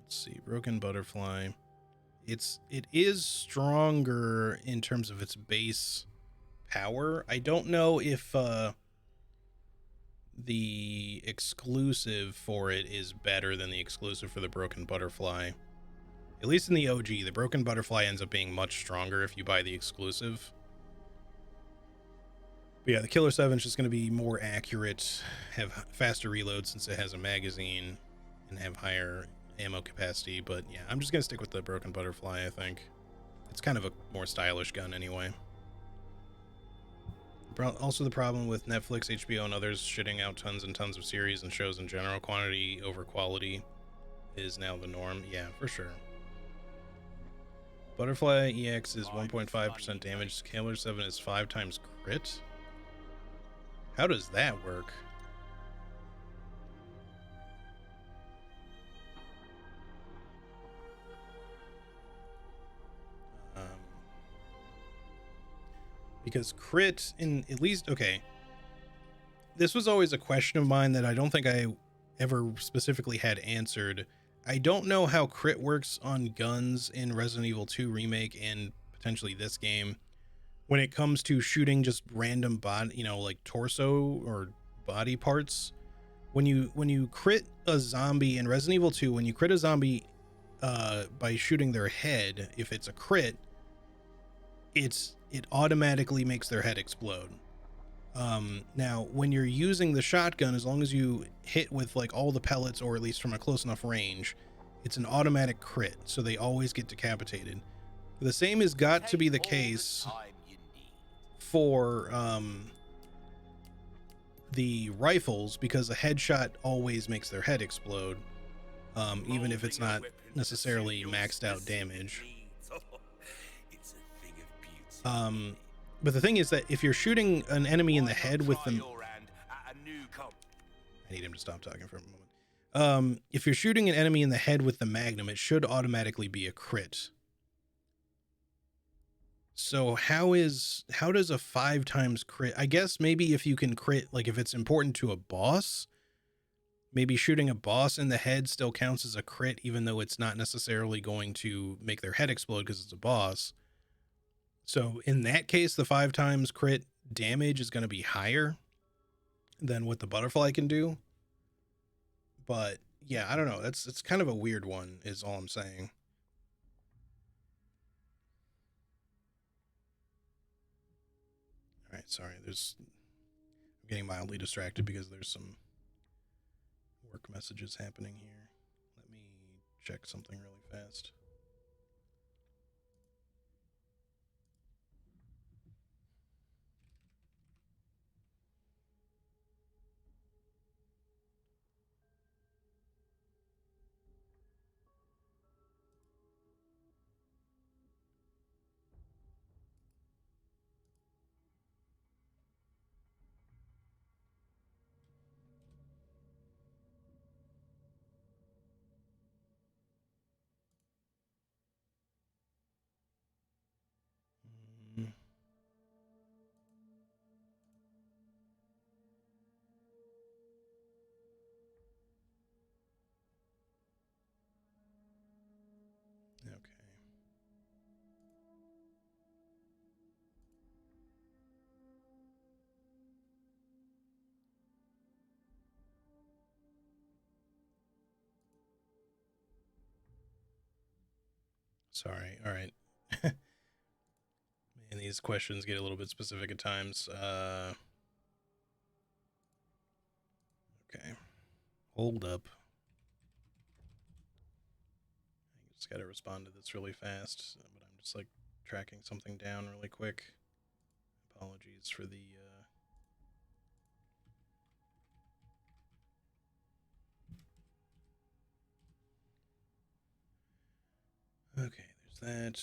let's see. Broken Butterfly. It is stronger in terms of its base power. I don't know if the exclusive for it is better than the exclusive for the Broken Butterfly. At least in the OG, the Broken Butterfly ends up being much stronger if you buy the exclusive. But yeah, the Killer 7 is just going to be more accurate, have faster reload since it has a magazine, and have higher ammo capacity. But yeah, I'm just going to stick with the Broken Butterfly, I think. It's kind of a more stylish gun anyway. Also, the problem with Netflix, HBO, and others shitting out tons and tons of series and shows in general, quantity over quality is now the norm. Yeah, for sure. Butterfly EX is 1.5% damage. Killer 7 is 5 times crit. How does that work? Because crit in at least, okay, this was always a question of mine that I don't think I ever specifically had answered. I don't know how crit works on guns in Resident Evil 2 Remake and potentially this game when it comes to shooting just random body, you know, like torso or body parts. When you crit a zombie in Resident Evil 2, when you crit a zombie by shooting their head, if it's a crit, it automatically makes their head explode. Now, when you're using the shotgun, as long as you hit with like all the pellets, or at least from a close enough range, it's an automatic crit, so they always get decapitated. The same has got to be the Take all case time you need. for the rifles, because a headshot always makes their head explode, even if it's Molding a not weapon to necessarily suit your maxed out specific damage. needs. Oh, it's a thing of beauty. But the thing is that if you're shooting an enemy in the Why not head with try the... your hand at a new I need him to stop talking for a moment. If you're shooting an enemy in the head with the Magnum, it should automatically be a crit. So how does a 5 times crit? I guess maybe if you can crit, like if it's important to a boss, maybe shooting a boss in the head still counts as a crit, even though it's not necessarily going to make their head explode because it's a boss. So in that case, the 5 times crit damage is going to be higher than what the butterfly can do. But yeah, I don't know. It's kind of a weird one, is all I'm saying. All right, sorry. I'm getting mildly distracted because there's some work messages happening here. Let me check something really fast. Mm. Okay. Sorry. All right. Man, these questions get a little bit specific at times. Okay. Hold up. I just got to respond to this really fast, but I'm just like tracking something down really quick. Apologies for the Okay, there's that.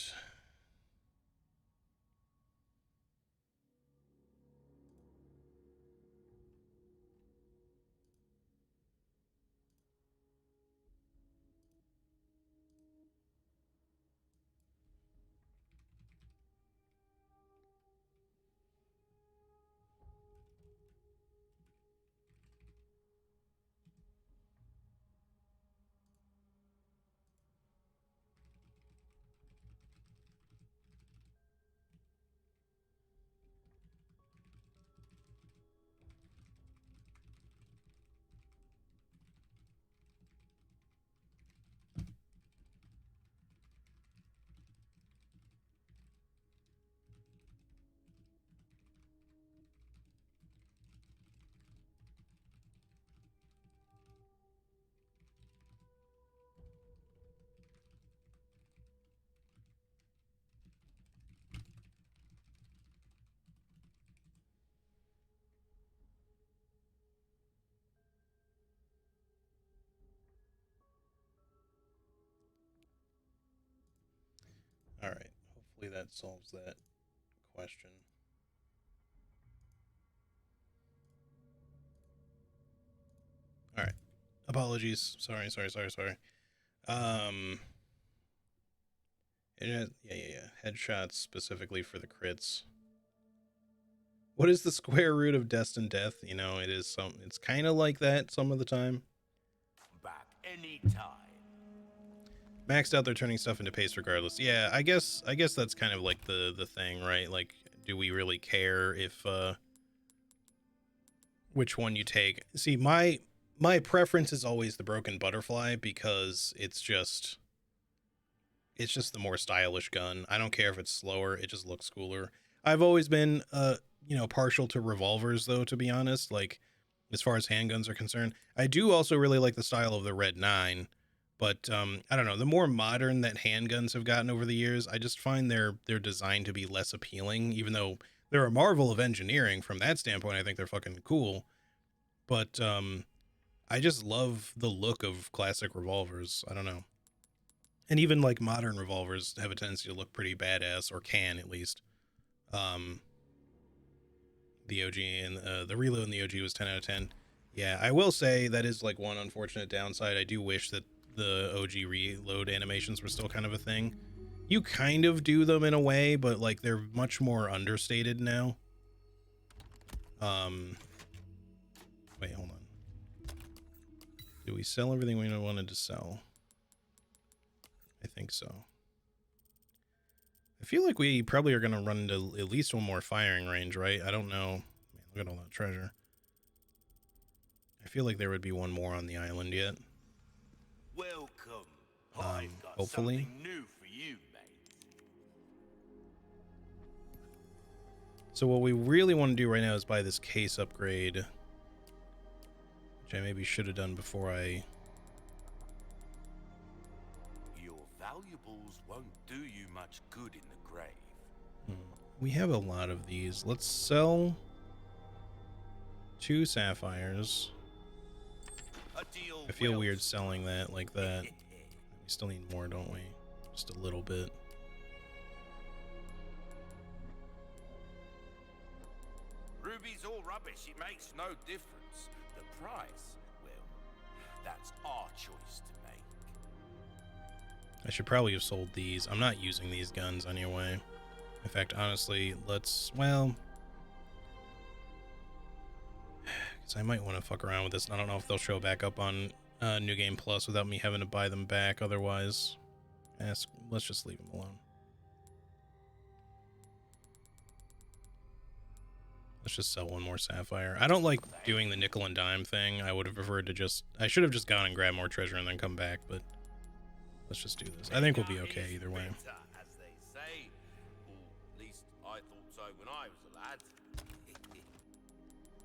All right. Hopefully that solves that question. All right. Apologies. Sorry. Um, yeah. Headshots specifically for the crits. What is the square root of destined death? You know, it's kind of like that some of the time. back anytime. Maxed out, they're turning stuff into paste regardless. Yeah, I guess that's kind of like the thing, right? Like, do we really care if which one you take? See, my preference is always the broken butterfly because it's just the more stylish gun. I don't care if it's slower, it just looks cooler. I've always been partial to revolvers though, to be honest, like as far as handguns are concerned. I do also really like the style of the Red 9, But I don't know. The more modern that handguns have gotten over the years, I just find they're designed to be less appealing. Even though they're a marvel of engineering from that standpoint, I think they're fucking cool. But I just love the look of classic revolvers. I don't know. And even like modern revolvers have a tendency to look pretty badass, or can at least. The OG and the reload in the OG was 10 out of 10. Yeah, I will say that is like one unfortunate downside. I do wish that the OG reload animations were still kind of a thing. You kind of do them in a way, but like they're much more understated now. Wait, hold on. Do we sell everything we wanted to sell? I think so. I feel like we probably are going to run into at least one more firing range, right? I don't know. Man, look at all that treasure. I feel like there would be one more on the island yet. Welcome. I've got Hopefully. something new for you, mate. So what we really want to do right now is buy this case upgrade, which I maybe should have done before I... Your valuables won't do you much good in the grave. We have a lot of these. Let's sell 2 sapphires. A deal I feel well weird selling that like that. We still need more, don't we? Just a little bit. Ruby's all rubbish. It makes no difference. The price, well, that's our choice to make. I should probably have sold these. I'm not using these guns anyway. In fact, honestly, let's, well... because I might want to fuck around with this. I don't know if they'll show back up on New Game Plus without me having to buy them back otherwise. Let's just leave them alone. Let's just sell one more sapphire. I don't like doing the nickel and dime thing. I would have preferred to just... I should have just gone and grabbed more treasure and then come back, but let's just do this. I think we'll be okay either way. As they say, or at least I thought so when I was a lad.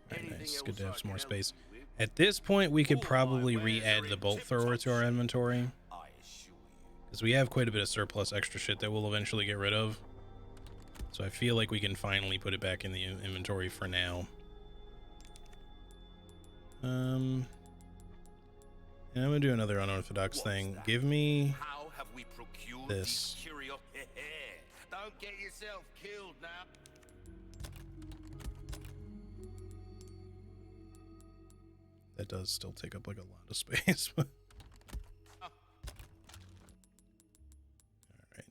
Very nice. Anything Good to else have I some more can help space. you with? At this point, we could All my probably wares re-add are the in bolt thrower tip-top to our shape, inventory, I assure you. because we have quite a bit of surplus extra shit that we'll eventually get rid of. So I feel like we can finally put it back in the inventory for now. And I'm gonna do another unorthodox thing. that? Give me How have we procured this. these curios? Don't get yourself killed now. That does still take up like a lot of space. All right.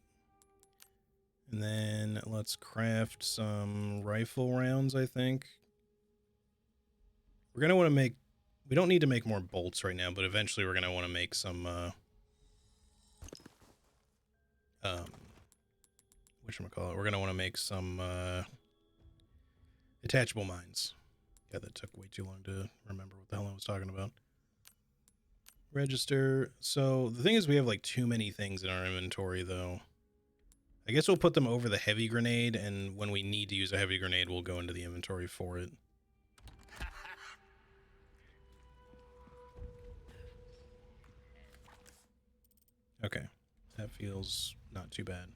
And then let's craft some rifle rounds, I think. We're going to want to make... We don't need to make more bolts right now, but eventually we're going to want to make some... whatchamacallit? We're going to want to make some attachable mines. Yeah, that took way too long to remember what the hell I was talking about. Register. So the thing is, we have like too many things in our inventory, though. I guess we'll put them over the heavy grenade, and when we need to use a heavy grenade, we'll go into the inventory for it. Okay, that feels not too bad.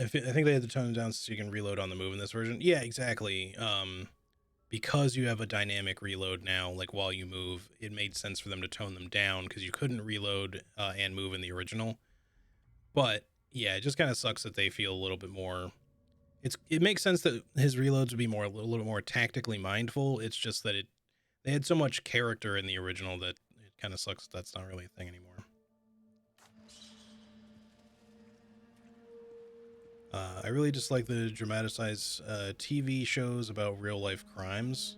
I think they had to tone it down so you can reload on the move in this version. Yeah, exactly. Because you have a dynamic reload now, like while you move, it made sense for them to tone them down because you couldn't reload and move in the original. But yeah, it just kind of sucks that they feel a little bit more. It makes sense that his reloads would be a little bit more tactically mindful. It's just that they had so much character in the original that it kind of sucks that that's not really a thing anymore. I really just like the dramatized TV shows about real life crimes.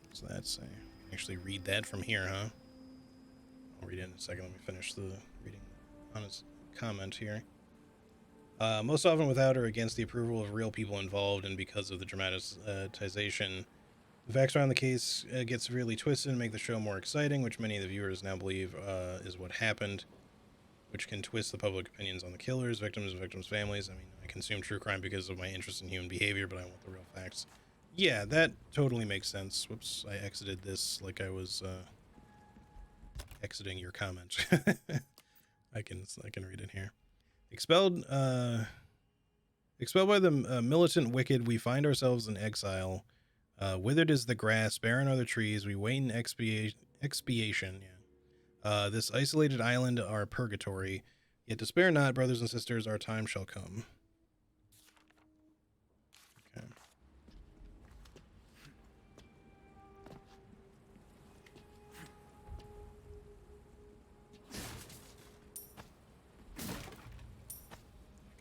What's that say? Actually read that from here, huh? I'll read it in a second. Let me finish the reading on his comment here. Most often without or against the approval of real people involved, and because of the dramatization, the facts around the case get severely twisted and make the show more exciting, which many of the viewers now believe is what happened, which can twist the public opinions on the killers, victims, and victims' families. I mean, I consume true crime because of my interest in human behavior, but I want the real facts. Yeah, that totally makes sense. Whoops, I exited this like I was exiting your comment. I can read it here. Expelled by the militant wicked, we find ourselves in exile. Withered is the grass, barren are the trees. We wait in expiation. Yeah. This isolated island our purgatory. Yet despair not, brothers and sisters, our time shall come. Okay.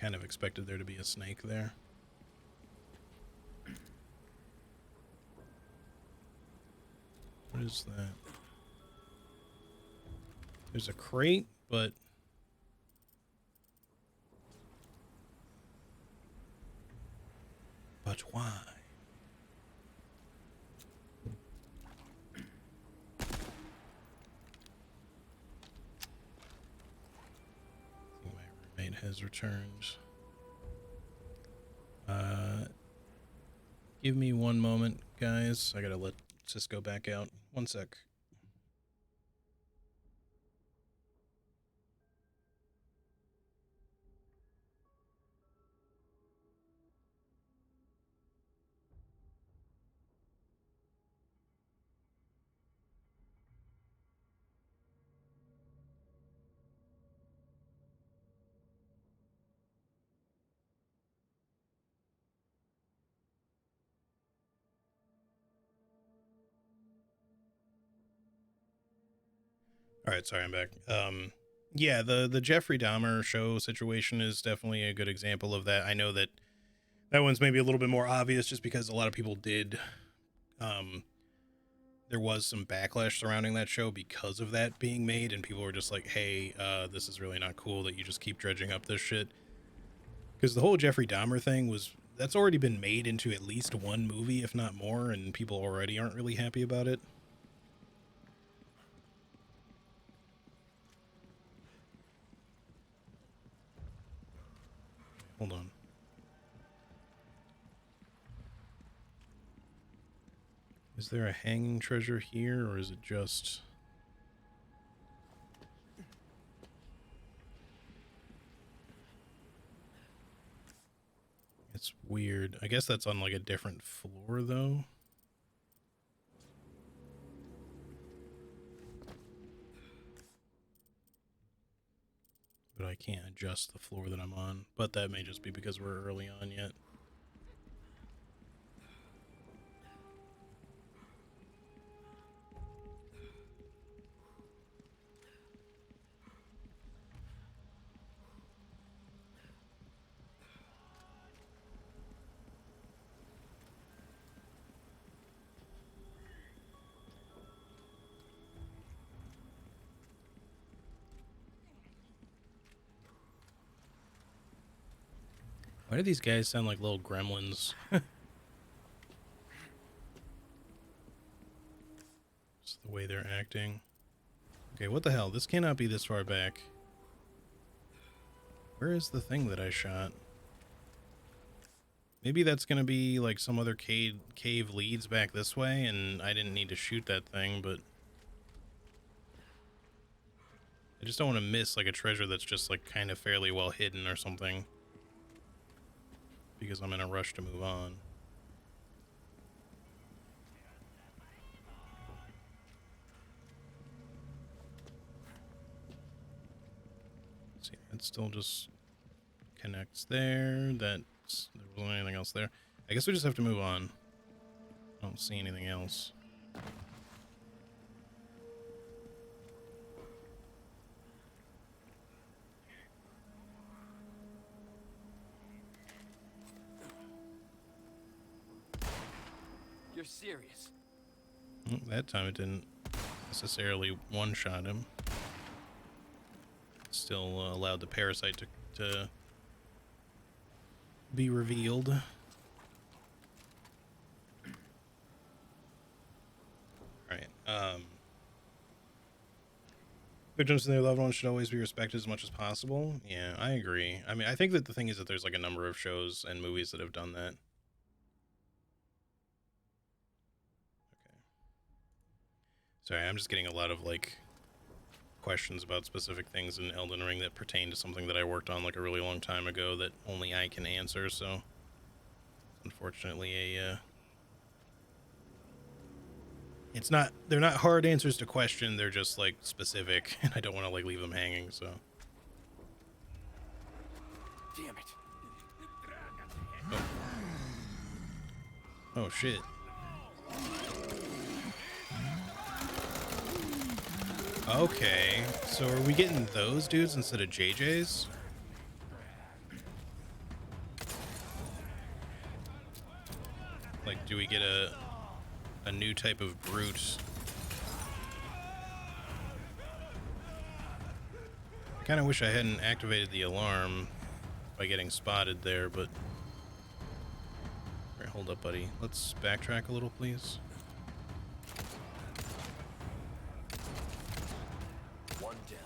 Kind of expected there to be a snake there. What is that? There's a crate, but why? I think my roommate has returned. Give me one moment, guys. I gotta let Cisco back out. One sec. All right, sorry, I'm back. Yeah, the Jeffrey Dahmer show situation is definitely a good example of that. I know that one's maybe a little bit more obvious just because a lot of people did. There was some backlash surrounding that show because of that being made, and people were just like, "Hey, this is really not cool that you just keep dredging up this shit." Because the whole Jeffrey Dahmer thing that's already been made into at least one movie, if not more, and people already aren't really happy about it. Hold on. Is there a hanging treasure here, or is it just... It's weird. I guess that's on like a different floor, though. But I can't adjust the floor that I'm on. But that may just be because we're early on yet. Why do these guys sound like little gremlins? Just the way they're acting. Okay, what the hell? This cannot be this far back. Where is the thing that I shot? Maybe that's gonna be like some other cave leads back this way, and I didn't need to shoot that thing, but... I just don't want to miss like a treasure that's just like kind of fairly well hidden or something. Because I'm in a rush to move on. Let's see, that still just connects there. There wasn't anything else there. I guess we just have to move on. I don't see anything else. You're serious? That time it didn't necessarily one-shot him. Still allowed the parasite to be revealed. Alright, victims and their loved ones should always be respected as much as possible. Yeah, I agree. I mean, I think that the thing is that there's like a number of shows and movies that have done that. Sorry, I'm just getting a lot of, like, questions about specific things in Elden Ring that pertain to something that I worked on, like, a really long time ago that only I can answer, so... Unfortunately, it's not... They're not hard answers to question, they're just, like, specific, and I don't want to, like, leave them hanging, so... Damn it. Oh, shit. Okay, so are we getting those dudes instead of JJ's? Like, do we get a new type of brute? I kind of wish I hadn't activated the alarm by getting spotted there, but... Alright, hold up, buddy. Let's backtrack a little, please. One down.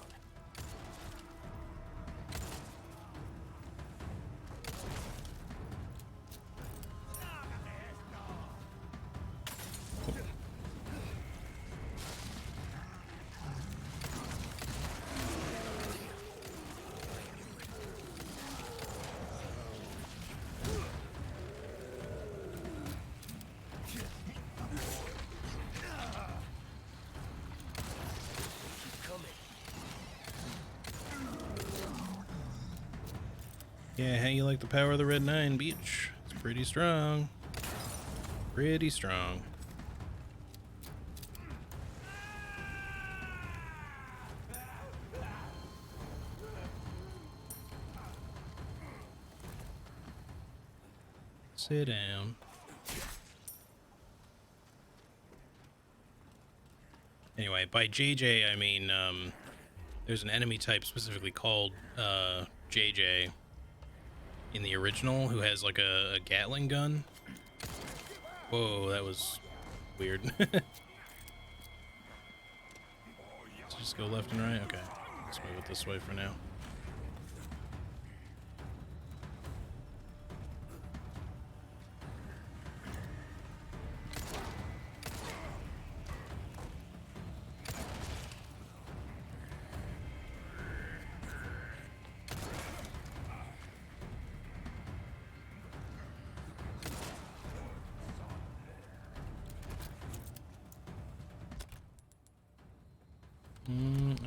Yeah, how you like the power of the Red 9, Beach? It's pretty strong. Pretty strong. Sit down. Anyway, by JJ, I mean, there's an enemy type specifically called, JJ in the original who has, like, a Gatling gun. Whoa, that was weird. Let's just go left and right? Okay, let's move it this way for now.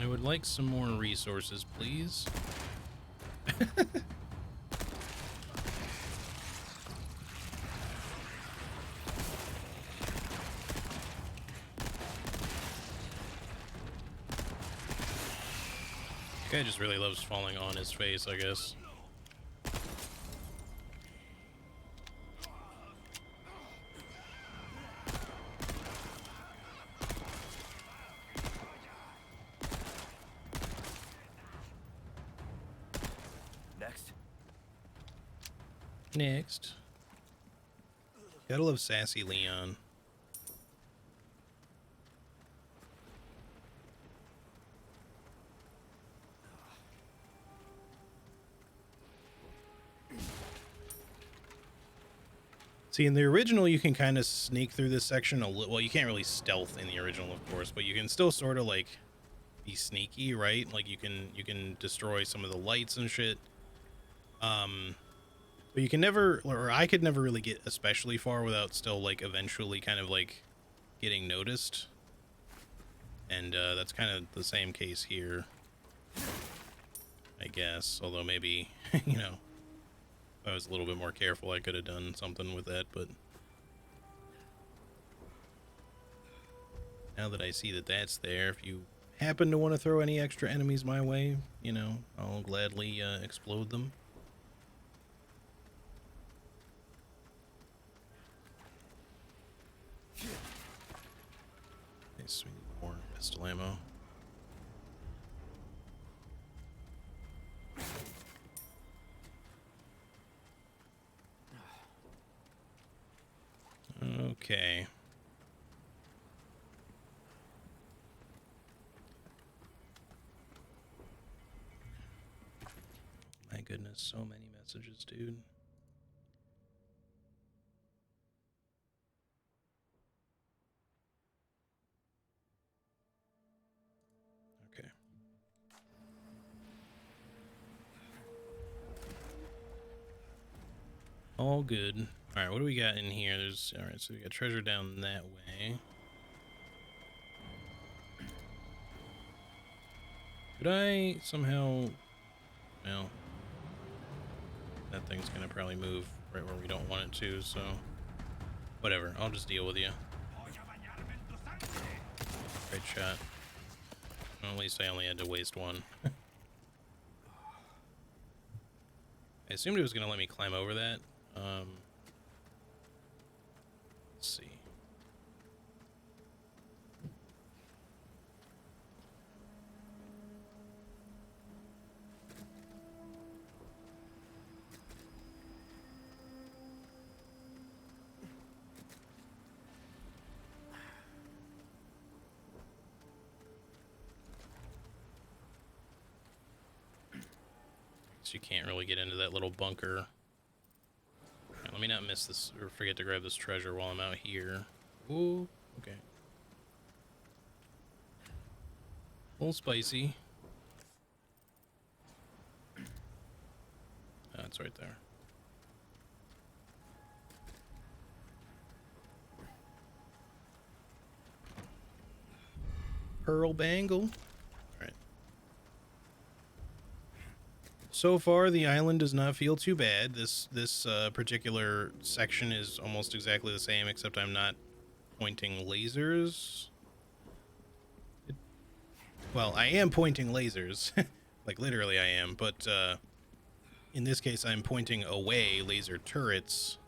I would like some more resources, please. Guy just really loves falling on his face, I guess. Next. Gotta love Sassy Leon. See, in the original, you can kind of sneak through this section a little. Well, you can't really stealth in the original, of course, but you can still sort of, like, be sneaky, right? Like, you can destroy some of the lights and shit. But you can never, or I could never really get especially far without still, like, eventually kind of, like, getting noticed. And that's kind of the same case here, I guess. Although maybe, you know, if I was a little bit more careful, I could have done something with that, but now that I see that that's there, if you happen to want to throw any extra enemies my way, you know, I'll gladly explode them. Nice, we need more pistol ammo. Okay. My goodness, so many messages, dude. All good. All right, what do we got in here? There's all right. So we got treasure down that way. Could I somehow? Well, that thing's gonna probably move right where we don't want it to. So whatever. I'll just deal with you. Great shot. Well, at least I only had to waste one. I assumed it was gonna let me climb over that. Let's see. You can't really get into that little bunker. Right, let me not miss this or forget to grab this treasure while I'm out here. Ooh, okay. A little spicy. Oh, it's right there. Pearl bangle. So far, the island does not feel too bad. This particular section is almost exactly the same, except I'm not pointing lasers. Well, I am pointing lasers. Like, literally I am. But in this case, I'm pointing away laser turrets.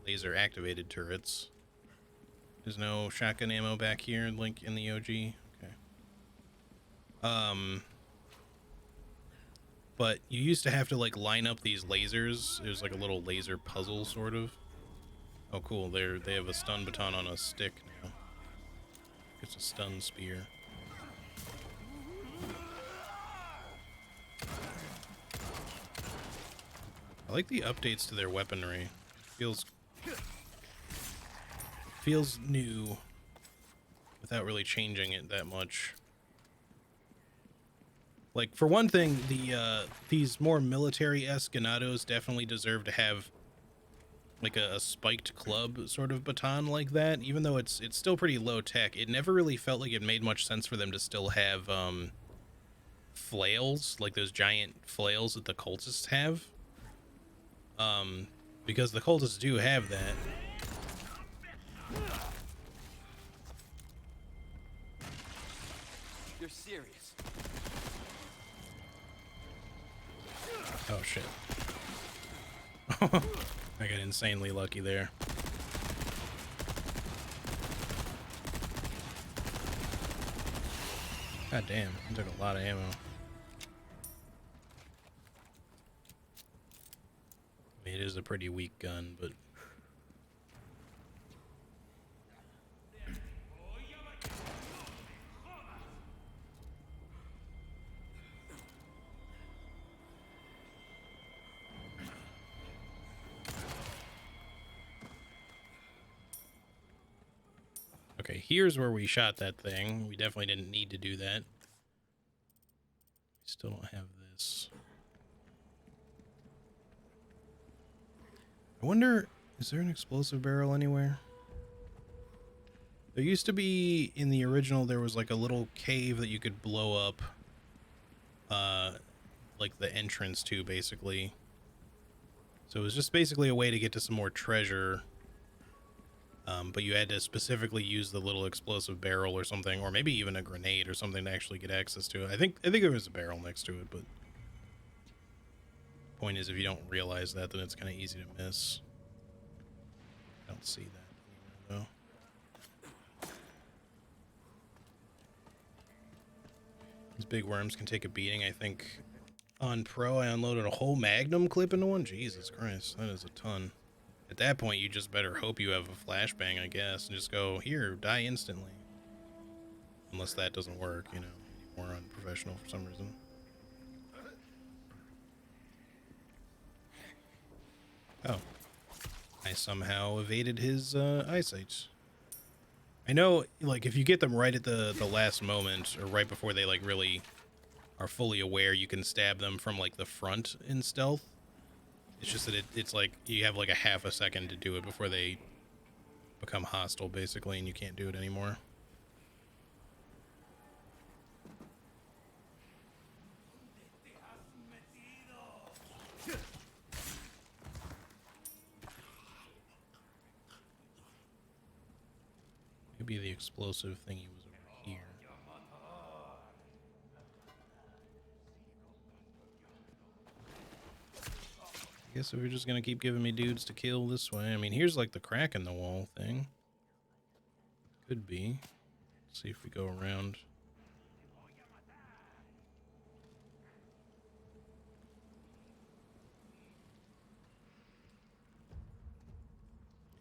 Laser-activated turrets. There's no shotgun ammo back here, like in the OG. Okay. But you used to have to like line up these lasers. It was like a little laser puzzle, sort of. Oh, cool! They have a stun baton on a stick now. It's a stun spear. I like the updates to their weaponry. Feels new without really changing it that much. Like, for one thing, these more military-esque Ganados definitely deserve to have like a spiked club sort of baton like that. Even though it's still pretty low tech, it never really felt like it made much sense for them to still have flails, like those giant flails that the cultists have. Because the cultists do have that. You're serious. Oh shit. I got insanely lucky there. God damn, I took a lot of ammo. I mean, it is a pretty weak gun, but... Okay, here's where we shot that thing. We definitely didn't need to do that. We still don't have this. I wonder, is there an explosive barrel anywhere? There used to be, in the original, there was like a little cave that you could blow up. Like the entrance to, basically. So it was just basically a way to get to some more treasure. But you had to specifically use the little explosive barrel or something, or maybe even a grenade or something to actually get access to it. I think there was a barrel next to it, but point is, if you don't realize that, then it's kind of easy to miss. I don't see that anywhere, though. These big worms can take a beating. I think on Pro, I unloaded a whole Magnum clip into one. Jesus Christ, that is a ton. At that point, you just better hope you have a flashbang, I guess, and just go, here, die instantly. Unless that doesn't work, you know, more unprofessional for some reason. Oh. I somehow evaded his eyesight. I know, like, if you get them right at the last moment, or right before they, like, really are fully aware, you can stab them from, like, the front in stealth. It's just that it's like you have like a half a second to do it before they become hostile, basically, and you can't do it anymore. Maybe the explosive thingy was over here. I guess if you're just gonna keep giving me dudes to kill this way, I mean, here's like the crack in the wall thing. Could be. Let's see if we go around.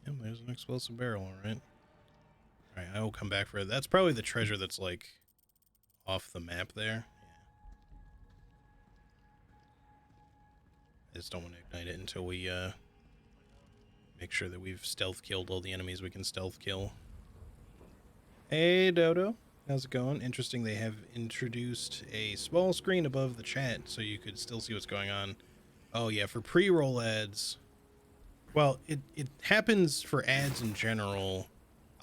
Yep, there's an explosive barrel, alright. Alright, I will come back for it. That's probably the treasure that's like off the map there. I just don't want to ignite it until we make sure that we've stealth killed all the enemies we can stealth kill. Hey Dodo, how's it going? Interesting, they have introduced a small screen above the chat so you could still see what's going on. Oh yeah, for pre-roll ads. Well, it happens for ads in general.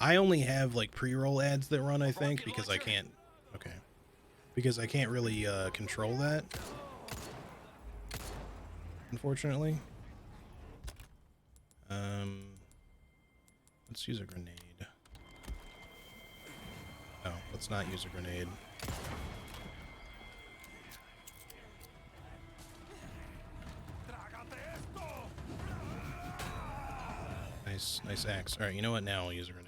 I only have like pre-roll ads that run, I think, because I can't. Okay. Because I can't really control that, unfortunately. Let's use a grenade. Oh, let's not use a grenade. Nice axe. All right, you know what? Now I'll use a grenade.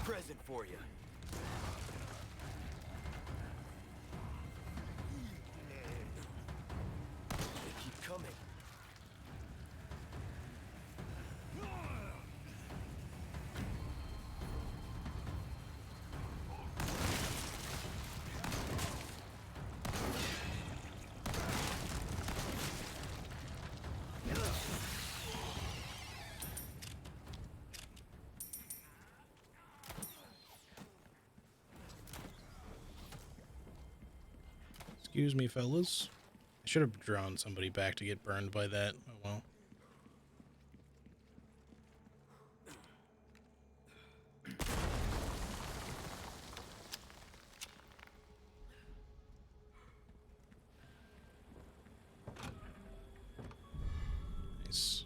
Present for you. They keep coming. Excuse me, fellas. I should have drawn somebody back to get burned by that. Oh well. Nice.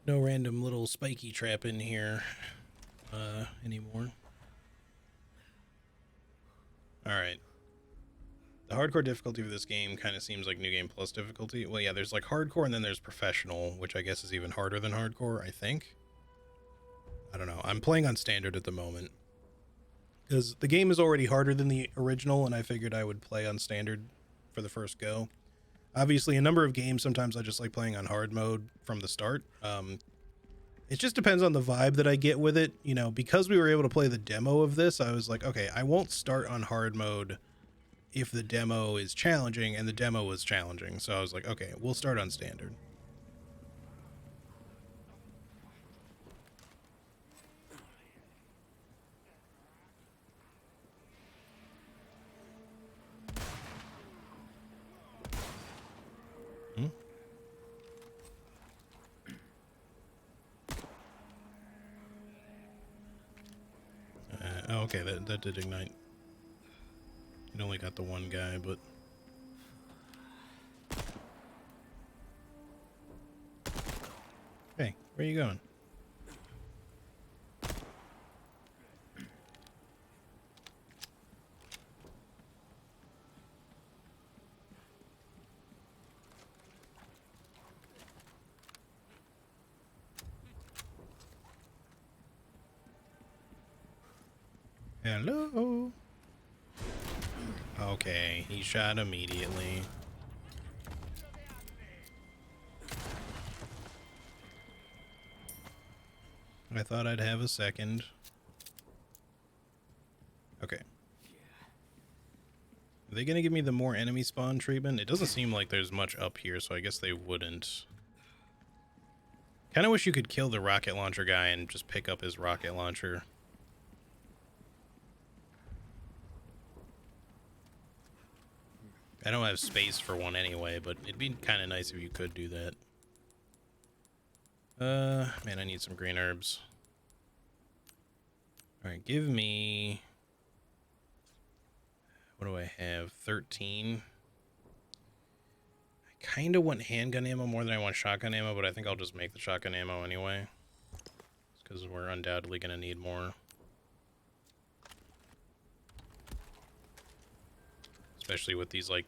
No random little spiky trap in here anymore. Alright. The hardcore difficulty for this game kind of seems like New Game Plus difficulty. Well, yeah, there's like hardcore and then there's professional, which I guess is even harder than hardcore, I think. I don't know. I'm playing on standard at the moment. Because the game is already harder than the original, and I figured I would play on standard for the first go. Obviously, a number of games, sometimes I just like playing on hard mode from the start. It just depends on the vibe that I get with it. You know, because we were able to play the demo of this, I was like, okay, I won't start on hard mode if the demo is challenging, and the demo was challenging. So I was like, okay, we'll start on standard. Oh, okay, that did ignite. It only got the one guy, but... Hey, where are you going? Hello? Okay, he shot immediately. I thought I'd have a second. Okay. Are they gonna give me the more enemy spawn treatment? It doesn't seem like there's much up here, so I guess they wouldn't. Kinda wish you could kill the rocket launcher guy and just pick up his rocket launcher. I don't have space for one anyway, but it'd be kind of nice if you could do that. Man, I need some green herbs. Alright, give me... What do I have? 13. I kind of want handgun ammo more than I want shotgun ammo, but I think I'll just make the shotgun ammo anyway. Because we're undoubtedly going to need more. Especially with these, like,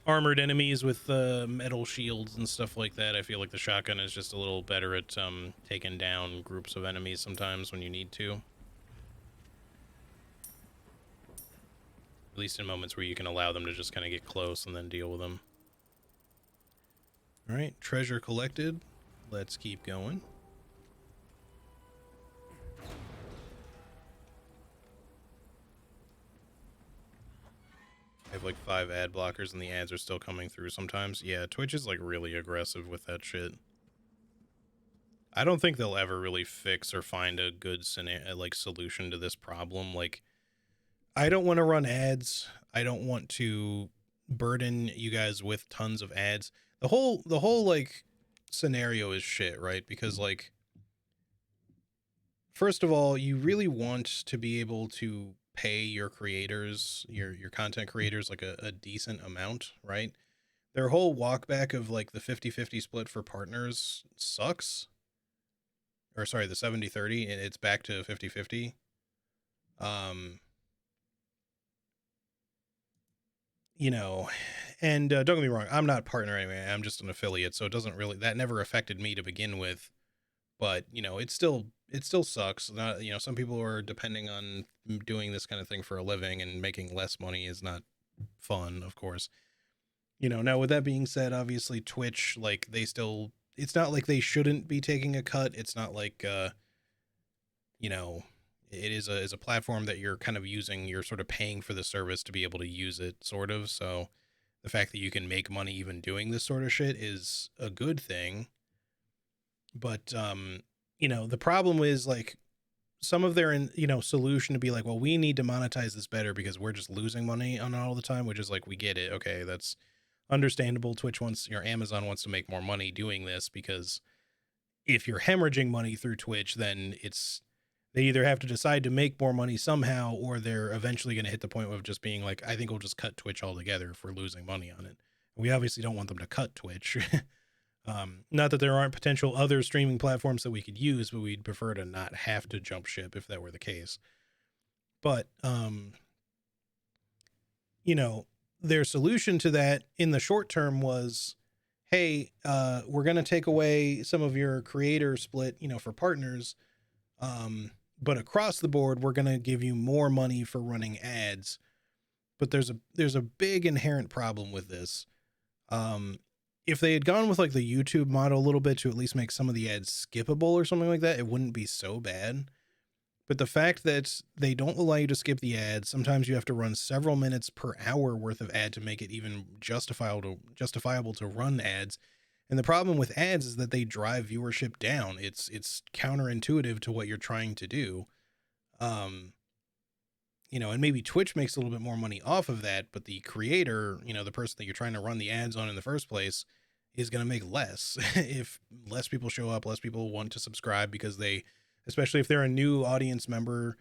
armored enemies with metal shields and stuff like that. I feel like the shotgun is just a little better at taking down groups of enemies sometimes when you need to. At least in moments where you can allow them to just kind of get close and then deal with them. Alright, treasure collected. Let's keep going. I have like 5 ad blockers and the ads are still coming through sometimes. Yeah, Twitch is like really aggressive with that shit. I don't think they'll ever really fix or find a good solution to this problem. Like, I don't want to run ads. I don't want to burden you guys with tons of ads. The whole like scenario is shit, right? Because like, first of all, you really want to be able to pay your creators, your content creators, like a decent amount, right? Their whole walkback of like the 50-50 split for partners sucks. Or sorry, the 70-30, and it's back to 50-50. You know, and don't get me wrong, I'm not a partner anyway. I'm just an affiliate, so it doesn't really, that never affected me to begin with. But, you know, it still sucks. Not, you know, some people are depending on doing this kind of thing for a living, and making less money is not fun, of course. You know, now with that being said, obviously Twitch, like, they still, it's not like they shouldn't be taking a cut. It's not like, you know, it is a platform that you're kind of using, you're sort of paying for the service to be able to use it, sort of. So the fact that you can make money even doing this sort of shit is a good thing. But, you know, the problem is like some of their, you know, solution to be like, well, we need to monetize this better because we're just losing money on it all the time, which is like, we get it. Okay, that's understandable. Twitch wants, your Amazon wants to make more money doing this, because if you're hemorrhaging money through Twitch, then they either have to decide to make more money somehow, or they're eventually going to hit the point of just being like, I think we'll just cut Twitch altogether if we're losing money on it. We obviously don't want them to cut Twitch. Not that there aren't potential other streaming platforms that we could use, but we'd prefer to not have to jump ship if that were the case. But, you know, their solution to that in the short term was, hey, we're going to take away some of your creator split, you know, for partners. But across the board, we're going to give you more money for running ads. But there's a big inherent problem with this. If they had gone with like the YouTube model a little bit to at least make some of the ads skippable or something like that, it wouldn't be so bad. But the fact that they don't allow you to skip the ads, sometimes you have to run several minutes per hour worth of ad to make it even justifiable to run ads. And the problem with ads is that they drive viewership down. It's counterintuitive to what you're trying to do. You know, and maybe Twitch makes a little bit more money off of that, but the creator, you know, the person that you're trying to run the ads on in the first place, is going to make less. If less people show up, less people want to subscribe because especially if they're a new audience member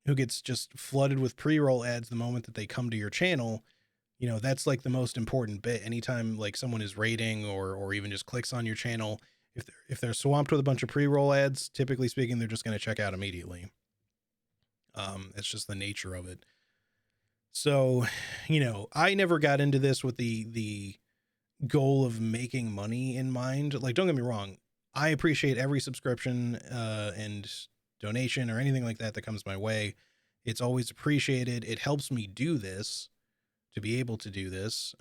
who gets just flooded with pre-roll ads the moment that they come to your channel, you know, that's like the most important bit. Anytime like someone is rating or even just clicks on your channel, if they're swamped with a bunch of pre-roll ads, typically speaking, they're just going to check out immediately. It's just the nature of it. So, you know, I never got into this with the goal of making money in mind. Like, don't get me wrong, I appreciate every subscription and donation or anything like that that comes my way. It's always appreciated. It helps me do this, to be able to do this,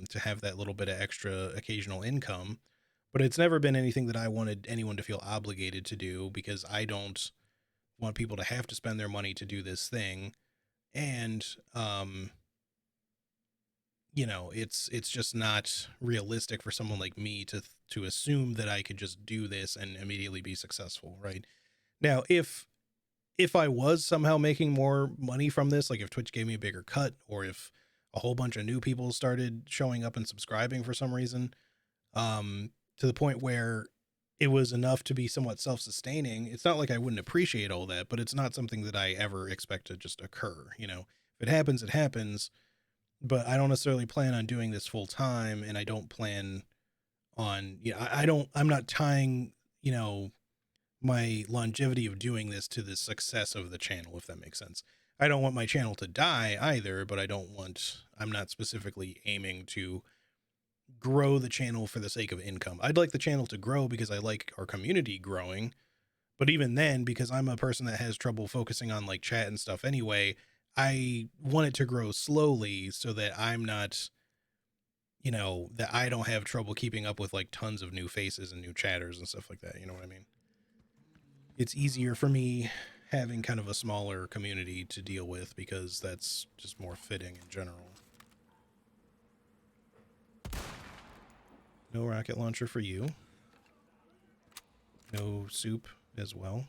to have that little bit of extra occasional income. But it's never been anything that I wanted anyone to feel obligated to do, because I don't want people to have to spend their money to do this thing. And, you know, it's just not realistic for someone like me to assume that I could just do this and immediately be successful. Right now, if I was somehow making more money from this, like if Twitch gave me a bigger cut, or if a whole bunch of new people started showing up and subscribing for some reason, to the point where it was enough to be somewhat self-sustaining. It's not like I wouldn't appreciate all that, but it's not something that I ever expect to just occur. You know, if it happens, it happens, but I don't necessarily plan on doing this full time. And I don't plan on, you know, I'm not tying, you know, my longevity of doing this to the success of the channel, if that makes sense. I don't want my channel to die either, but I'm not specifically aiming to grow the channel for the sake of income. I'd like the channel to grow because I like our community growing, but even then, because I'm a person that has trouble focusing on like chat and stuff anyway, I want it to grow slowly so that I'm not, you know, that I don't have trouble keeping up with like tons of new faces and new chatters and stuff like that. You know what I mean? It's easier for me having kind of a smaller community to deal with because that's just more fitting in general. No rocket launcher for you. No soup as well.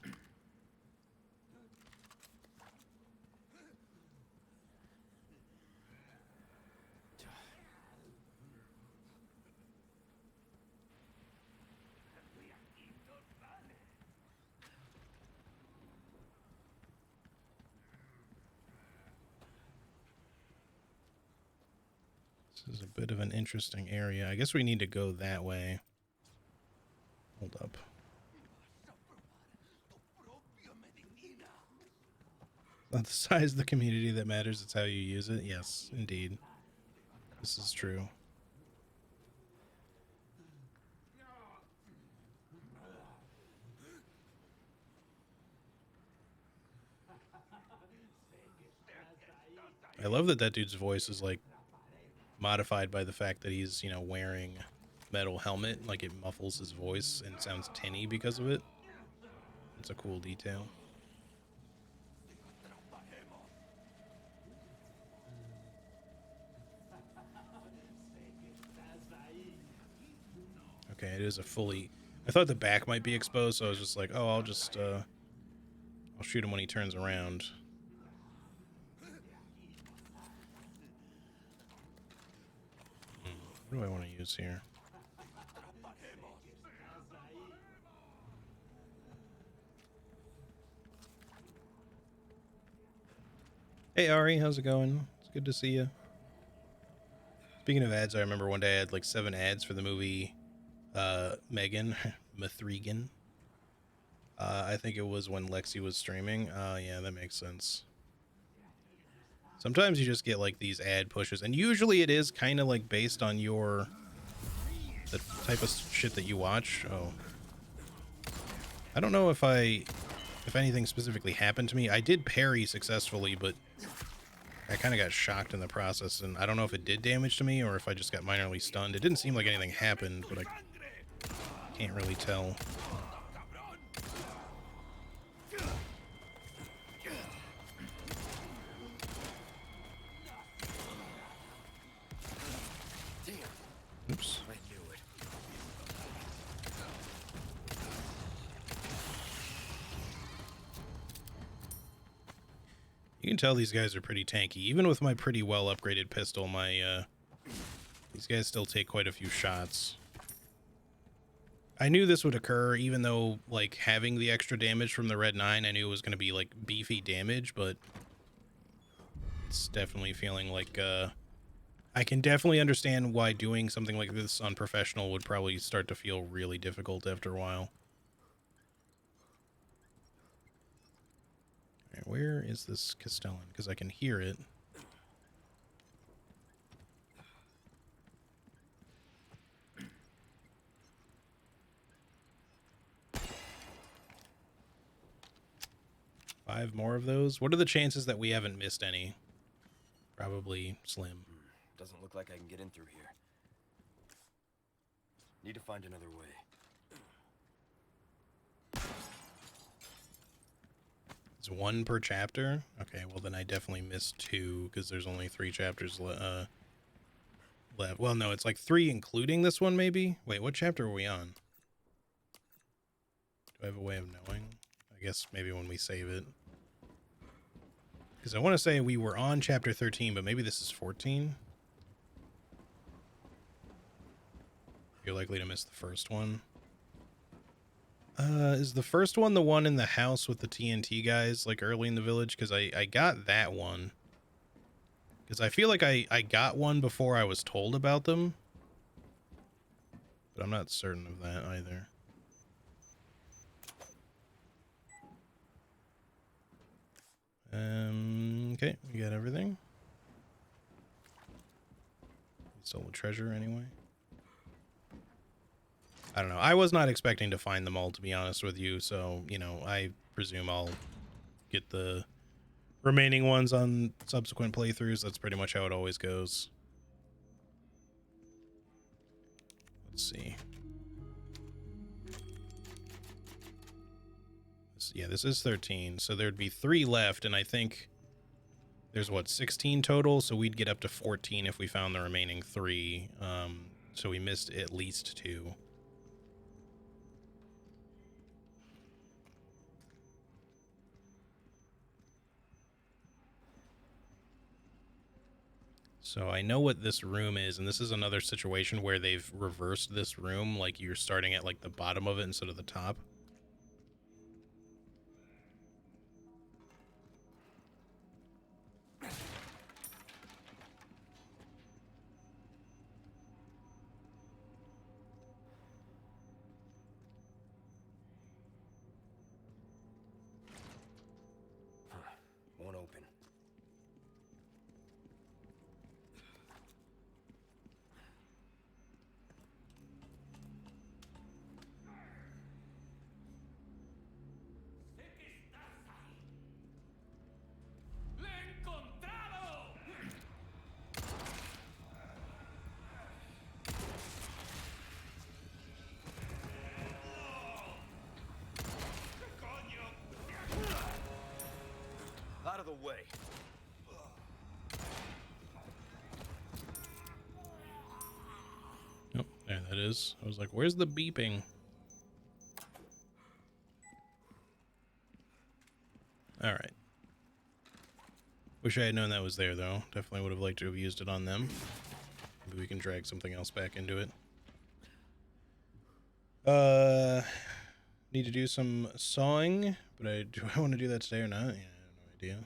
This is a bit of an interesting area. I guess we need to go that way. Hold up. Not the size of the community that matters, it's how you use it. Yes, indeed. This is true. I love that that dude's voice is like modified by the fact that he's, you know, wearing metal helmet. Like it muffles his voice and sounds tinny because of it. It's a cool detail. Okay, it is a fully... I thought the back might be exposed, so I was just like, oh, I'll shoot him when he turns around. What do I want to use here? Hey Ari, how's it going? It's good to see you. Speaking of ads, I remember one day I had like 7 ads for the movie Megan Mathregan. I think it was when Lexi was streaming. Yeah, that makes sense. Sometimes you just get like these ad pushes, and usually it is kind of like based on the type of shit that you watch. Oh, I don't know if anything specifically happened to me. I did parry successfully, but I kind of got shocked in the process, and I don't know if it did damage to me or if I just got minorly stunned. It didn't seem like anything happened, but I can't really tell. Oops. I knew it. You can tell these guys are pretty tanky. Even with my pretty well upgraded pistol, these guys still take quite a few shots. I knew this would occur, even though, like, having the extra damage from the Red 9, I knew it was going to be, like, beefy damage, but it's definitely feeling like, I can definitely understand why doing something like this on professional would probably start to feel really difficult after a while. All right, where is this Castellan? Because I can hear it. Five more of those? What are the chances that we haven't missed any? Probably slim. Doesn't look like I can get in through here. Need to find another way. It's 1 per chapter? Okay, well then I definitely missed 2 because there's only 3 chapters left. Well, no, it's like 3 including this one, maybe? Wait, what chapter are we on? Do I have a way of knowing? I guess maybe when we save it. Because I want to say we were on chapter 13, but maybe this is 14. You're likely to miss the first one. Is the first one the one in the house with the TNT guys, like early in the village? Because I got that one. Because I feel like I got one before I was told about them. But I'm not certain of that either. Okay, we got everything. We stole the treasure anyway. I don't know. I was not expecting to find them all, to be honest with you. So, you know, I presume I'll get the remaining ones on subsequent playthroughs. That's pretty much how it always goes. Let's see. Yeah, this is 13. So there'd be 3 left, and I think there's, what, 16 total? So we'd get up to 14 if we found the remaining 3. So we missed at least 2. So I know what this room is, and this is another situation where they've reversed this room, like you're starting at like the bottom of it instead of the top. Won't open. Out of the way. Oh, there that is. I was like, where's the beeping? All right. Wish I had known that was there, though. Definitely would have liked to have used it on them. Maybe we can drag something else back into it. Need to do some sawing, but do I want to do that today or not? Yeah, I have no idea.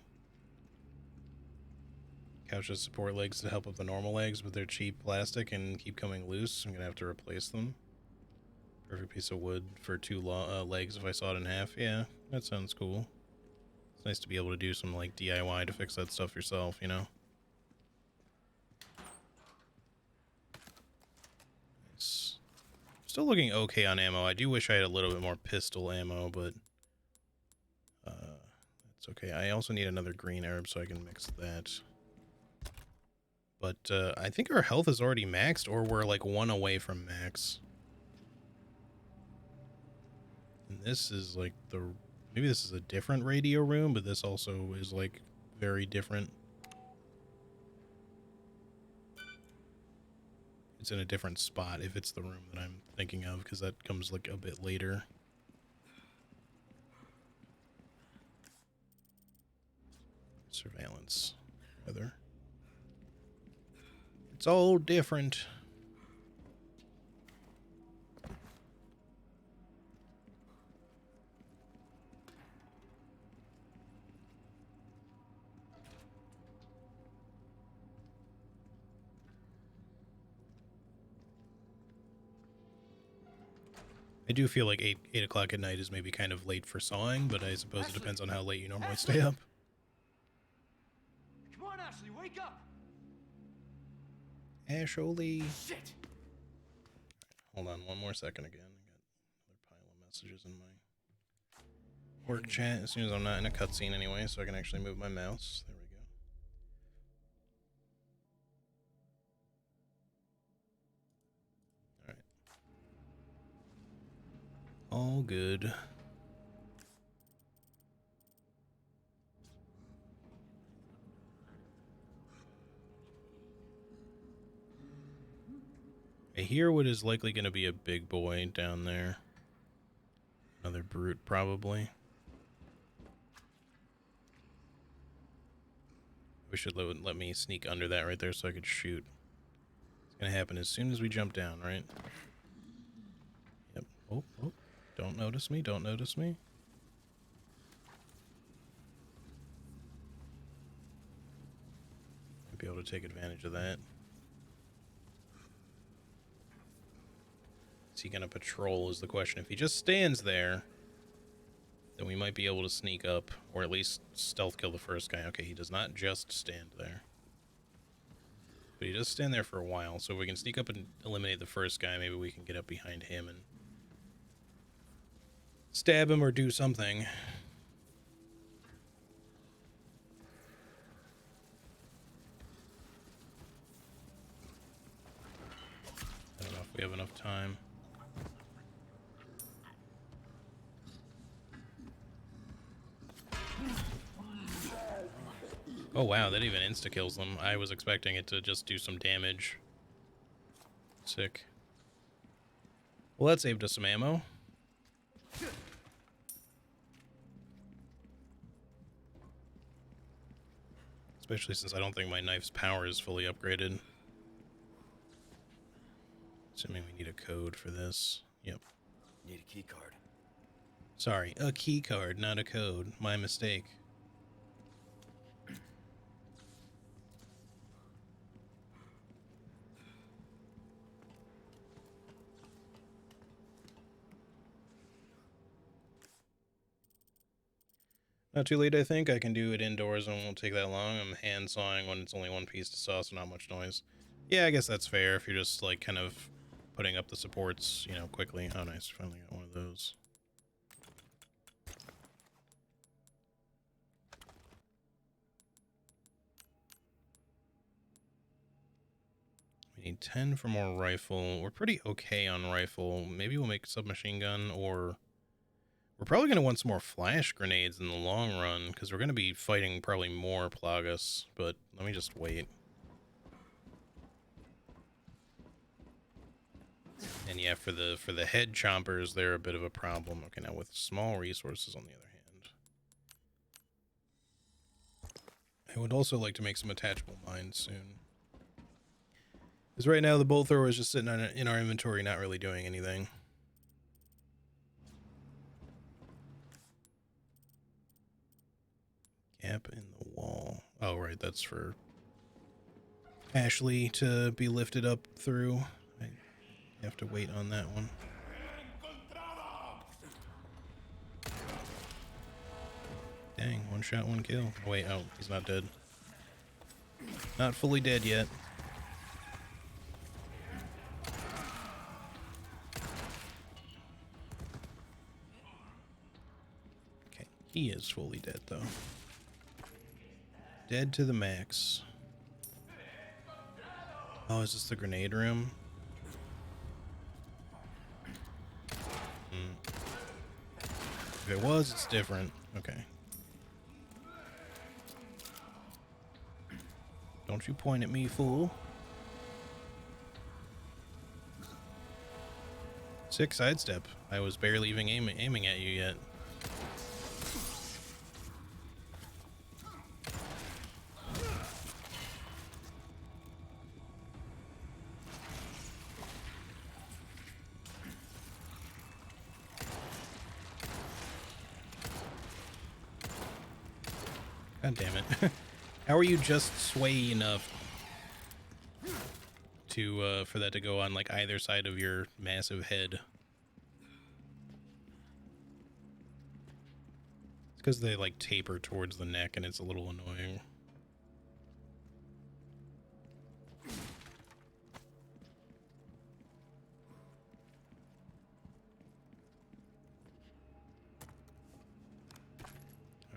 Couches support legs to help with the normal legs, but they're cheap plastic and keep coming loose. I'm gonna have to replace them. Perfect piece of wood for 2 legs if I saw it in half. Yeah, that sounds cool. It's nice to be able to do some like DIY to fix that stuff yourself, you know? Nice. Still looking okay on ammo. I do wish I had a little bit more pistol ammo, but that's okay. I also need another green herb so I can mix that. But I think our health is already maxed, or we're like 1 away from max. And this is like maybe this is a different radio room, but this also is like very different. It's in a different spot if it's the room that I'm thinking of, because that comes like a bit later. Surveillance, rather. It's all different. I do feel like 8 o'clock at night is maybe kind of late for sawing, but I suppose it depends on how late you normally stay up. Come on, Ashley, wake up! Ashley. Shit! Hold on 1 more second again. I got another pile of messages in my work chat as soon as I'm not in a cutscene anyway, so I can actually move my mouse. There we go. Alright. All good. I hear what is likely going to be a big boy down there. Another brute, probably. wish it would let me sneak under that right there so I could shoot. It's gonna happen as soon as we jump down, right? Yep. Oh, oh. Don't notice me, don't notice me. Might be able to take advantage of that. Is he gonna patrol is the question. If he just stands there, then we might be able to sneak up, or at least stealth kill the first guy. Okay, he does not just stand there. But he does stand there for a while, so if we can sneak up and eliminate the first guy, maybe we can get up behind him and stab him or do something. I don't know if we have enough time. Oh wow, that even insta-kills them. I was expecting it to just do some damage. Sick. Well, that saved us some ammo. Especially since I don't think my knife's power is fully upgraded. Assuming we need a code for this. Yep. Need a key card. Sorry, a key card, not a code. My mistake. Not too late, I think. I can do it indoors and it won't take that long. I'm hand sawing when it's only one piece to saw, so not much noise. Yeah, I guess that's fair if you're just, like, kind of putting up the supports, you know, quickly. Oh, nice. Finally got one of those. We need 10 for more rifle. We're pretty okay on rifle. Maybe we'll make submachine gun, or... We're probably going to want some more flash grenades in the long run, because we're going to be fighting probably more Plagas, but let me just wait. And yeah, for the head chompers, they're a bit of a problem. Okay, now with small resources on the other hand. I would also like to make some attachable mines soon. Because right now the bolt thrower is just sitting in our inventory, not really doing anything. Gap in the wall. Oh, right, that's for Ashley to be lifted up through. I have to wait on that one. Dang, one shot, one kill. Oh, wait, oh, he's not dead. Not fully dead yet. Okay, he is fully dead, though. Dead to the max. Oh, is this the grenade room? If it was, it's different. Okay. Don't you point at me, fool. 6 sidestep. I was barely even aiming at you yet. God damn it. How are you just sway enough to for that to go on like either side of your massive head? It's because they like taper towards the neck and it's a little annoying.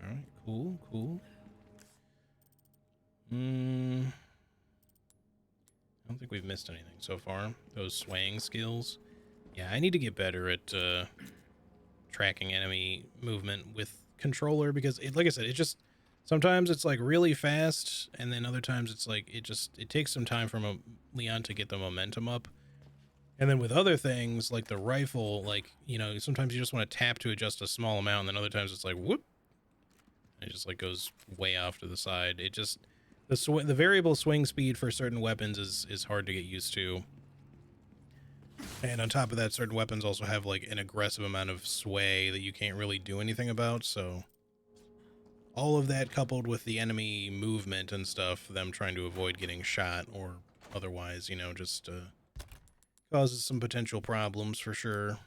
Alright, cool, cool. I don't think we've missed anything so far. Those swaying skills. Yeah, I need to get better at tracking enemy movement with controller because, like I said, it just sometimes it's like really fast, and then other times it's like it takes some time for Leon to get the momentum up. And then with other things like the rifle, like, you know, sometimes you just want to tap to adjust a small amount, and then other times it's like whoop, and it just like goes way off to the side. The variable swing speed for certain weapons is hard to get used to. And on top of that, certain weapons also have like an aggressive amount of sway that you can't really do anything about, so all of that coupled with the enemy movement and stuff, them trying to avoid getting shot or otherwise, you know, just causes some potential problems for sure.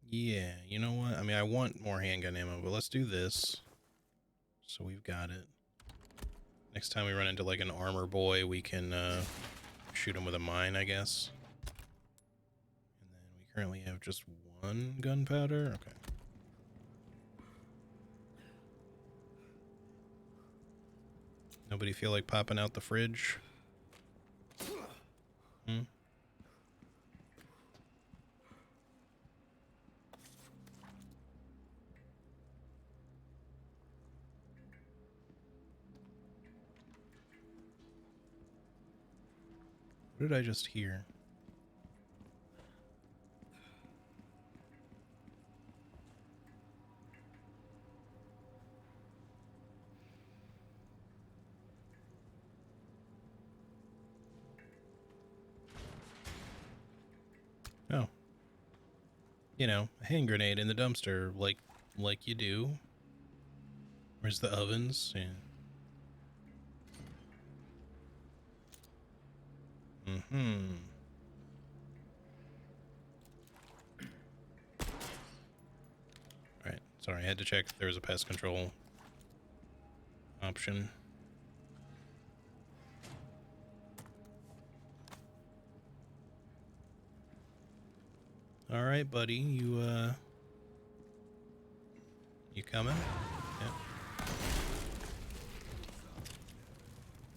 Yeah, you know what? I mean, I want more handgun ammo, but let's do this. So we've got it. Next time we run into like an armor boy, we can shoot him with a mine, I guess. And then we currently have just one gunpowder. Okay. Nobody feel like popping out the fridge? Hmm? What did I just hear? Oh. You know, a hand grenade in the dumpster, like you do. Where's the ovens? Yeah. Mm-hmm. Alright, sorry, I had to check if there was a pest control option. Alright, buddy, you coming? Yeah.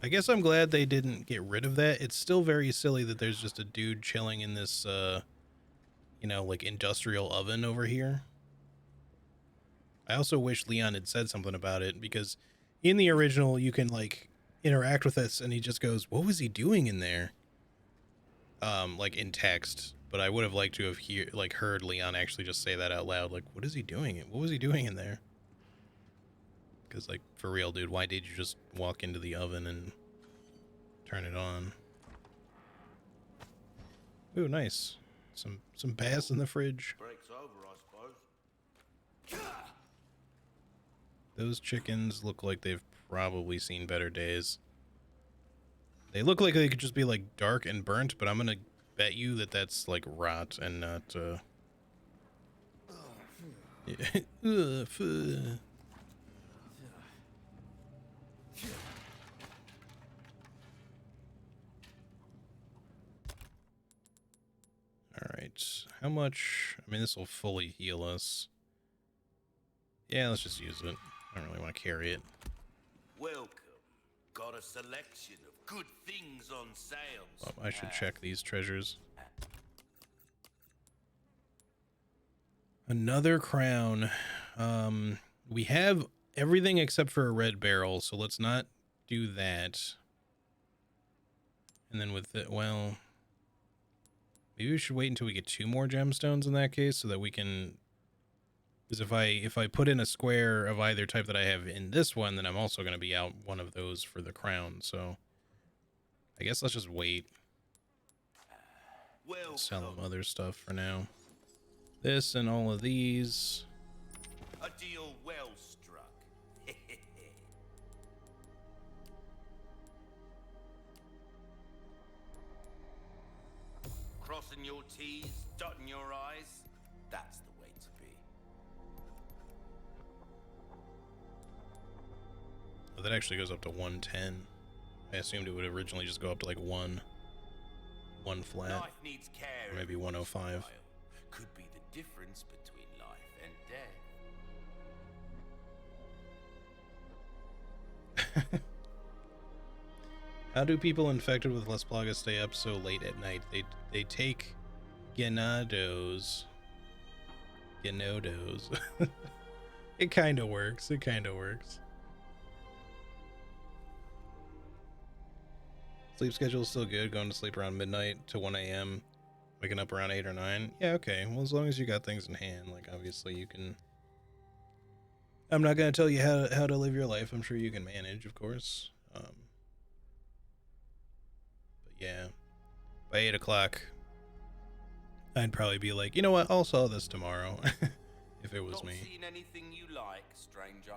I guess I'm glad they didn't get rid of that. It's still very silly that there's just a dude chilling in this, you know, like industrial oven over here. I also wish Leon had said something about it, because in the original you can like interact with us and he just goes, "What was he doing in there?" Like in text. But I would have liked to have heard Leon actually just say that out loud. Like, what is he doing? What was he doing in there? Because, like, for real, dude, why did you just walk into the oven and turn it on? Ooh, nice. Some bass in the fridge. Break's over, I suppose. Those chickens look like they've probably seen better days. They look like they could just be, like, dark and burnt, but I'm gonna bet you that that's, like, rot and not, yeah. Alright, how much? I mean, this will fully heal us. Yeah, let's just use it. I don't really want to carry it. Welcome. Got a selection of good things on sale. Oh, I should check these treasures. Another crown. We have everything except for a red barrel, so let's not do that. And then with it, well, maybe we should wait until we get 2 more gemstones in that case, so that we can. Because if I put in a square of either type that I have in this one, then I'm also going to be out one of those for the crown. So I guess let's just wait. Sell them other stuff for now. This and all of these. A deal well struck. Crossing your T's, dotting your I's. That's the way to be. Oh, that actually goes up to 110. I assumed it would originally just go up to like one flat. Life needs care, Or maybe 105. Could be the difference between life and death. How do people infected with Las Plagas stay up so late at night? They take Ganados. It kind of works. It kind of works. Sleep schedule is still good. Going to sleep around midnight to 1 a.m. Waking up around 8 or 9. Yeah, okay. Well, as long as you got things in hand, like obviously you can I'm not going to tell you how to live your life. I'm sure you can manage, of course. But yeah, by 8 o'clock, I'd probably be like, you know what? I'll sell this tomorrow if it was Not me. seen anything you like, stranger?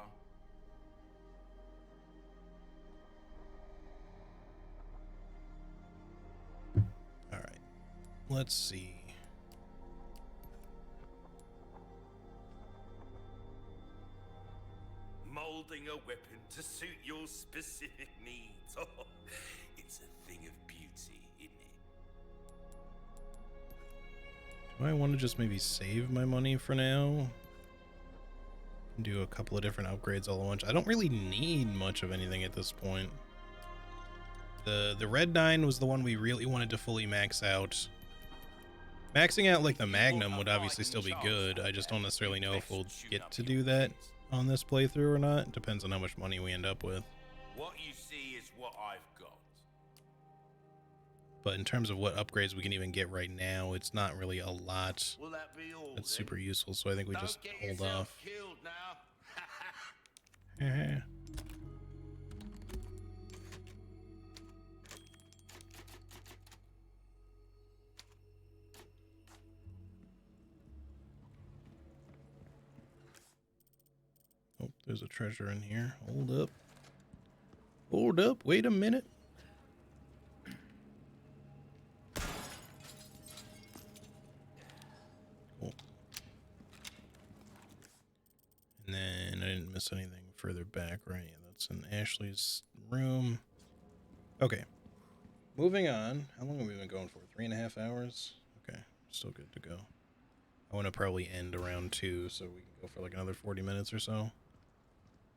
All right, let's see. Molding a weapon to suit your specific needs. Oh, it's a thing of beauty, isn't it? Do I want to just maybe save my money for now? And do a couple of different upgrades all at once. I don't really need much of anything at this point. The Red 9 was the one we really wanted to fully max out. Maxing out like the Magnum would obviously still be good. I just don't necessarily know if we'll get to do that on this playthrough or not. It depends on how much money we end up with. What you see is what I've got. But in terms of what upgrades we can even get right now, it's not really a lot Will that be all? that's then? super useful, so I think we Don't just get hold yourself off. killed now. Oh, there's a treasure in here. Hold up. Hold up. Wait a minute. Cool. And then I didn't miss anything further back, right? Yeah, that's in Ashley's room. Okay. Moving on. How long have we been going for? 3.5 hours? Okay. Still good to go. I want to probably end around 2 so we can go for like another 40 minutes or so.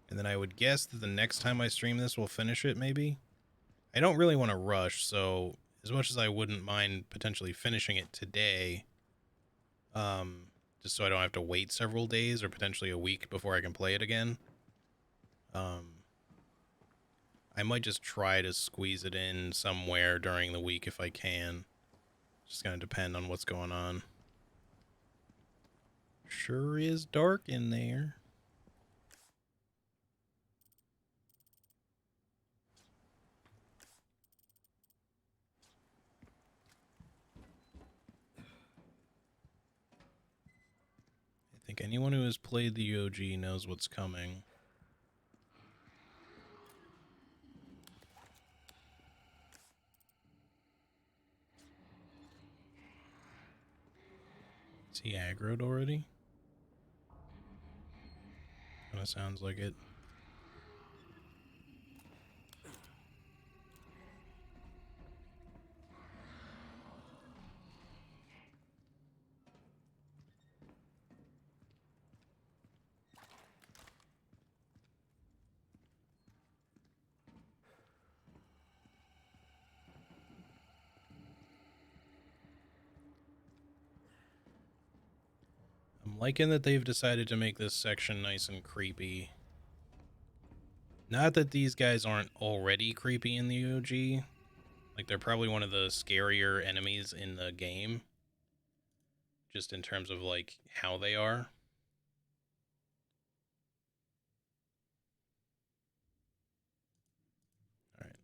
And then I would guess that the next time I stream this, we'll finish it, maybe? I don't really want to rush, so as much as I wouldn't mind potentially finishing it today, just so I don't have to wait several days or potentially a week before I can play it again, I might just try to squeeze it in somewhere during the week if I can. Just gonna depend on what's going on. Sure is dark in there. I think anyone who has played the OG knows what's coming. Is he aggroed already? Kinda sounds like it. I'm liking that they've decided to make this section nice and creepy. Not that these guys aren't already creepy in the OG. Like, they're probably one of the scarier enemies in the game. Just in terms of, like, how they are. Alright.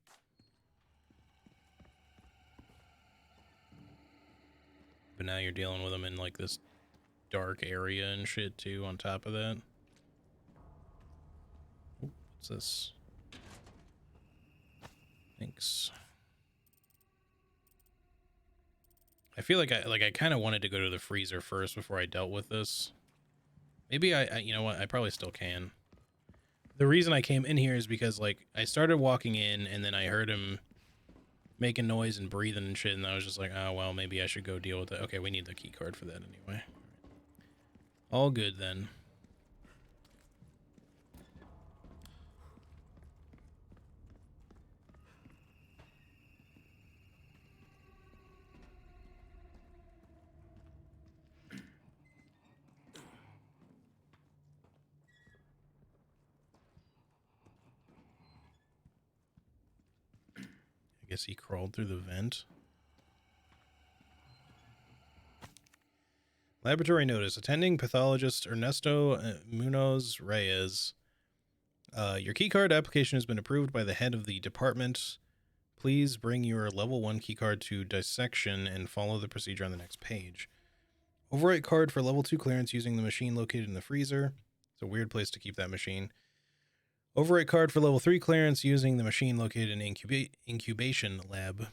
But now you're dealing with them in, like, this dark area and shit, too, on top of that. Ooh, what's this? Thanks. I feel like I kind of wanted to go to the freezer first before I dealt with this. Maybe I you know what, I probably still can. The reason I came in here is because, like, I started walking in and then I heard him making noise and breathing and shit, and I was just like, oh well, maybe I should go deal with it. Okay, we need the key card for that anyway. All good then. I guess he crawled through the vent. Laboratory notice. Attending pathologist Ernesto Munoz Reyes. Your keycard application has been approved by the head of the department. Please bring your level 1 keycard to dissection and follow the procedure on the next page. Overwrite card for level 2 clearance using the machine located in the freezer. It's a weird place to keep that machine. Overwrite card for level 3 clearance using the machine located in incubation lab.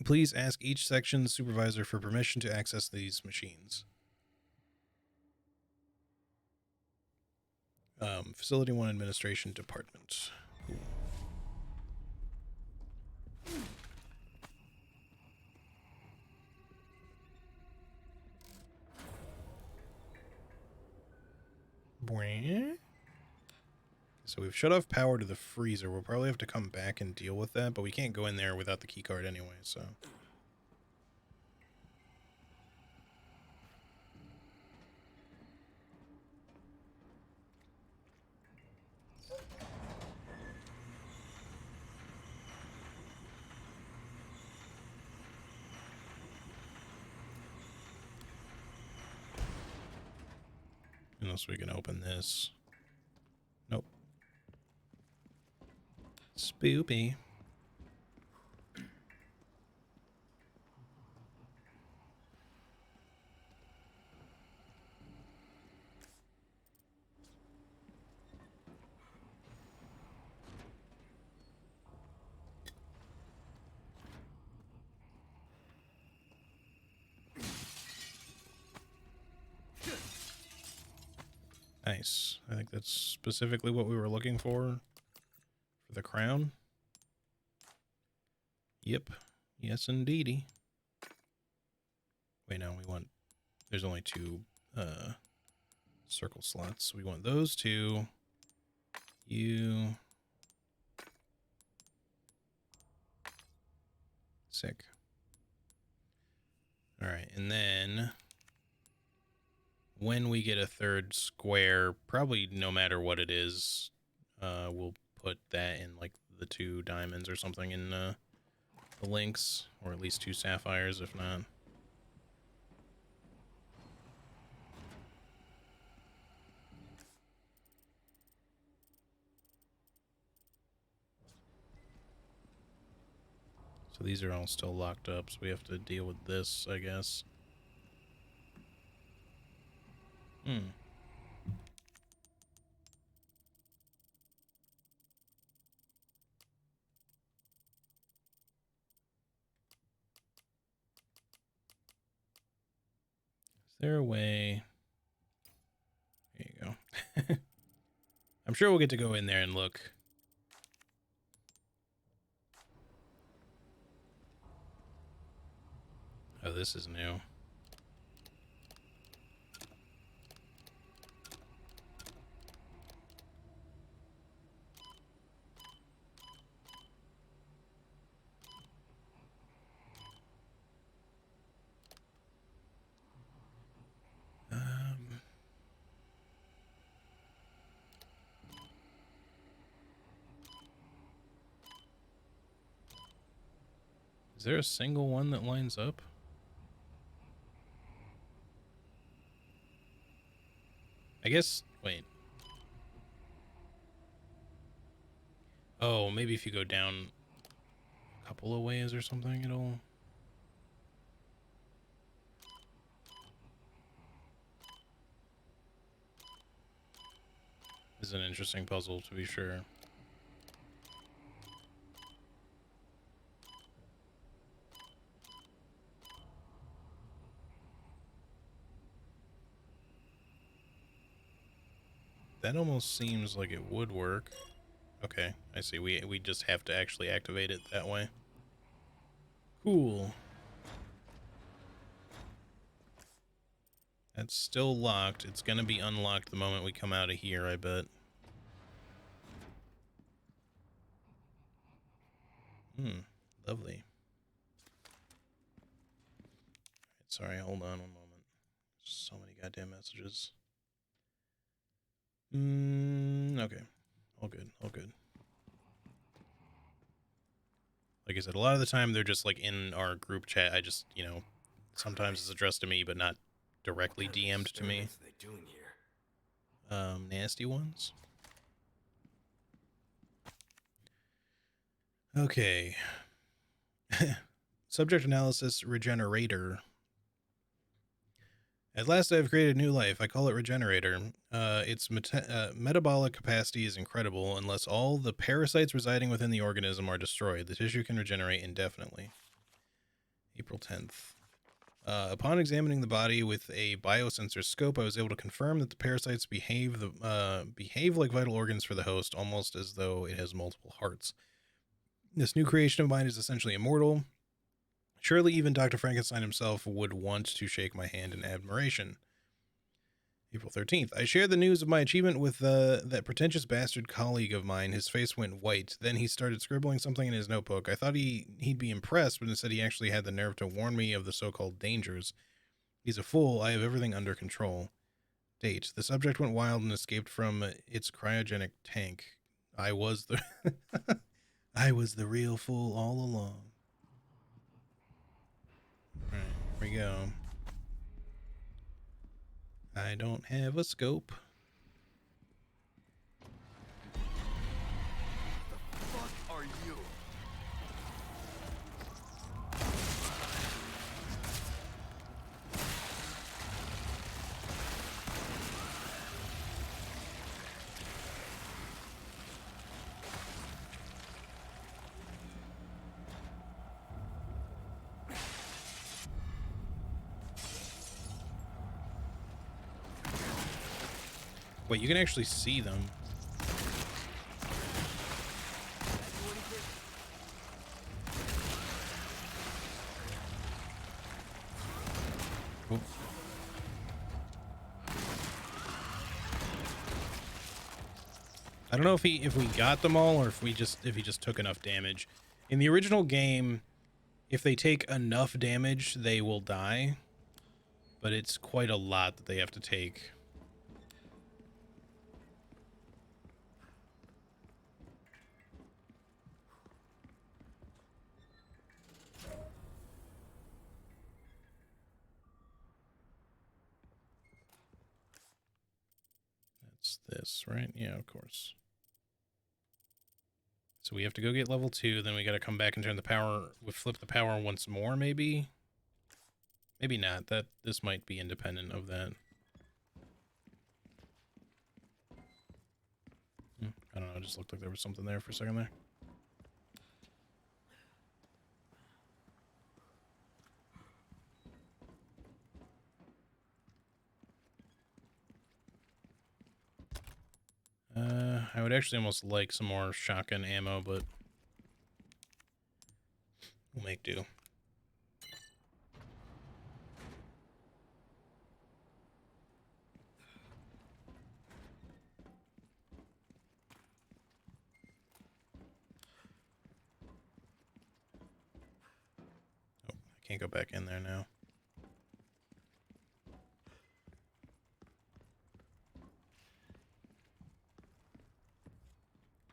Please ask each section's supervisor for permission to access these machines. Facility 1 Administration Department. Cool. So we've shut off power to the freezer. We'll probably have to come back and deal with that, but we can't go in there without the keycard anyway, so... Unless we can open this. Nope. Spoopy. Nice. I think that's specifically what we were looking for the crown. Yep. Yes, indeedy. Wait, no, we want... There's only 2 circle slots. We want those 2. You... Sick. Alright, and then... When we get a 3rd square, probably no matter what it is, we'll put that in, like, the 2 diamonds or something in the links, or at least 2 sapphires, if not. So these are all still locked up, so we have to deal with this, I guess. Is there a way... There you go. I'm sure we'll get to go in there and look. Oh, this is new. Is there a single one that lines up? I guess, wait. Oh, maybe if you go down a couple of ways or something, it'll... This is an interesting puzzle, to be sure. That almost seems like it would work. Okay, I see. We just have to actually activate it that way. Cool. That's still locked. It's gonna be unlocked the moment we come out of here, I bet. Lovely. Sorry, hold on one moment. So many goddamn messages. Okay. All good, all good. Like I said, a lot of the time they're just like in our group chat. I just, you know, sometimes it's addressed to me, but not directly What kind of DM'd to me. experiments are they doing here? Nasty ones. Okay. Subject analysis regenerator. At last I've created new life. I call it Regenerator. Its metabolic capacity is incredible. Unless all the parasites residing within the organism are destroyed, the tissue can regenerate indefinitely. April 10th. Upon examining the body with a biosensor scope, I was able to confirm that the parasites behave like vital organs for the host, almost as though it has multiple hearts. This new creation of mine is essentially immortal. Surely even Dr. Frankenstein himself would want to shake my hand in admiration. April 13th. I shared the news of my achievement with that pretentious bastard colleague of mine. His face went white. Then he started scribbling something in his notebook. I thought he'd be impressed, but instead he actually had the nerve to warn me of the so-called dangers. He's a fool. I have everything under control. Date. The subject went wild and escaped from its cryogenic tank. I was the I was the real fool all along. All right, here we go. I don't have a scope. The fuck are you? Wait, you can actually see them. Oh. I don't know if we got them all or if he just took enough damage. In the original game, if they take enough damage, they will die. But it's quite a lot that they have to take. That's this, right? Yeah, of course. So we have to go get level 2, then we got to come back and turn the power, we flip the power once more, maybe? Maybe not. This might be independent of that. I don't know, it just looked like there was something there for a second there. I would actually almost like some more shotgun ammo, but we'll make do. Oh, I can't go back in there now.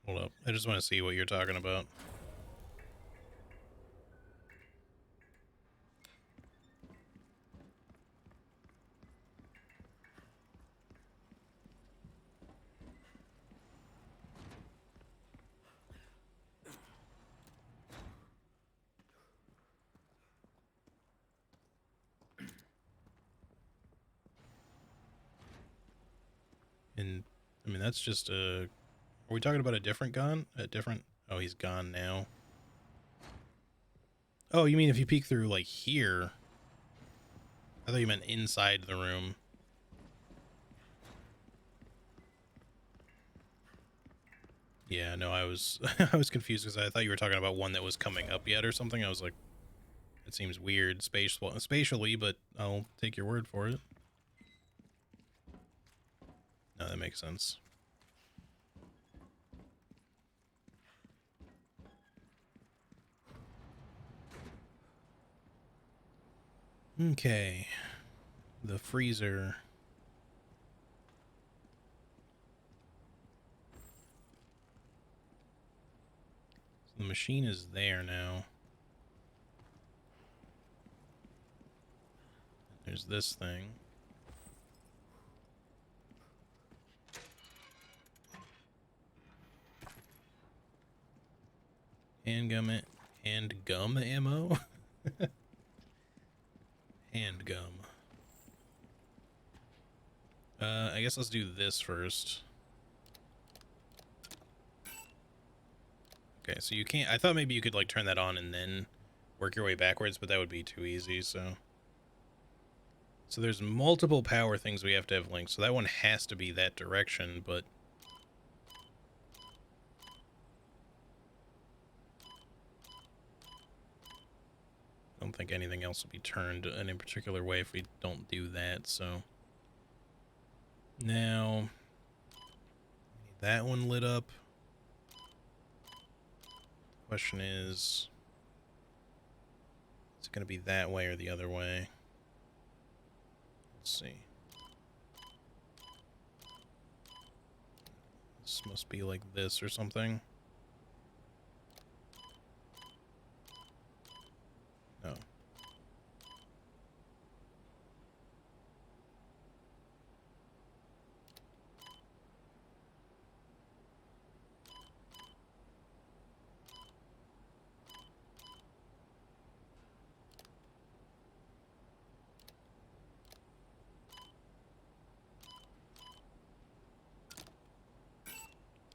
Hold up. I just want to see what you're talking about. And, I mean, that's just a... Are we talking about a different gun? A different... Oh, he's gone now. Oh, you mean if you peek through, like, here? I thought you meant inside the room. Yeah, no, I was I was confused because I thought you were talking about one that was coming up yet or something. I was like, it seems weird spatially, but I'll take your word for it. No, that makes sense. Okay. The freezer. So the machine is there now. There's this thing. Handgum, handgum ammo? Handgum. I guess let's do this first. Okay, so you can't... I thought maybe you could, like, turn that on and then work your way backwards, but that would be too easy, so... So there's multiple power things we have to have linked, so that one has to be that direction, but... I don't think anything else will be turned in a particular way if we don't do that, so... Now... that one lit up. Question is it going to be that way or the other way? Let's see. This must be like this or something. No.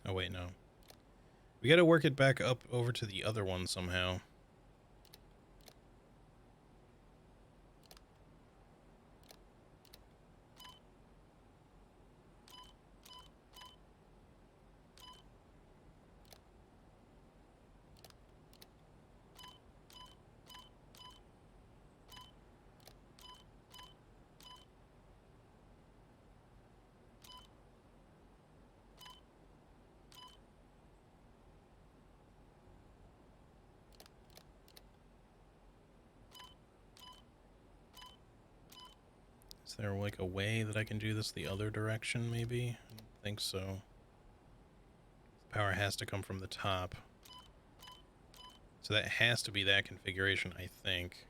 Oh, wait, no. We gotta work it back up over to the other one somehow. Is there like a way that I can do this the other direction, maybe? I don't think so. Power has to come from the top. So that has to be that configuration, I think.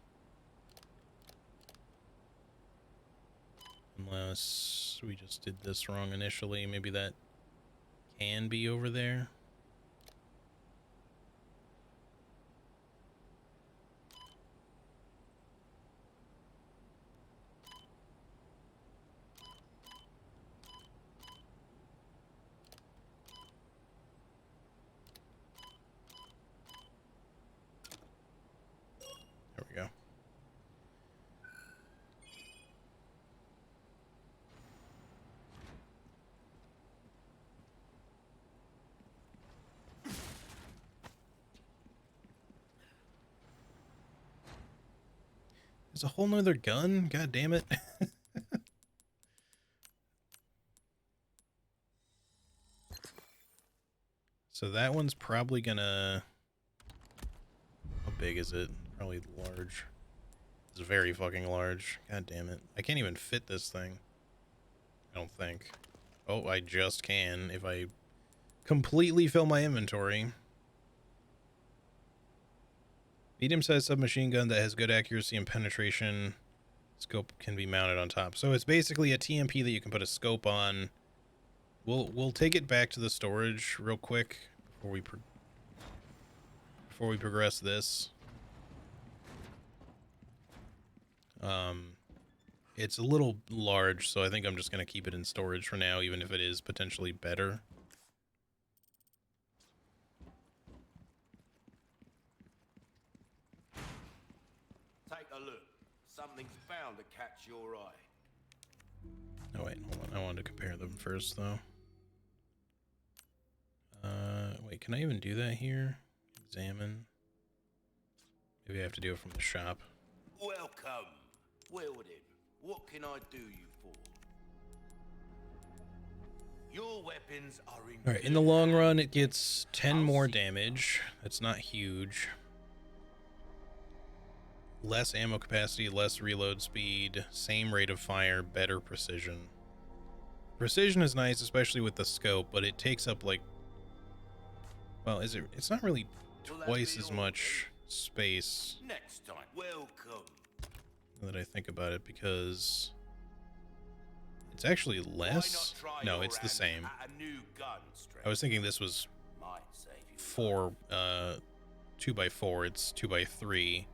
Unless we just did this wrong initially. Maybe that can be over there. There we go. There's a whole nother gun? God damn it. So that one's probably gonna... How big is it? Probably large. It's very fucking large. God damn it. I can't even fit this thing. I don't think. Oh, I just can if I completely fill my inventory. Medium-sized submachine gun that has good accuracy and penetration. Scope can be mounted on top. So it's basically a TMP that you can put a scope on. We'll take it back to the storage real quick before we progress this. It's a little large, so I think I'm just going to keep it in storage for now, even if it is potentially better. Take a look. Something's bound to catch your eye. Oh wait, hold on. I wanted to compare them first, though. Wait, can I even do that here? Examine. Maybe I have to do it from the shop. Welcome. Weldon, what can I do you for? Your weapons are in... Alright, in the long run, it gets 10 more damage. That's not huge. Less ammo capacity, less reload speed, same rate of fire, better precision. Precision is nice, especially with the scope, but it takes up, like... Well, is it? It's not really twice as much space. Next time. Welcome. Now that I think about it, because... It's actually less? No, it's the same. I was thinking this was 4 2x4, it's 2x3.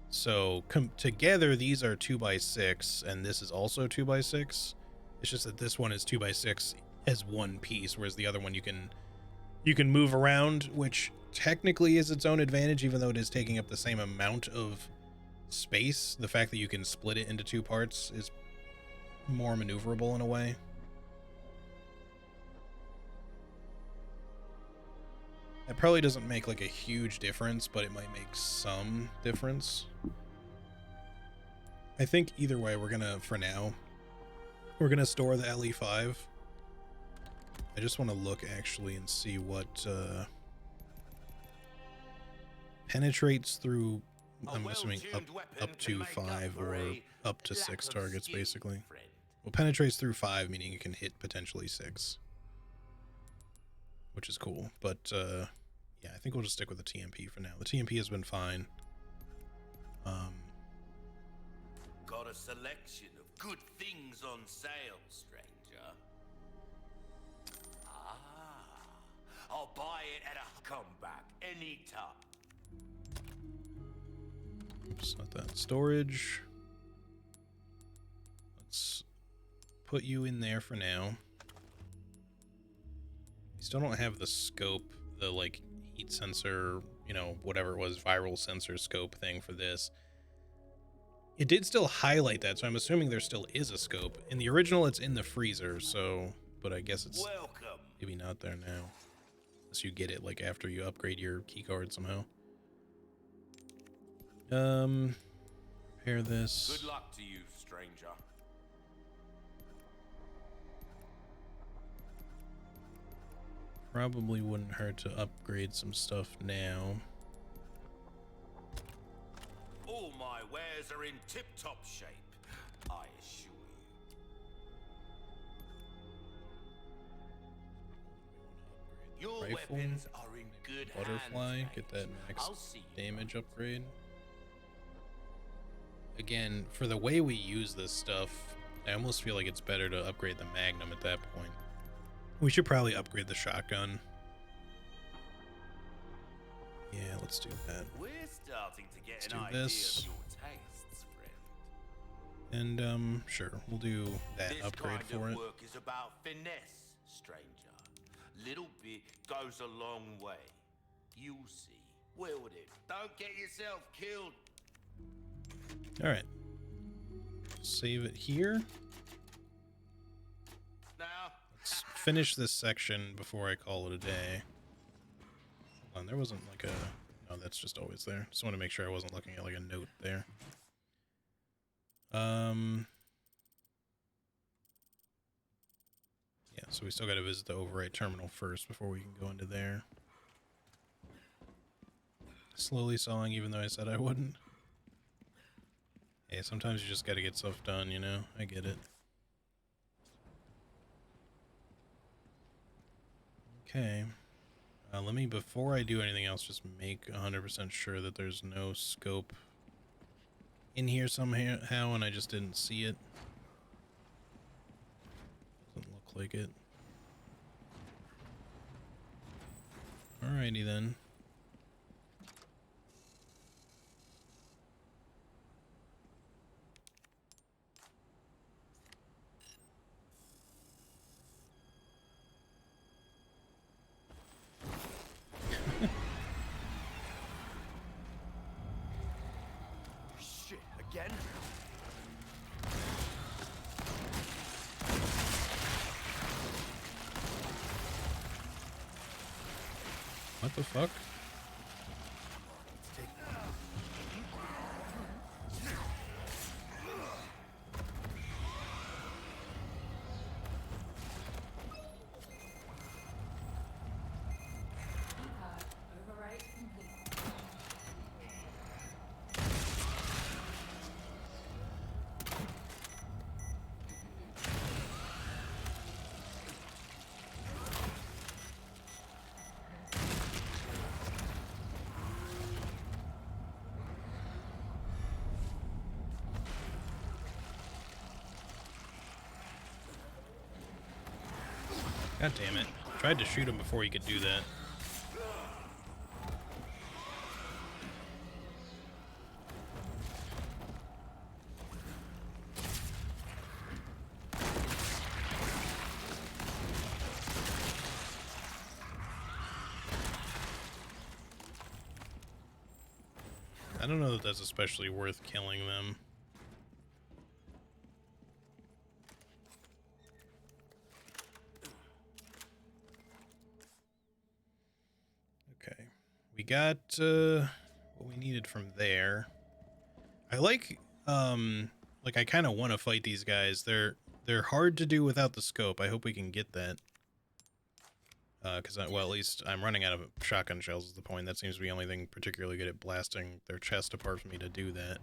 So together these are 2x6, and this is also 2x6. It's just that this one is 2x6 as one piece, whereas the other one you can move around, which technically is its own advantage, even though it is taking up the same amount of space. The fact that you can split it into two parts is more maneuverable in a way. It probably doesn't make like a huge difference, but it might make some difference. I think either way, we're gonna, for now, we're gonna store the LE5. I just want to look actually and see what penetrates through, I'm assuming up to 5 or up to 6 targets, basically. Well, penetrates through 5, meaning it can hit potentially 6. Which is cool, but yeah, I think we'll just stick with the TMP for now. The TMP has been fine. Got a selection of good things on sale, stranger. I'll buy it at a comeback anytime. Oops, not that. Storage. Let's put you in there for now. Still don't have the scope, the like heat sensor, you know, whatever it was, viral sensor scope thing for this. It did still highlight that, so I'm assuming there still is a scope. In the original, it's in the freezer, so, but I guess it's maybe not there now. Unless you get it like after you upgrade your keycard somehow. Repair this. Good luck to you, stranger. Probably wouldn't hurt to upgrade some stuff now. All my wares are in tip-top shape, I assure you. Your Rifle, weapons are in good butterfly, hands, get that max I'll see you. damage upgrade. Again, for the way we use this stuff, I almost feel like it's better to upgrade the Magnum at that point. We should probably upgrade the shotgun. Yeah, let's do that. We're starting to get Let's an do idea this. of your tastes, friend. And sure, we'll do that This upgrade kind for of it. work is about finesse, stranger. Little bit goes a long way. You'll see. Wield it. Don't get yourself killed. All right. Save it here. Now, Let's finish this section before I call it a day. Hold on, there wasn't like a... No, that's just always there. Just want to make sure I wasn't looking at like a note there. Yeah, so we still got to visit the overwrite terminal first before we can go into there. Slowly sawing, even though I said I wouldn't. Hey, sometimes you just got to get stuff done, you know? I get it. Okay. Let me, before I do anything else, just make 100% sure that there's no scope in here somehow, and I just didn't see it. Doesn't look like it. Alrighty then. Shit, again? What the fuck? God damn it. Tried to shoot him before he could do that. I don't know that that's especially worth killing them. Okay. We got what we needed from there. I like I kind of want to fight these guys. They're hard to do without the scope. I hope we can get that. Because, well, at least I'm running out of shotgun shells is the point. That seems to be the only thing particularly good at blasting their chest apart from me to do that.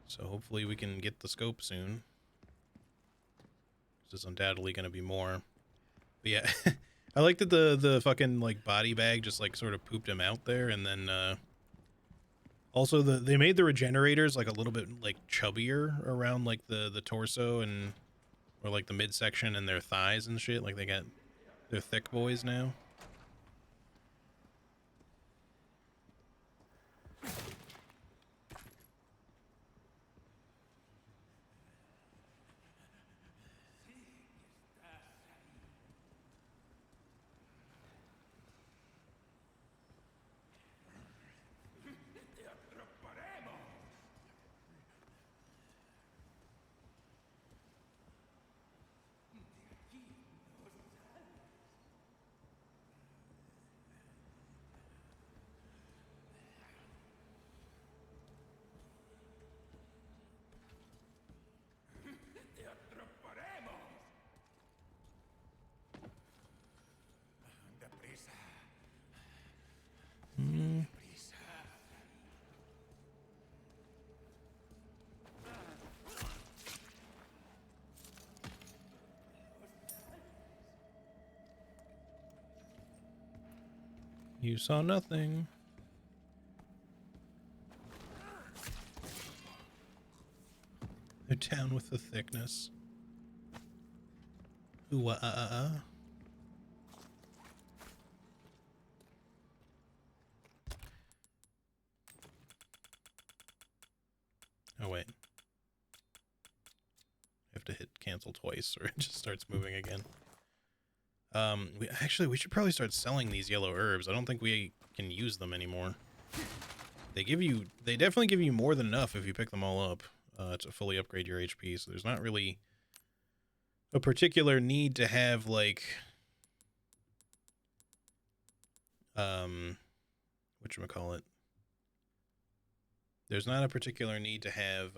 So hopefully we can get the scope soon. There's undoubtedly going to be more. But yeah, I like that the fucking, like, body bag just, like, sort of pooped him out there, and then, also they made the regenerators, like, a little bit, like, chubbier around, like, the torso and, or, like, the midsection and their thighs and shit. Like, they're thick boys now. You saw nothing. They're down with the thickness. Ooh, Oh, wait. I have to hit cancel twice or it just starts moving again. We should probably start selling these yellow herbs. I don't think we can use them anymore. They definitely give you more than enough if you pick them all up, to fully upgrade your HP, so there's not really a particular need to have, like, whatchamacallit? There's not a particular need to have,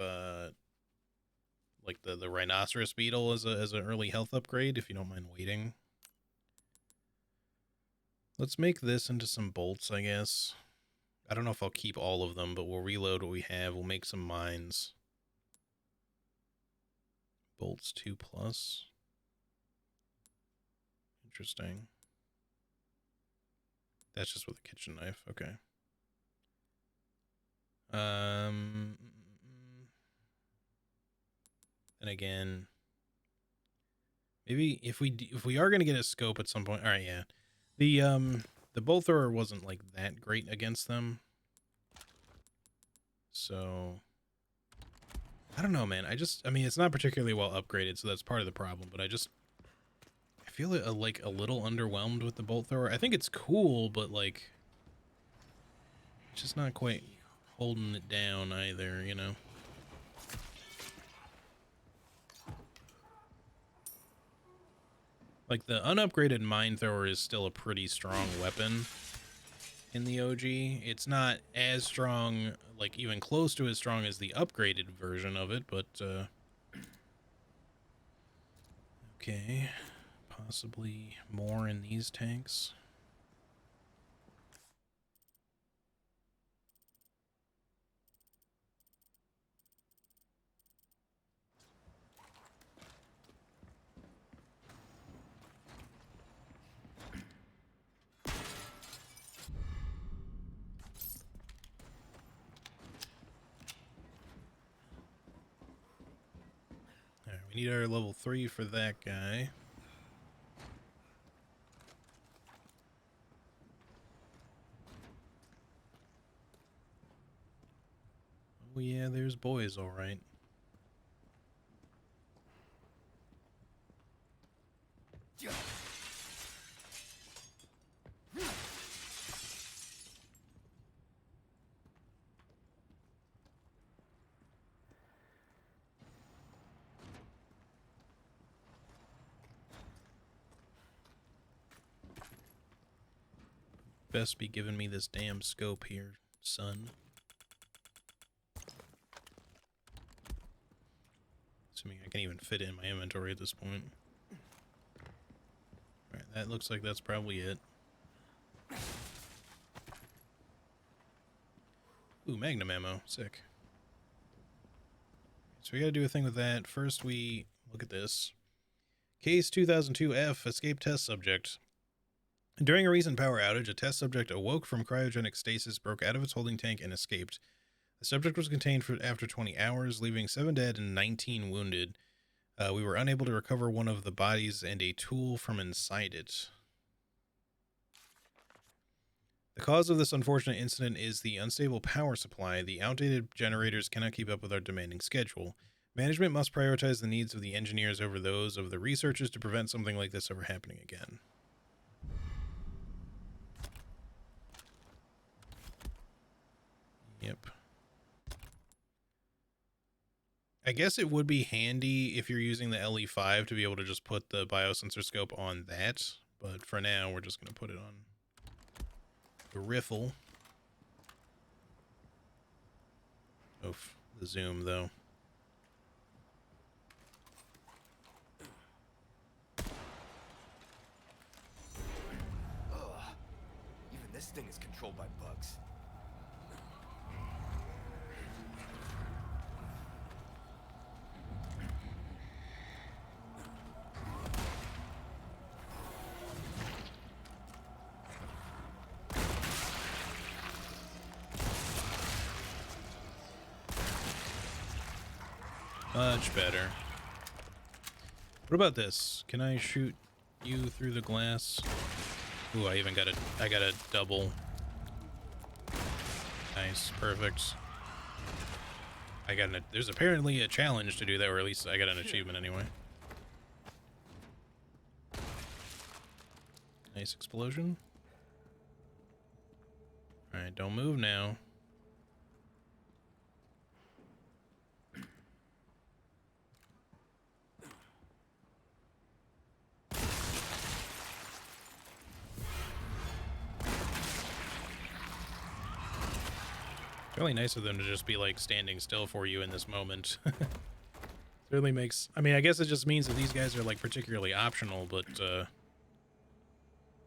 like, the rhinoceros beetle as an early health upgrade, if you don't mind waiting. Let's make this into some bolts, I guess. I don't know if I'll keep all of them, but we'll reload what we have. We'll make some mines. Bolts 2+. Interesting. That's just with a kitchen knife. Okay. And again, maybe if we are gonna get a scope at some point. All right, yeah. The bolt thrower wasn't like that great against them. So I don't know, man. I mean, it's not particularly well upgraded, so that's part of the problem, but I feel like a little underwhelmed with the bolt thrower. I think it's cool, but like it's just not quite holding it down either, you know. Like, the unupgraded mine thrower is still a pretty strong weapon in the OG. It's not as strong, like, even close to as strong as the upgraded version of it, but, okay. Possibly more in these tanks. Alright, we need our level 3 for that guy. Oh yeah, there's boys, alright. best be giving me this damn scope here, son. Assuming I can even fit it in my inventory at this point. Alright, that looks like that's probably it. Ooh, magnum ammo. Sick. So we gotta do a thing with that. First we look at this. Case 2002F, escape test subject. During a recent power outage, a test subject awoke from cryogenic stasis, broke out of its holding tank, and escaped. The subject was contained for after 20 hours, leaving 7 dead and 19 wounded. We were unable to recover one of the bodies and a tool from inside it. The cause of this unfortunate incident is the unstable power supply. The outdated generators cannot keep up with our demanding schedule. Management must prioritize the needs of the engineers over those of the researchers to prevent something like this ever happening again. Yep. I guess it would be handy if you're using the LE5 to be able to just put the biosensor scope on that, but for now we're just going to put it on the riffle. Oof, the zoom though. Even this thing is controlled by bugs. Much better. What about this? Can I shoot you through the glass? Ooh, I got a double. Nice, perfect. There's apparently a challenge to do that, or at least I got an achievement anyway. Nice explosion. Alright, don't move now. Really nice of them to just be like standing still for you in this moment. Certainly makes, I mean, I guess it just means that these guys are like particularly optional, but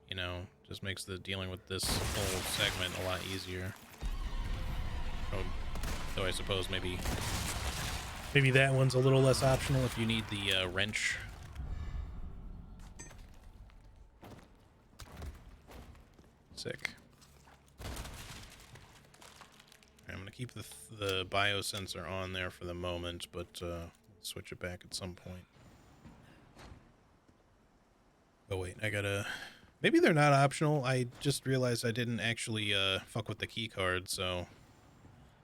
you know, just makes the dealing with this whole segment a lot easier. Oh, though I suppose maybe that one's a little less optional if you need the wrench. Sick. I'm going to keep the biosensor on there for the moment, but switch it back at some point. Oh wait, I gotta... Maybe they're not optional. I just realized I didn't actually fuck with the key card, so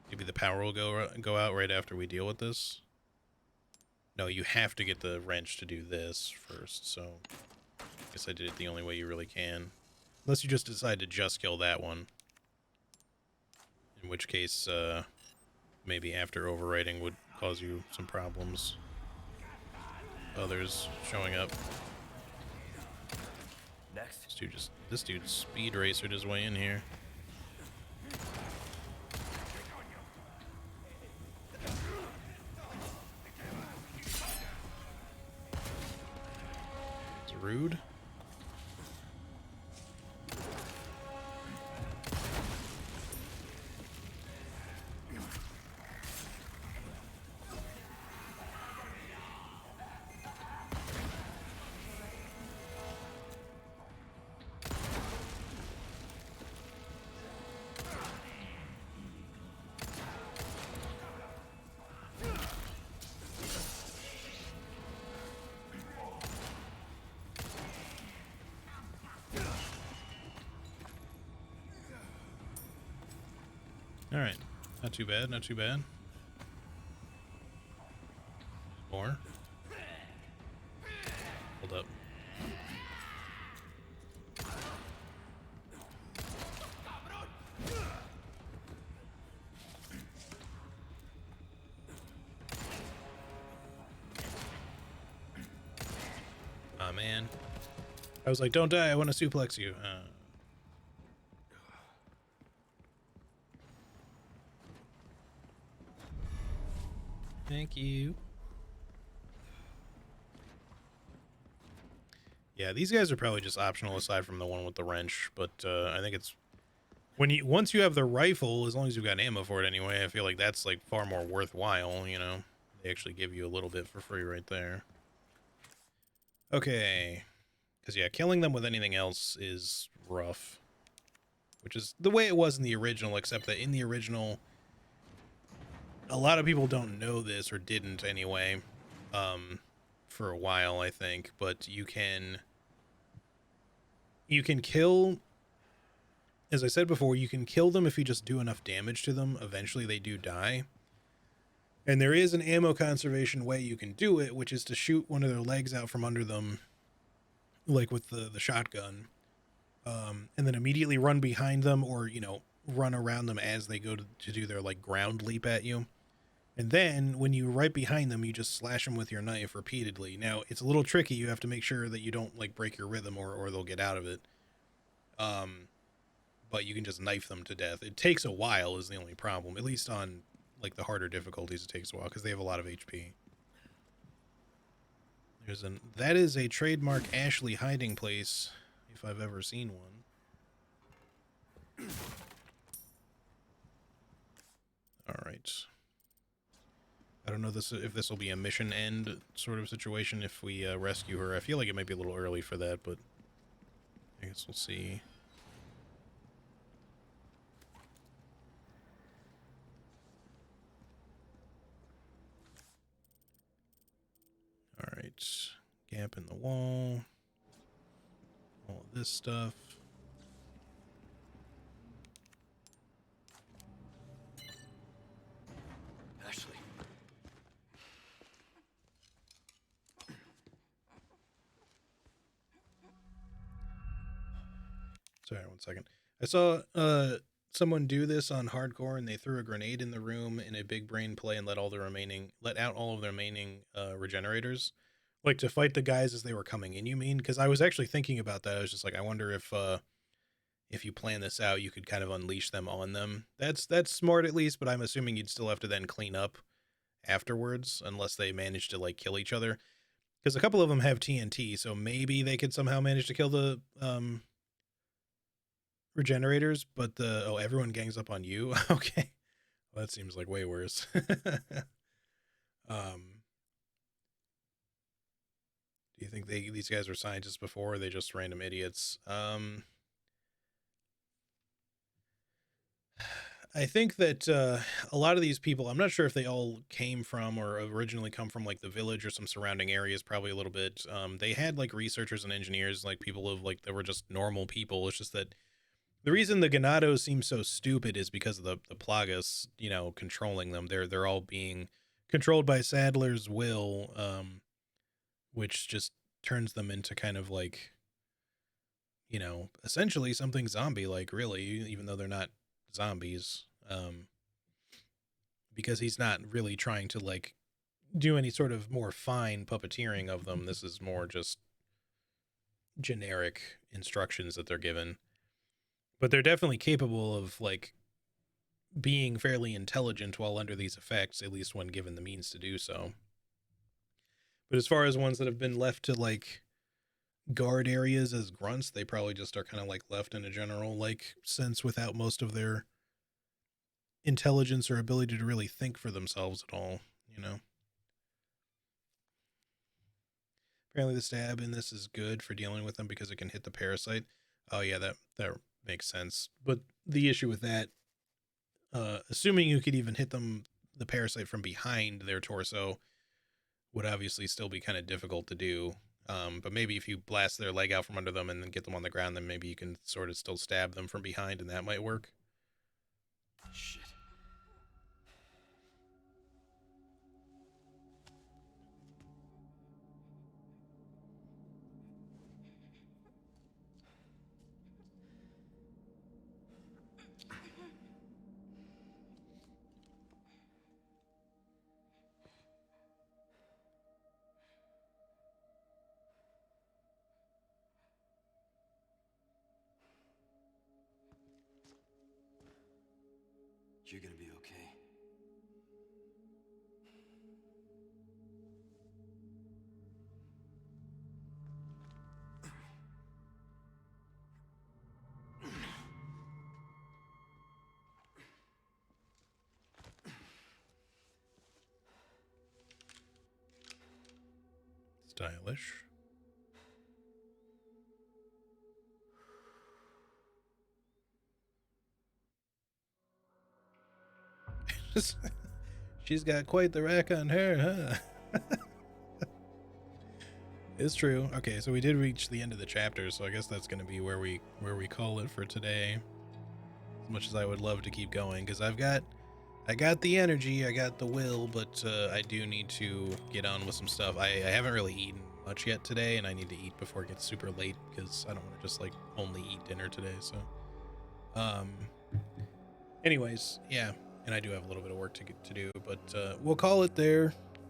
maybe the power will go out right after we deal with this. No, you have to get the wrench to do this first, so I guess I did it the only way you really can. Unless you just decide to just kill that one. In which case, maybe after overwriting would cause you some problems. Others showing up. Next. This dude speed racered his way in here. It's rude. Alright, not too bad, not too bad. More. Hold up. Aw, man. I was like, don't die, I want to suplex you. Thank you. Yeah, these guys are probably just optional aside from the one with the wrench, but I think it's once you have the rifle, as long as you've got ammo for it anyway, I feel like that's like far more worthwhile, you know. They actually give you a little bit for free right there. Okay. Because yeah, killing them with anything else is rough. Which is the way it was in the original, except that in the original, a lot of people don't know this, or didn't anyway, for a while, I think, but you can kill, as I said before, you can kill them if you just do enough damage to them. Eventually they do die. And there is an ammo conservation way you can do it, which is to shoot one of their legs out from under them, like with the shotgun, and then immediately run behind them, or, you know, run around them as they go to do their, like, ground leap at you. And then when you're right behind them, you just slash them with your knife repeatedly. Now, it's a little tricky. You have to make sure that you don't, like, break your rhythm, or they'll get out of it. But you can just knife them to death. It takes a while is the only problem. At least on, like, the harder difficulties, it takes a while because they have a lot of HP. That is a trademark Ashley hiding place, if I've ever seen one. All right. I don't know if this will be a mission end sort of situation if we rescue her. I feel like it might be a little early for that, but I guess we'll see. All right. Gap in the wall. All of this stuff. Ashley. Sorry, 1 second. I saw someone do this on hardcore, and they threw a grenade in the room in a big brain play and let out all of the remaining regenerators, like to fight the guys as they were coming in. You mean? Because I was actually thinking about that. I was just like, I wonder if you plan this out, you could kind of unleash them on them. That's smart at least, but I'm assuming you'd still have to then clean up afterwards, unless they manage to, like, kill each other. Because a couple of them have TNT, so maybe they could somehow manage to kill the regenerators, but everyone gangs up on you. Okay, well, that seems like way worse. Do you think these guys were scientists before, or are they just random idiots? I think that a lot of these people, I'm not sure if they all came from or originally come from, like, the village or some surrounding areas, probably a little bit. They had, like, researchers and engineers, like people of, like, that were just normal people. It's just that the reason the Ganados seem so stupid is because of the Plagas, you know, controlling them. They're all being controlled by Sadler's will, which just turns them into kind of like, you know, essentially something zombie-like, really, even though they're not zombies. Because he's not really trying to, like, do any sort of more fine puppeteering of them. This is more just generic instructions that they're given. But they're definitely capable of, like, being fairly intelligent while under these effects, at least when given the means to do so. But as far as ones that have been left to, like, guard areas as grunts, they probably just are kind of, like, left in a general, like, sense without most of their intelligence or ability to really think for themselves at all, you know? Apparently the stab in this is good for dealing with them because it can hit the parasite. Oh yeah, that makes sense. But the issue with that, assuming you could even hit the parasite from behind their torso, would obviously still be kind of difficult to do. But maybe if you blast their leg out from under them and then get them on the ground, then maybe you can sort of still stab them from behind, and that might work. Shit. You stylish. She's got quite the rack on her, huh? It's true. Okay, so we did reach the end of the chapter, so I guess that's going to be where we call it for today. As much as I would love to keep going, because I got the energy, I got the will, but I do need to get on with some stuff. I haven't really eaten much yet today, and I need to eat before it gets super late, because I don't want to just like only eat dinner today. So, anyways, yeah, and I do have a little bit of work to do, but we'll call it there.